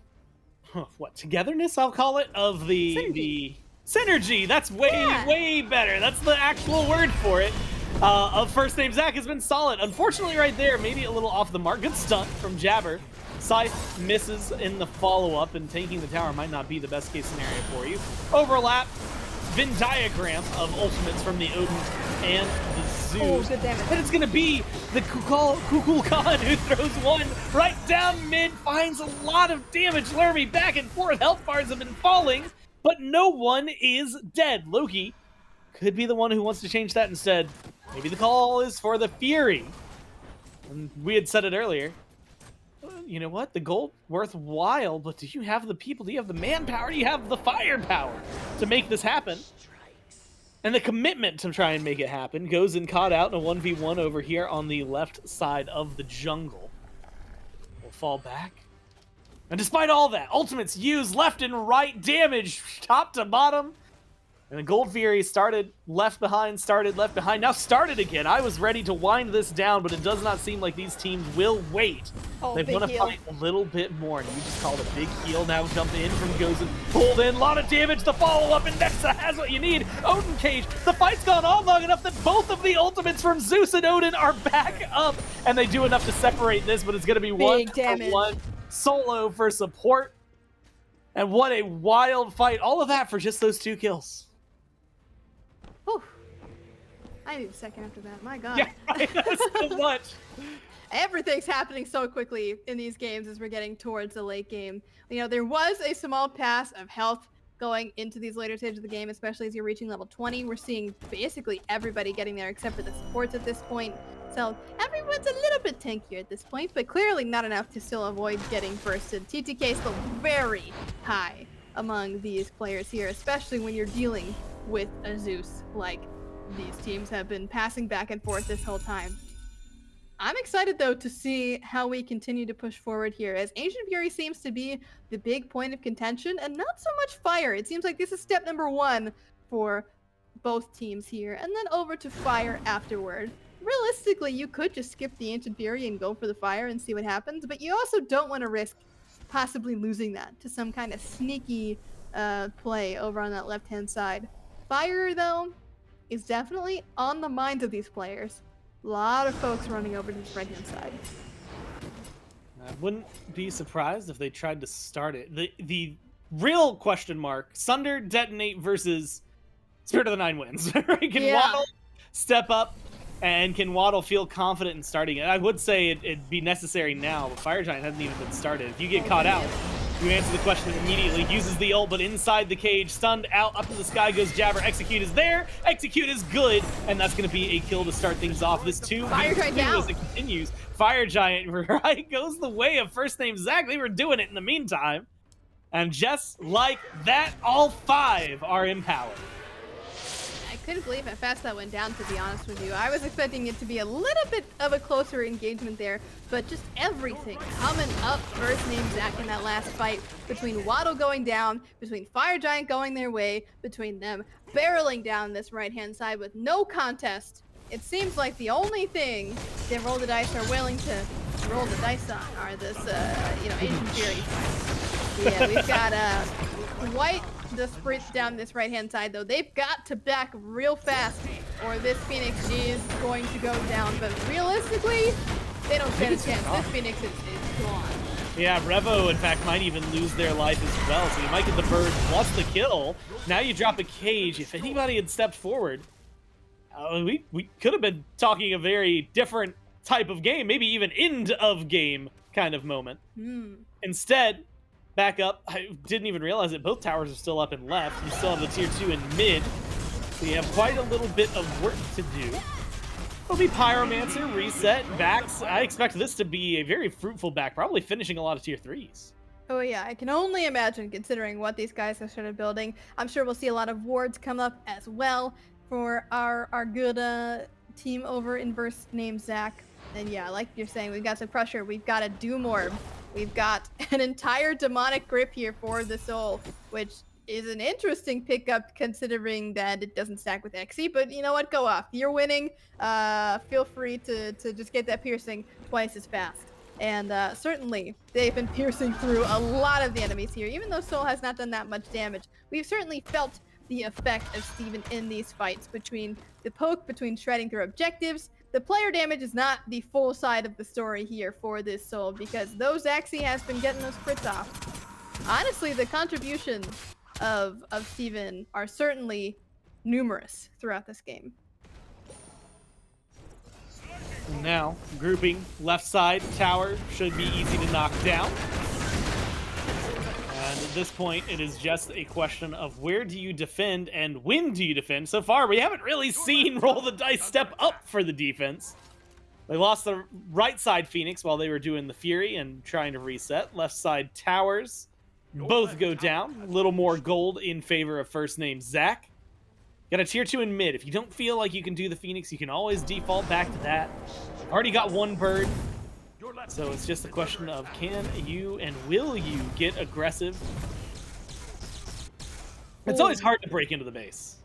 togetherness, I'll call it, of the synergy. That's way better. That's the actual word for it. Of first name Zach has been solid. Unfortunately, right there, maybe a little off the mark. Good stunt from Jabber. Scythe misses in the follow-up, and taking the tower might not be the best case scenario for you. Overlap, Venn diagram of ultimates from the Odin and the Zeus. Oh, good damage. And it's going to be the Kukul Khan who throws one right down mid, finds a lot of damage. Laramie back and forth. Health bars have been falling, but no one is dead. Loki could be the one who wants to change that instead. Maybe the call is for the Fury. And we had said it earlier. You know what? The gold worthwhile, but do you have the people? Do you have the manpower? Do you have the firepower to make this happen? And the commitment to try and make it happen goes and caught out in a 1v1 over here on the left side of the jungle. We'll fall back. And despite all that, ultimates used left and right, damage top to bottom. And the Gold Fury started left behind, now started again. I was ready to wind this down, but it does not seem like these teams will wait. Oh, they want to fight a little bit more, and you just called a big heal. Now jump in from Gozen, pulled in, a lot of damage. The follow-up, and Nexa has what you need. Odin Cage, the fight's gone on long enough that both of the ultimates from Zeus and Odin are back up, and they do enough to separate this, but it's going to be one solo for support. And what a wild fight. All of that for just those 2 kills. Whew. I need a second after that. My God. Yeah, right. That's so much. Everything's happening so quickly in these games as we're getting towards the late game. You know, there was a small pass of health going into these later stages of the game, especially as you're reaching level 20. We're seeing basically everybody getting there except for the supports at this point. So everyone's a little bit tankier at this point, but clearly not enough to still avoid getting bursted. TTK is still very high among these players here, especially when you're dealing with a Zeus like these teams have been passing back and forth this whole time. I'm excited though to see how we continue to push forward here, as Ancient Fury seems to be the big point of contention and not so much Fire. It seems like this is step number 1 for both teams here, and then over to Fire afterward. realistically, you could just skip the Ancient Fury and go for the fire and see what happens, but you also don't want to risk possibly losing that to some kind of sneaky play over on that left-hand side. Fire, though, is definitely on the minds of these players. A lot of folks running over to this right-hand side. I wouldn't be surprised if they tried to start it. The real question mark, Sunder detonate versus Spirit of the Nine wins. Can Waddle step up, and can Waddle feel confident in starting it? I would say it'd be necessary now, but Fire Giant hasn't even been started. If you get caught out, you answer the question immediately. Uses the ult, but inside the cage, stunned out, up to the sky goes Jabber. Execute is there. Execute is good, and that's going to be a kill to start things off. This 2v2 as it continues. Fire Giant right goes the way of first name Zach. They were doing it in the meantime, and just like that, all 5 are empowered. I couldn't believe how fast that went down, to be honest with you. I was expecting it to be a little bit of a closer engagement there, but just everything coming up first name Zach in that last fight, between Waddle going down, between Fire Giant going their way, between them barreling down this right-hand side with no contest. It seems like the only thing that Roll the Dice are willing to roll the dice on are this, Ancient Fury fights. Yeah, we've got White the sprint down this right-hand side, though. They've got to back real fast, or this Phoenix is going to go down. But realistically, they don't stand a chance. This Phoenix is gone. Yeah, Revo, in fact, might even lose their life as well. So you might get the bird plus the kill. Now you drop a cage. If anybody had stepped forward, we could have been talking a very different type of game, maybe even end of game kind of moment. Instead, back up. I didn't even realize that both towers are still up and left. You still have the tier 2 in mid. So you have quite a little bit of work to do. It'll be Pyromancer, reset, backs. I expect this to be a very fruitful back, probably finishing a lot of tier 3s. Oh yeah, I can only imagine, considering what these guys have started building. I'm sure we'll see a lot of wards come up as well for our good team over in first name Zach. And yeah, like you're saying, we've got some pressure. We've got a Doom Orb. We've got an entire demonic grip here for the soul, which is an interesting pickup considering that it doesn't stack with Xe, but you know what? Go off. You're winning. Feel free to just get that piercing twice as fast. And certainly, they've been piercing through a lot of the enemies here. Even though Soul has not done that much damage, we've certainly felt the effect of Steven in these fights, between the poke, between shredding through objectives. The player damage is not the full side of the story here for this Soul, because though Zaxi has been getting those crits off, honestly, the contributions of Steven are certainly numerous throughout this game. Now, grouping, left side, tower should be easy to knock down. And at this point, it is just a question of where do you defend and when do you defend. So far, we haven't really seen Roll the Dice step up for the defense. They lost the right side Phoenix while they were doing the Fury and trying to reset. Left side towers both go down. A little more gold in favor of first name Zach. Got a tier 2 in mid. If you don't feel like you can do the Phoenix, you can always default back to that. Already got one bird. So it's just a question of can you and will you get aggressive? It's always hard to break into the base.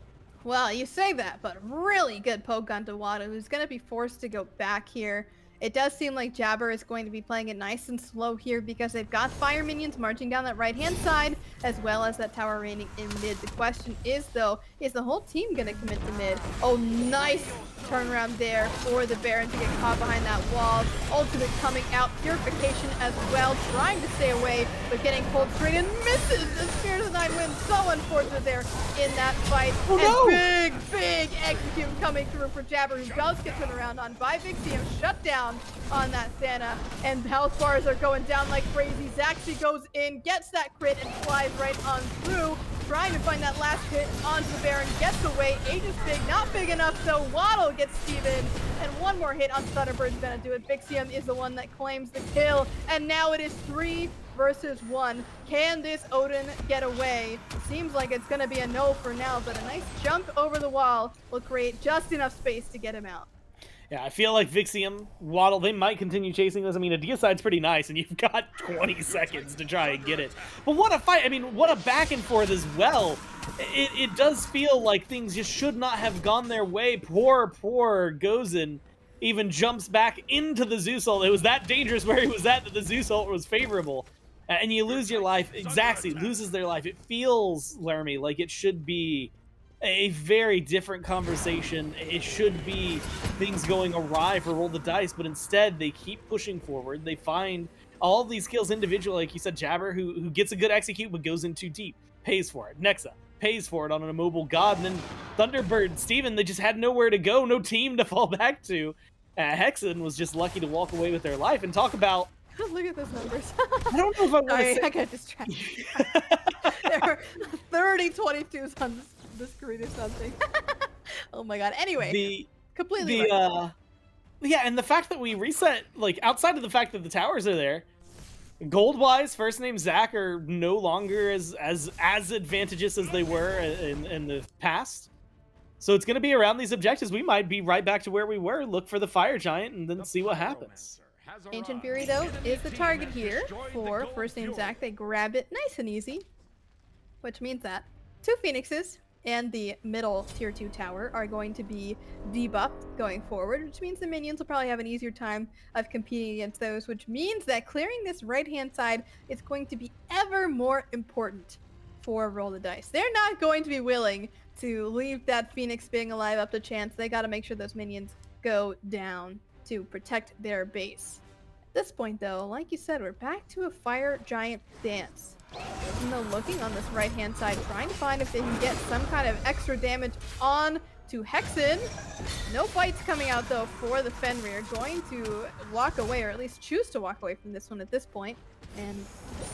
Well, you say that, but really good poke onto Wada, who's going to be forced to go back here. It does seem like Jabber is going to be playing it nice and slow here because they've got fire minions marching down that right-hand side, as well as that tower remaining in mid. The question is, though, is the whole team going to commit to mid? Oh, nice turnaround there for the Baron to get caught behind that wall. Ultimate coming out, Purification as well, trying to stay away, but getting pulled straight and misses. The Spirit of the Nine wins. So unfortunate there in that fight. Oh, no. And big execute coming through for Jabber, who does get turned around on by Vixium, shut down on that Santa, and health bars are going down like crazy. Zaxi goes in, gets that crit, and flies right on through, trying to find that last hit onto the Baron, gets away. Aegis big, not big enough, so Waddle gets Steven, and one more hit on Thunderbird's gonna do it. Vixium is the one that claims the kill, and now it is 3 versus 1. Can this Odin get away? Seems like it's gonna be a no for now, but a nice jump over the wall will create just enough space to get him out. Yeah, I feel like Vixium, Waddle, they might continue chasing this. I mean, a Deicide's pretty nice, and you've got 20 seconds to try and get it. But what a fight. I mean, what a back and forth as well. It does feel like things just should not have gone their way. Poor Gozen. even jumps back into the Zeus ult. It was that dangerous where he was at that the Zeus ult was favorable. And you lose your life. Zaxi loses their life. It feels, Laramie, like it should be a very different conversation. It should be things going awry for Roll the Dice, but instead they keep pushing forward. They find all these kills individually, like you said, Jabber, who gets a good execute but goes in too deep, pays for it. Nexa pays for it on an immobile god, and then Thunderbird, Steven, they just had nowhere to go, no team to fall back to. Hexen was just lucky to walk away with their life. And talk about... Look at those numbers. I don't know if I want to say... I got distracted. There are 30 22s on the screen or something. Oh my god. Anyway, completely right. Yeah, and the fact that we reset, like, outside of the fact that the towers are there, gold-wise, first name Zach are no longer as advantageous as they were in the past. So it's going to be around these objectives. We might be right back to where we were. Look for the Fire Giant and then see what happens. Ancient Fury, though, is the target here for first name Zach. They grab it nice and easy, which means that 2 Phoenixes and the middle tier 2 tower are going to be debuffed going forward, which means the minions will probably have an easier time of competing against those, which means that clearing this right-hand side is going to be ever more important for Roll the Dice. They're not going to be willing to leave that Phoenix being alive up to chance. They got to make sure those minions go down to protect their base. At this point, though, like you said, we're back to a Fire Giant dance. Looking on this right-hand side, trying to find if they can get some kind of extra damage on to Hexen. No fights coming out, though, for the Fenrir. Going to walk away, or at least choose to walk away from this one at this point, and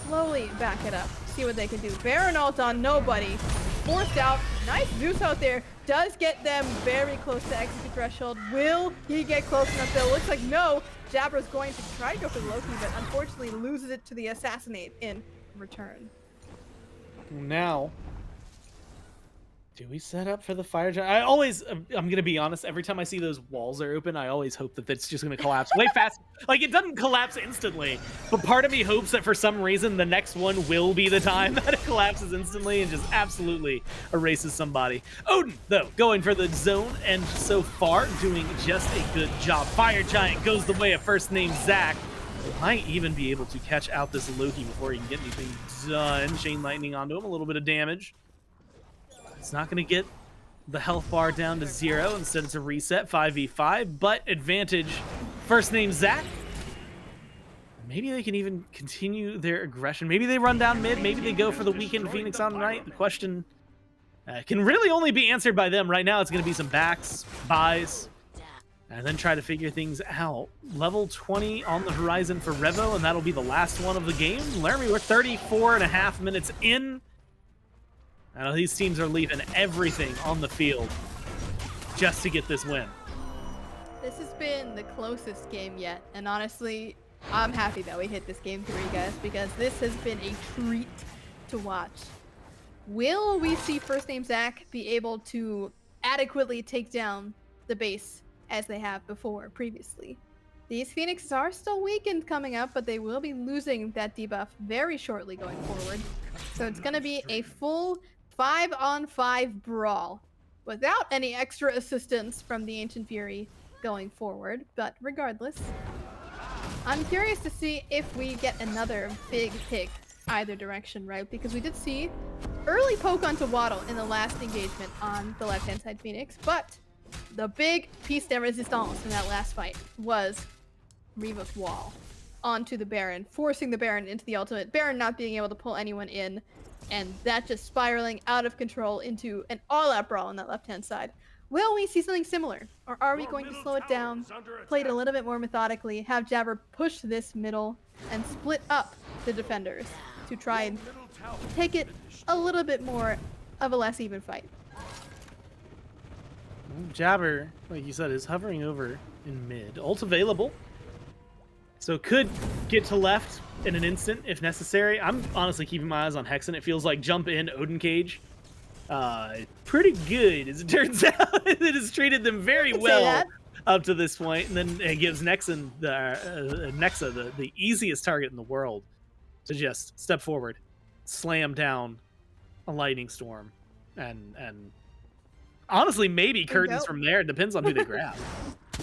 slowly back it up. See what they can do. Baron ult on nobody. Forced out. Nice Zeus out there. Does get them very close to execute threshold. Will he get close enough, though? Looks like no. Jabber's going to try to go for the Loki, but unfortunately loses it to the Assassinate in return. Now, do we set up for the Fire Giant? I'm gonna be honest, every time I see those walls are open, I always hope that it's just gonna collapse way fast. Like, it doesn't collapse instantly, but part of me hopes that for some reason the next one will be the time that it collapses instantly and just absolutely erases somebody. Odin, though, going for the zone, and so far doing just a good job. Fire Giant goes the way of first name Zach. Might even be able to catch out this Loki before he can get anything done. Chain Lightning onto him, a little bit of damage. It's not going to get the health bar down to 0. Instead, it's a reset, 5v5, but advantage first name Zach. Maybe they can even continue their aggression. Maybe they run down mid. Maybe they go for the weekend Phoenix on tonight. The question can really only be answered by them. Right now, it's going to be some backs, buys, and then try to figure things out. Level 20 on the horizon for Revo, and that'll be the last one of the game. Laramie, we're 34.5 minutes in. I know these teams are leaving everything on the field just to get this win. This has been the closest game yet, and honestly, I'm happy that we hit this game 3, guys, because this has been a treat to watch. Will we see first name Zach be able to adequately take down the base as they have before previously? These Phoenixes are still weakened coming up, but they will be losing that debuff very shortly going forward. So it's going to be a full 5-on-5 brawl without any extra assistance from the Ancient Fury going forward. But regardless, I'm curious to see if we get another big pick either direction, right? Because we did see early poke onto Waddle in the last engagement on the left-hand side Phoenix, but the big piece de resistance in that last fight was Reva's wall onto the Baron, forcing the Baron into the ultimate. Baron not being able to pull anyone in, and that just spiraling out of control into an all-out brawl on that left-hand side. Will we see something similar? Or are we going to slow it down, play it a little bit more methodically, have Jabber push this middle, and split up the defenders to try and take it a little bit more of a less even fight? Jabber, like you said, is hovering over in mid. Ult available. So could get to left in an instant if necessary. I'm honestly keeping my eyes on Hexen. It feels like jump in Odin Cage. Pretty good, as it turns out. It has treated them very well up to this point. And then it gives Nexa the easiest target in the world to just step forward, slam down a lightning storm, and honestly, maybe curtains from there. It depends on who they grab.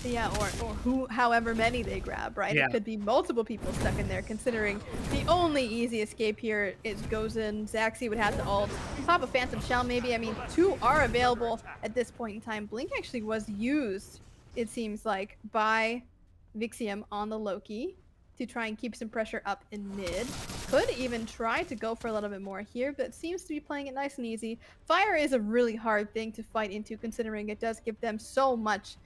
Yeah, or however many they grab, right? Yeah. It could be multiple people stuck in there, considering the only easy escape here is Gozen. Zaxi would have to ult. Pop a Phantom Shell, maybe. I mean, two are available at this point in time. Blink actually was used, it seems like, by Vixium on the Loki to try and keep some pressure up in mid. Could even try to go for a little bit more here, but seems to be playing it nice and easy. Fire is a really hard thing to fight into, considering it does give them so much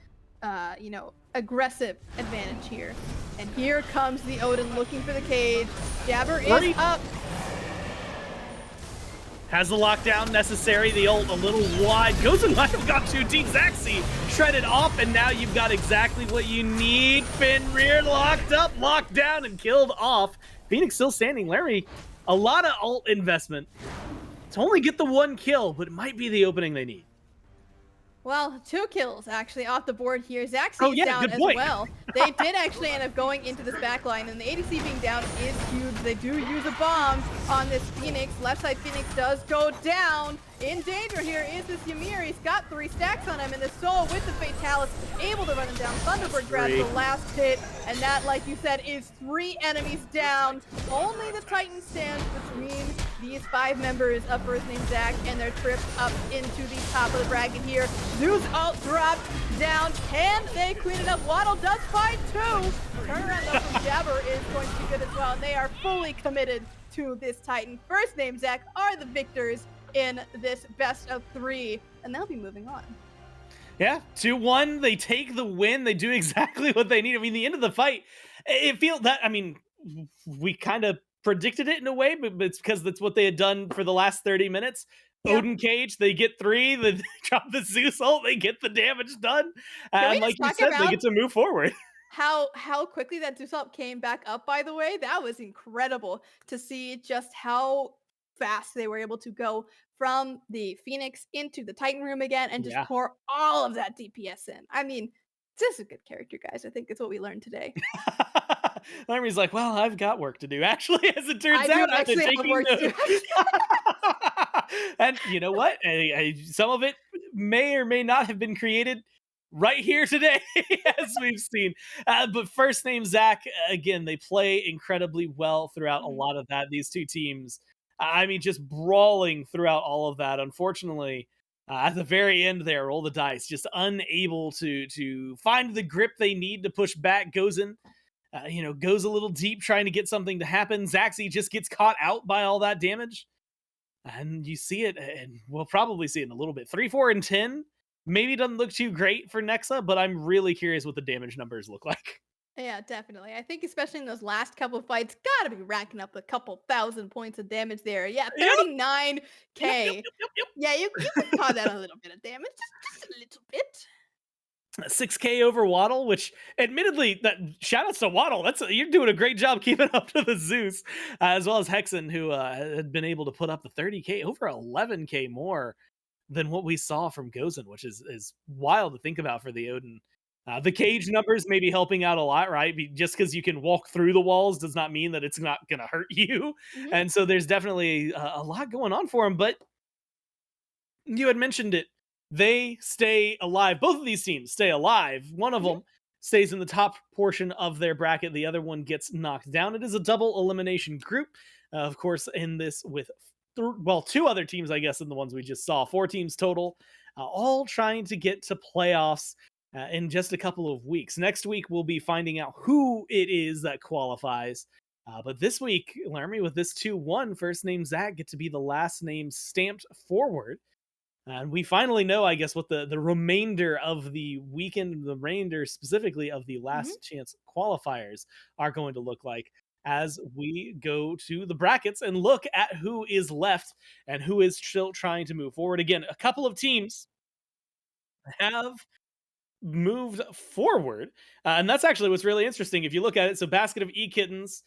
aggressive advantage here. And here comes the Odin looking for the cage. Jabber is up. Has the lockdown necessary. The ult a little wide. Gozen might have got too deep. Zaxi shredded off, and now you've got exactly what you need. Fenrir locked up, locked down, and killed off. Phoenix still standing. Larry, a lot of ult investment to only get the one kill, but it might be the opening they need. Well, 2 kills actually off the board here. Zaxi is down as well. They did actually end up going into this backline, and the ADC being down is huge. They do use a bomb on this Phoenix. Left side Phoenix does go down. In danger here is this Ymir. He's got 3 stacks on him, and the Soul with the Fatalis able to run him down. Thunderbird grabs the last hit, and that, like you said, is 3 enemies down. Only the Titan stands between these 5 members of First Name Zach and their trip up into the top of the bracket here. Zeus ult dropped down. Can they clean it up? Waddle does find 2. Turnaround though from Jabber is going to be good as well, and they are fully committed to this Titan. First Name Zach are the victors in this best of 3, and they'll be moving on. Yeah, 2-1. They take the win. They do exactly what they need. I mean, the end of the fight, it feels that, I mean, we kind of predicted it in a way, but it's because that's what they had done for the last 30 minutes. Yeah. Odin cage, they get 3, they drop the Zeus ult, they get the damage done. And like you said, they get to move forward. How quickly that Zeus ult came back up, by the way. That was incredible to see just how fast they were able to go from the Phoenix into the Titan room again and just pour all of that DPS in. I mean, this is a good character, guys. I think it's what we learned today. Laramie's like, well, I've got work to do. Actually, as it turns out, I've been taking notes. And you know what? Some of it may or may not have been created right here today, as we've seen. But First Name Zach, again, they play incredibly well throughout a lot of that. These two teams, I mean, just brawling throughout all of that. Unfortunately, at the very end there, roll the dice, just unable to find the grip they need to push back. Gozen, goes a little deep trying to get something to happen. Zaxi just gets caught out by all that damage. And you see it, and we'll probably see it in a little bit. 3, 4, and 10 maybe doesn't look too great for Nexa, but I'm really curious what the damage numbers look like. Yeah, definitely. I think especially in those last couple of fights, gotta be racking up a couple thousand points of damage there. Yeah, 39k. Yep. Yeah, you can cause that a little bit of damage, just a little bit. 6k over Waddle, which admittedly, that shout outs to Waddle. You're doing a great job keeping up to the Zeus, as well as Hexen, who had been able to put up the 30k, over 11k more than what we saw from Gozen, which is wild to think about for the Odin. The cage numbers may be helping out a lot, right? Just because you can walk through the walls does not mean that it's not going to hurt you. Mm-hmm. And so there's definitely a lot going on for him. But you had mentioned it. They stay alive. Both of these teams stay alive. One of them stays in the top portion of their bracket. The other one gets knocked down. It is a double elimination group. Of course, in this with, 2 other teams, I guess, than the ones we just saw. 4 teams total, all trying to get to playoffs in just a couple of weeks. Next week, we'll be finding out who it is that qualifies. But this week, Laramie, with this 2-1, First Name Zach get to be the last name stamped forward. And we finally know, I guess, what the remainder of the weekend, the remainder specifically of the last chance qualifiers are going to look like as we go to the brackets and look at who is left and who is still trying to move forward. Again, a couple of teams have moved forward, and that's actually what's really interesting if you look at it. So Basket of E-Kittens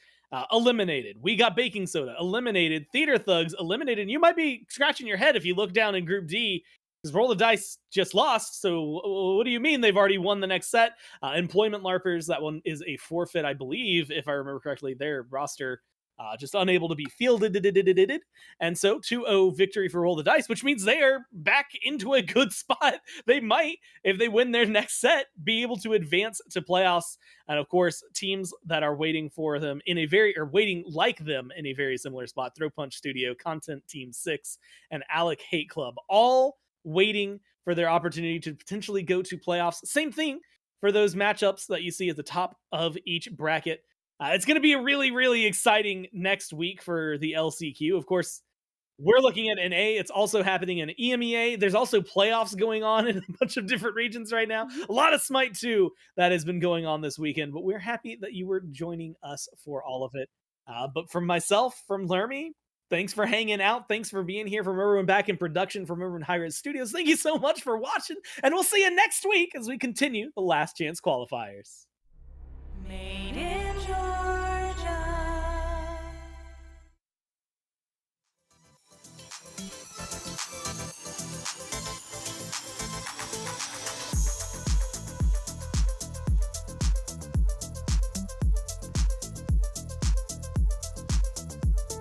eliminated. We got Baking Soda eliminated. Theater Thugs eliminated. And you might be scratching your head if you look down in Group D, because Roll the Dice just lost. So what do you mean they've already won the next set? Employment LARPers, that one is a forfeit, I believe, if I remember correctly. Their roster just unable to be fielded. And so 2-0 victory for Roll the Dice, which means they are back into a good spot. They might, if they win their next set, be able to advance to playoffs. And of course, teams that are waiting for them waiting like them in a very similar spot: Throw Punch Studio, Content Team 6, and Alec Hate Club, all waiting for their opportunity to potentially go to playoffs. Same thing for those matchups that you see at the top of each bracket. It's going to be a really, really exciting next week for the LCQ. Of course, we're looking at an A. It's also happening in EMEA. There's also playoffs going on in a bunch of different regions right now. A lot of Smite 2 that has been going on this weekend, but we're happy that you were joining us for all of it. But from myself, from Lermy, thanks for hanging out. Thanks for being here. From everyone back in production, from everyone hi-rez Studios, thank you so much for watching, and we'll see you next week as we continue the Last Chance qualifiers. Made in Georgia.